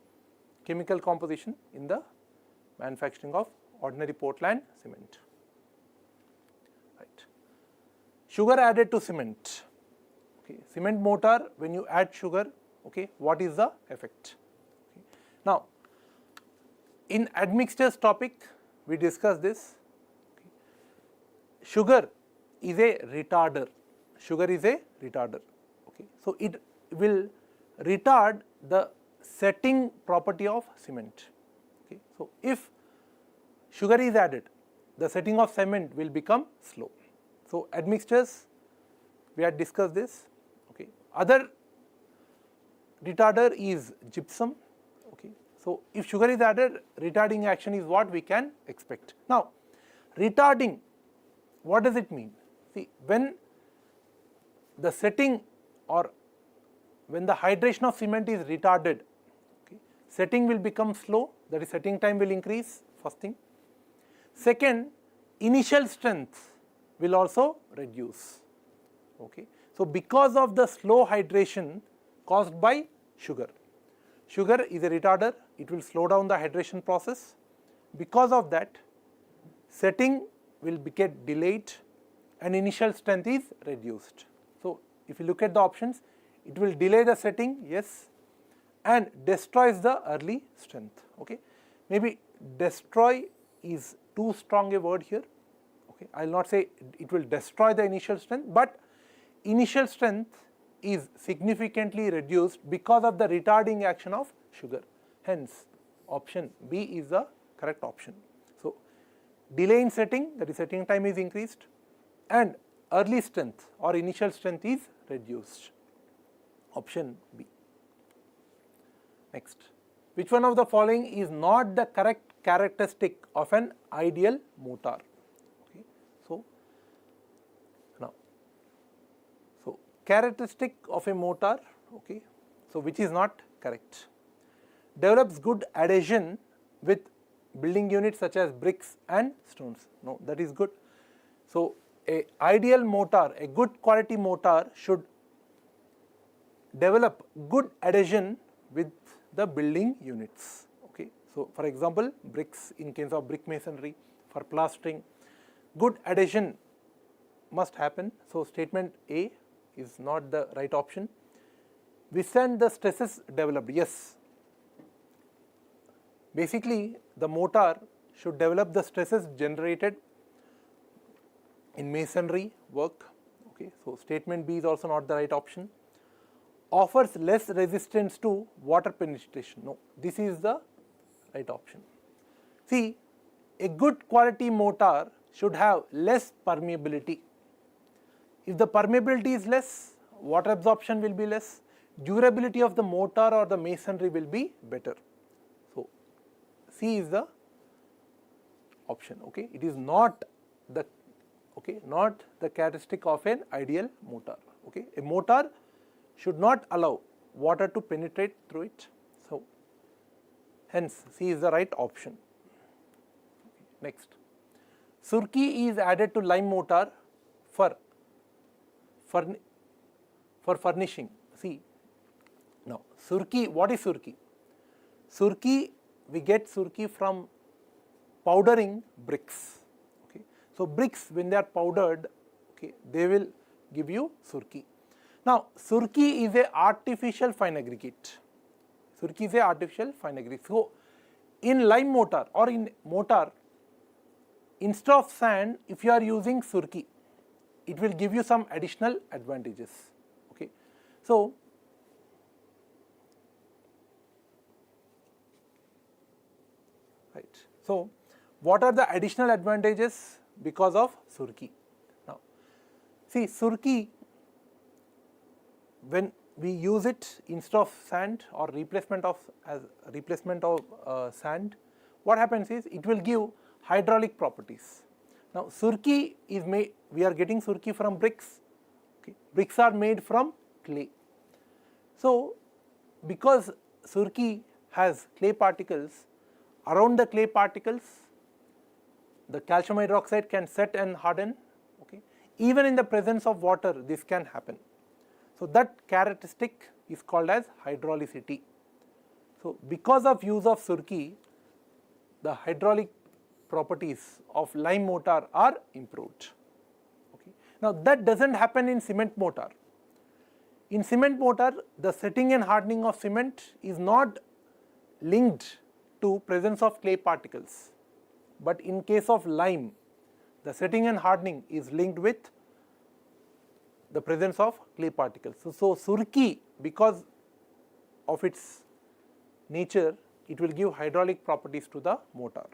Chemical composition in the manufacturing of ordinary Portland cement. Right. Sugar added to cement. Okay. Cement mortar, when you add sugar, okay, what is the effect? Okay. Now, in admixtures topic, we discussed this. Okay. Sugar is a retarder. Okay. So it will retard the setting property of cement. Okay. So if sugar is added, the setting of cement will become slow. So admixtures, we had discussed this. Okay. Other retarder is gypsum. Okay. So if sugar is added, retarding action is what we can expect. Now, retarding, what does it mean? See, when the setting or when the hydration of cement is retarded, okay, setting will become slow, that is setting time will increase, first thing. Second, initial strength will also reduce. Okay. So because of the slow hydration caused by sugar, sugar is a retarder, it will slow down the hydration process. Because of that, setting will get delayed and initial strength is reduced. So if you look at the options, it will delay the setting, yes, and destroys the early strength. Okay. Maybe destroy is too strong a word here. Okay. I will not say it will destroy the initial strength, but initial strength is significantly reduced because of the retarding action of sugar. Hence, option B is the correct option. So delay in setting, that is setting time is increased, and early strength or initial strength is reduced. Option B. Next, which one of the following is not the correct characteristic of an ideal motor? Okay. So now, so characteristic of a motor, okay, so which is not correct. Develops good adhesion with building units such as bricks and stones. No, that is good. So a ideal motor, a good quality motor should develop good adhesion with the building units. Okay. So for example, bricks in case of brick masonry, for plastering, good adhesion must happen. So statement A is not the right option. Withstand the stresses developed, yes. Basically, the motor should develop the stresses generated in masonry work. Okay. So statement B is also not the right option. Offers less resistance to water penetration. No, this is the right option. See, a good quality mortar should have less permeability. If the permeability is less, water absorption will be less, durability of the mortar or the masonry will be better. So C is the option. Okay. It is not the, okay, not the characteristic of an ideal mortar. Okay. A mortar should not allow water to penetrate through it. So hence C is the right option. Next, surki is added to lime mortar for furnishing. See, now surki, what is surki? Surki, we get surki from powdering bricks. Okay. So bricks, when they are powdered, okay, they will give you surki. Now, surki is a artificial fine aggregate. Surki is a artificial fine aggregate. So, in lime mortar or in mortar, instead of sand, if you are using surki, it will give you some additional advantages. Okay. So, right. So, what are the additional advantages because of surki? Now, see, surki, when we use it instead of sand or replacement of sand, what happens is it will give hydraulic properties. Now surki is made, we are getting surki from bricks. Okay. Bricks are made from clay. So, because surki has clay particles, around the clay particles the calcium hydroxide can set and harden. Okay. Even in the presence of water this can happen. So, that characteristic is called as hydraulicity. So, because of use of surki, the hydraulic properties of lime mortar are improved. Okay. Now, that does not happen in cement mortar. In cement mortar, the setting and hardening of cement is not linked to presence of clay particles, but in case of lime, the setting and hardening is linked with the presence of clay particles. So surki, because of its nature, it will give hydraulic properties to the mortar.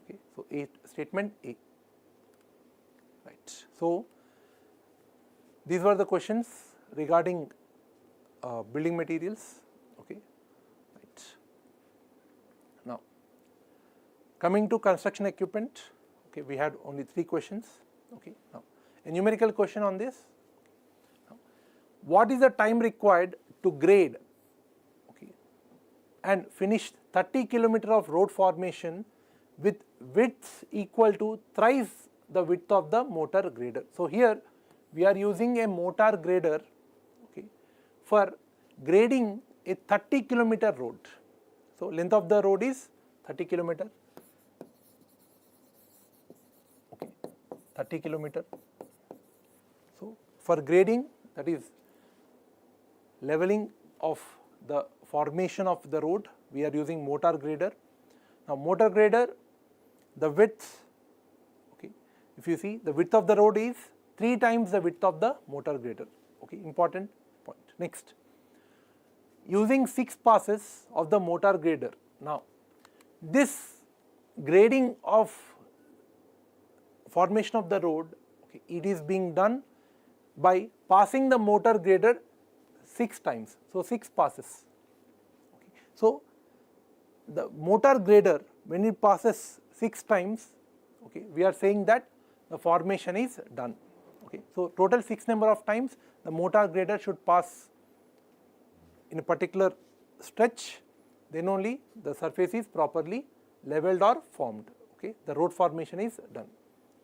Okay. So, statement A. Right. So, these were the questions regarding building materials. Okay. Right. Now, coming to construction equipment, okay, we had only 3 questions. Okay. Now, a numerical question on this. Now, what is the time required to grade, okay, and finish 30 km of road formation with width equal to thrice the width of the mortar grader? So, here we are using a mortar grader, okay, for grading a 30 km road. So, length of the road is 30 km, okay, 30 km. So, for grading, that is leveling of the formation of the road, we are using mortar grader. Now, mortar grader, the width, okay, if you see, the width of the road is 3 times the width of the mortar grader. Okay, important point. Next, using 6 passes of the mortar grader. Now, this grading of formation of the road, okay, it is being done by passing the mortar grader 6 times. So, 6 passes. Okay. So, the mortar grader, when it passes 6 times, okay, we are saying that the formation is done. Okay. So, total 6 number of times the mortar grader should pass in a particular stretch, then only the surface is properly leveled or formed. Okay. The road formation is done.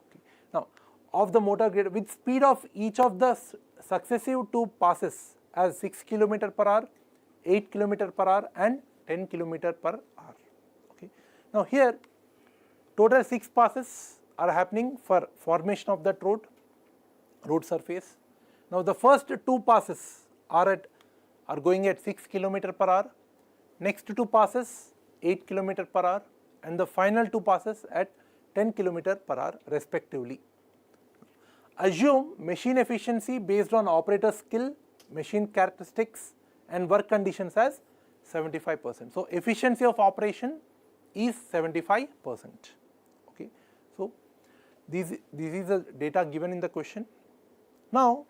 Okay. Now, of the mortar grader, with speed of each of the successive 2 passes as 6 km per hour, 8 km per hour and 10 km per hour. Okay. Now, here total 6 passes are happening for formation of that road surface. Now, the first 2 passes are going at 6 km per hour, next 2 passes 8 km per hour and the final 2 passes at 10 km per hour respectively. Assume machine efficiency based on operator skill, machine characteristics and work conditions as 75%. So, efficiency of operation is 75%. Okay. So, this is the data given in the question. Now,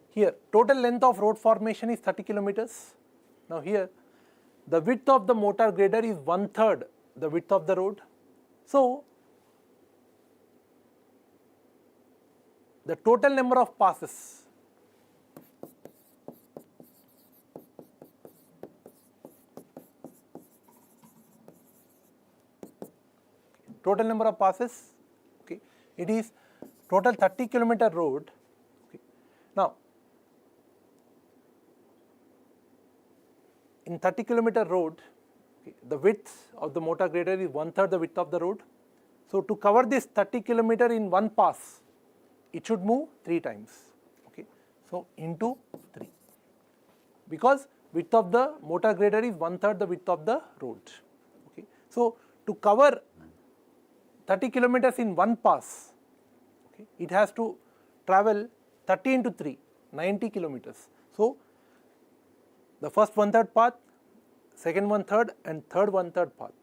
here total length of road formation is 30 kilometers. Now, here the width of the mortar grader is 1/3 the width of the road. So, the total number of passes okay, it is total 30 km road. Okay. Now, in 30 km road, okay, the width of the mortar grader is 1/3 the width of the road. So, to cover this 30 km in one pass, it should move 3 times. Okay. So, into 3, because width of the mortar grader is 1/3 the width of the road. Okay. So, to cover 30 kilometers in one pass, okay, it has to travel 30 into 3, 90 kilometers. So, the first 1/3 path, second 1/3 and third 1/3 path,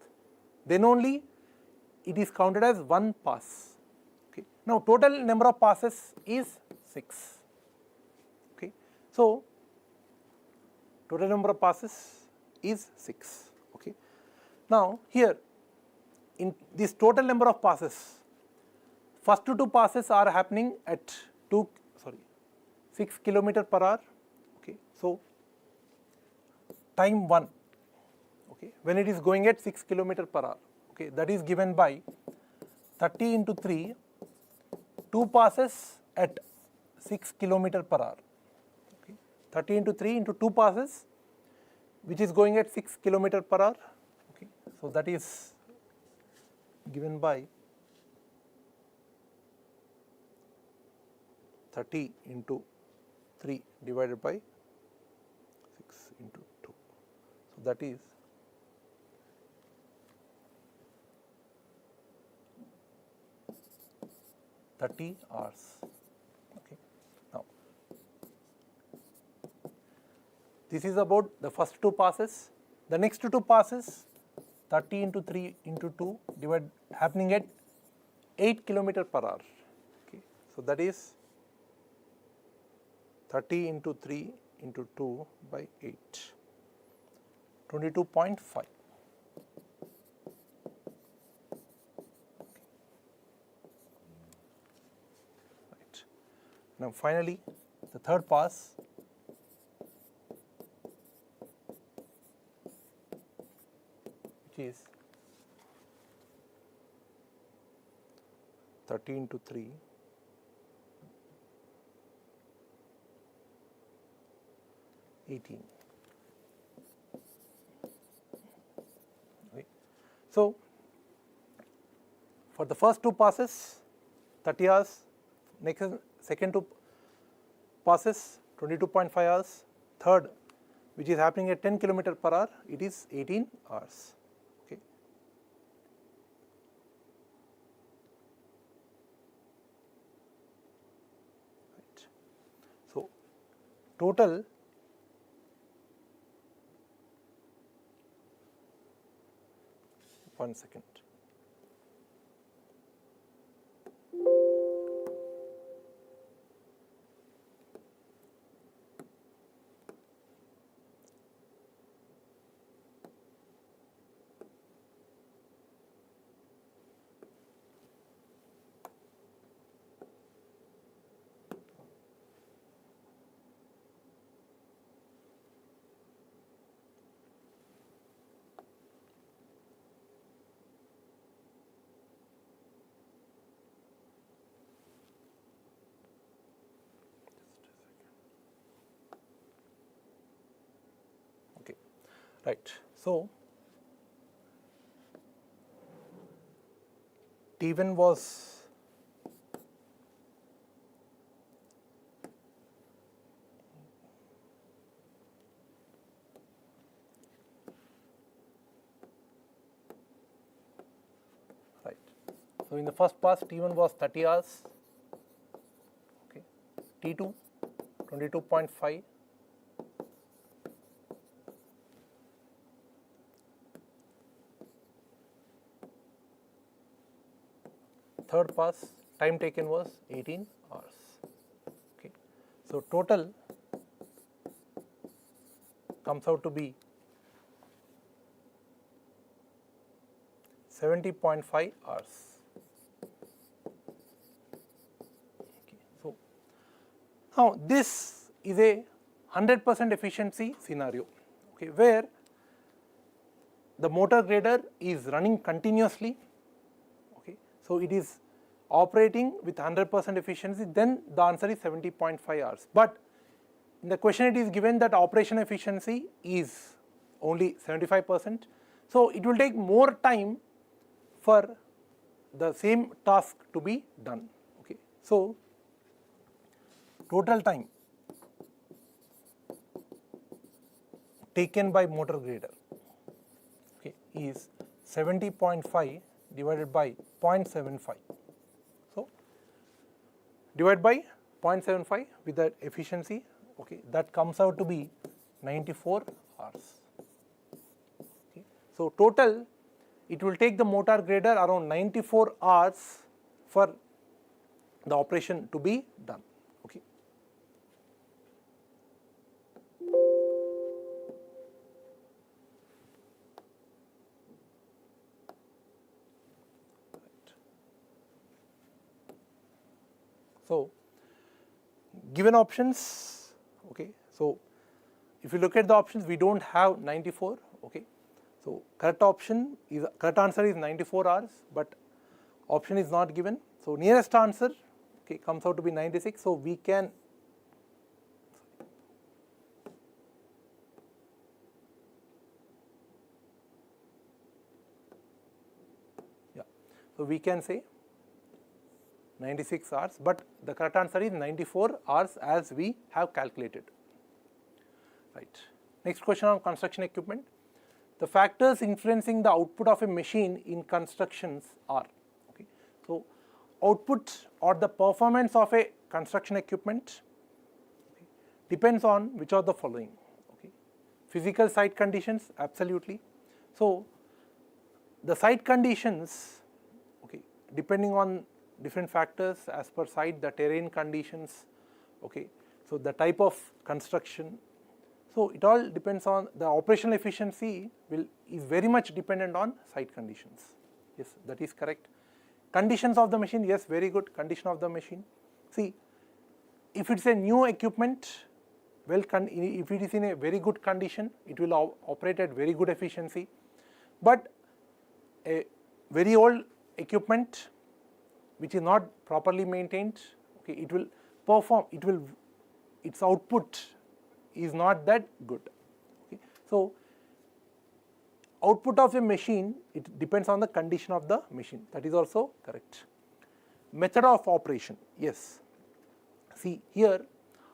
then only it is counted as one pass. Okay. Now, total number of passes is 6. Okay. So, total number of passes is 6. Okay. Now, here in this total number of passes, first 2 passes are happening at 6 kilometer per hour. Okay, so time 1, okay, when it is going at 6 kilometer per hour, okay, that is given by 30 into 3, 2 passes at 6 kilometer per hour. Okay, 30 into 3 into 2 passes, which is going at 6 kilometer per hour. Okay, so that is given by 30 into 3 divided by 6 into 2. So that is 30 hours. Okay. Now, this is about the first 2 passes. The next 2 passes, 30 into 3 into 2 happening at 8 kilometer per hour. Okay. So that is 30 into 3 into 2 by 8, 22.5. Right. Now finally, the third pass, which is 30 into 3 18. Okay. So for the first 2 passes 30 hours, second 2 passes 22.5 hours, third which is happening at 10 kilometer per hour, it is 18 hours. Okay. Right. So total one second. Okay, right. So T1 was right. So in the first pass T1 was 30 hours, okay. T2 22.5, third pass time taken was 18 hours. Okay. So total comes out to be 70.5 hours. Okay. So now this is a 100% efficiency scenario, okay, where the motor grader is running continuously. Okay. So it is operating with 100% efficiency, then the answer is 70.5 hours. But in the question it is given that operation efficiency is only 75%. So it will take more time for the same task to be done. Okay. So total time taken by motor grader, okay, is 70.5 divided by 0.75. So divide by 0.75 with that efficiency, okay, that comes out to be 94 hours. Okay. So total it will take the motor grader around 94 hours for the operation to be done. Okay. So given options, okay. So if you look at the options, we don't have 94, okay. So correct answer is 94 hours, but option is not given. So nearest answer, okay, comes out to be 96. So we can so we can say 96 hours, but the correct answer is 94 hours as we have calculated. Right. Next question on construction equipment. The factors influencing the output of a machine in constructions are, okay. So output or the performance of a construction equipment, okay, depends on which of the following, okay. Physical site conditions, absolutely. So the site conditions, okay, depending on different factors as per site, the terrain conditions, okay, so the type of construction. So it all depends on the operational efficiency is very much dependent on site conditions. Yes, that is correct. Conditions of the machine, yes, very good. Condition of the machine. See, if it's a new equipment, if it is in a very good condition, it will operate at very good efficiency. But a very old equipment which is not properly maintained, okay, it will perform, its output is not that good, okay. So output of a machine, it depends on the condition of the machine, that is also correct. Method of operation, yes. See here,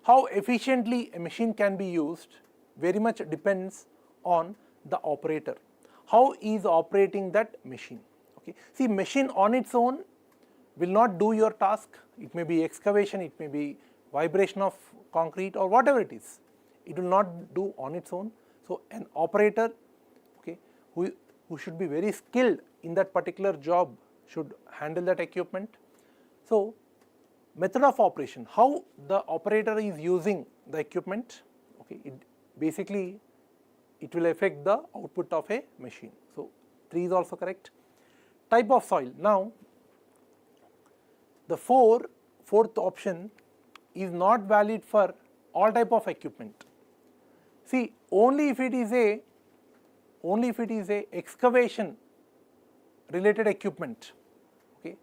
how efficiently a machine can be used very much depends on the operator, how he is operating that machine, okay. See, machine on its own will not do your task. It may be excavation, it may be vibration of concrete or whatever it is. It will not do on its own. So an operator, okay, who should be very skilled in that particular job should handle that equipment. So method of operation, how the operator is using the equipment, okay, basically it will affect the output of a machine. So 3 is also correct. Type of soil. Now the fourth option is not valid for all type of equipment. See, only if it is a excavation related equipment, okay,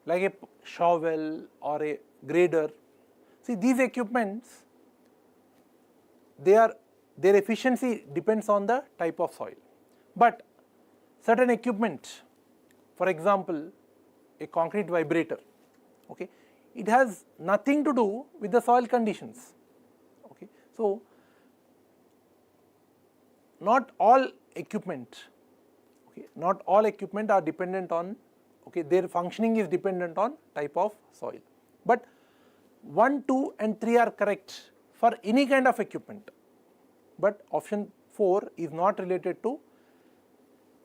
like a shovel or a grader. See, these equipments, their efficiency depends on the type of soil. But certain equipment, for example, a concrete vibrator, okay, it has nothing to do with the soil conditions, okay. So not all equipment, okay, not all equipment are dependent on, okay, their functioning is dependent on type of soil. But 1, 2 and 3 are correct for any kind of equipment, but option 4 is not related to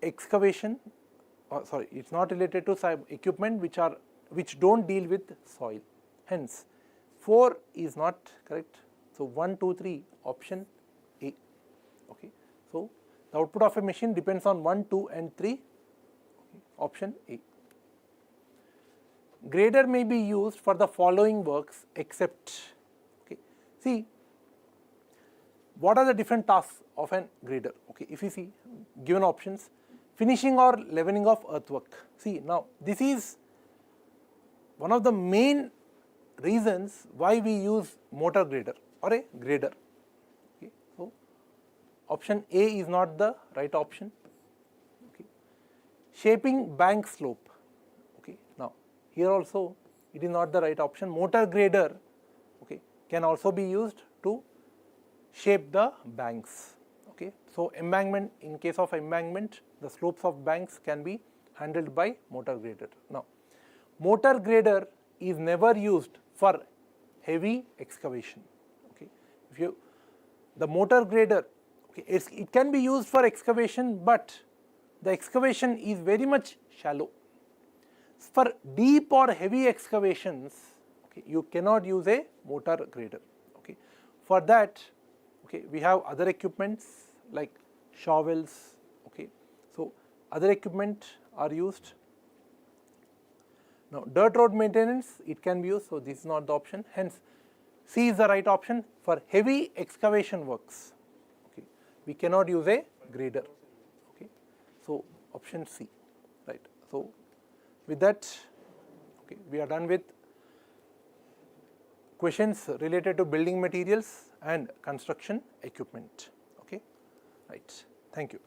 excavation, it's not related to equipment which don't deal with soil. Hence 4 is not correct. So 1, 2, 3, option A, okay. So the output of a machine depends on 1, 2 and 3, okay, option A. Grader may be used for the following works except, okay. See, what are the different tasks of an grader, okay. If you see given options, finishing or leveling of earthwork. See, now this is one of the main reasons why we use motor grader or a grader, okay. So option A is not the right option, okay. Shaping bank slope, okay. Now here also it is not the right option. Motor grader, okay, can also be used to shape the banks, okay. So embankment, in case of embankment, the slopes of banks can be handled by motor grader. Now motor grader is never used for heavy excavation, okay. The motor grader, okay, it can be used for excavation, but the excavation is very much shallow. For deep or heavy excavations, okay, you cannot use a motor grader, okay. For that, okay, we have other equipments like shovels, okay. So other equipment are used. Now dirt road maintenance, it can be used, so this is not the option. Hence C is the right option. For heavy excavation works, okay, we cannot use a grader. Okay, so option C, right. So with that, okay, we are done with questions related to building materials and construction equipment. Okay, right. Thank you.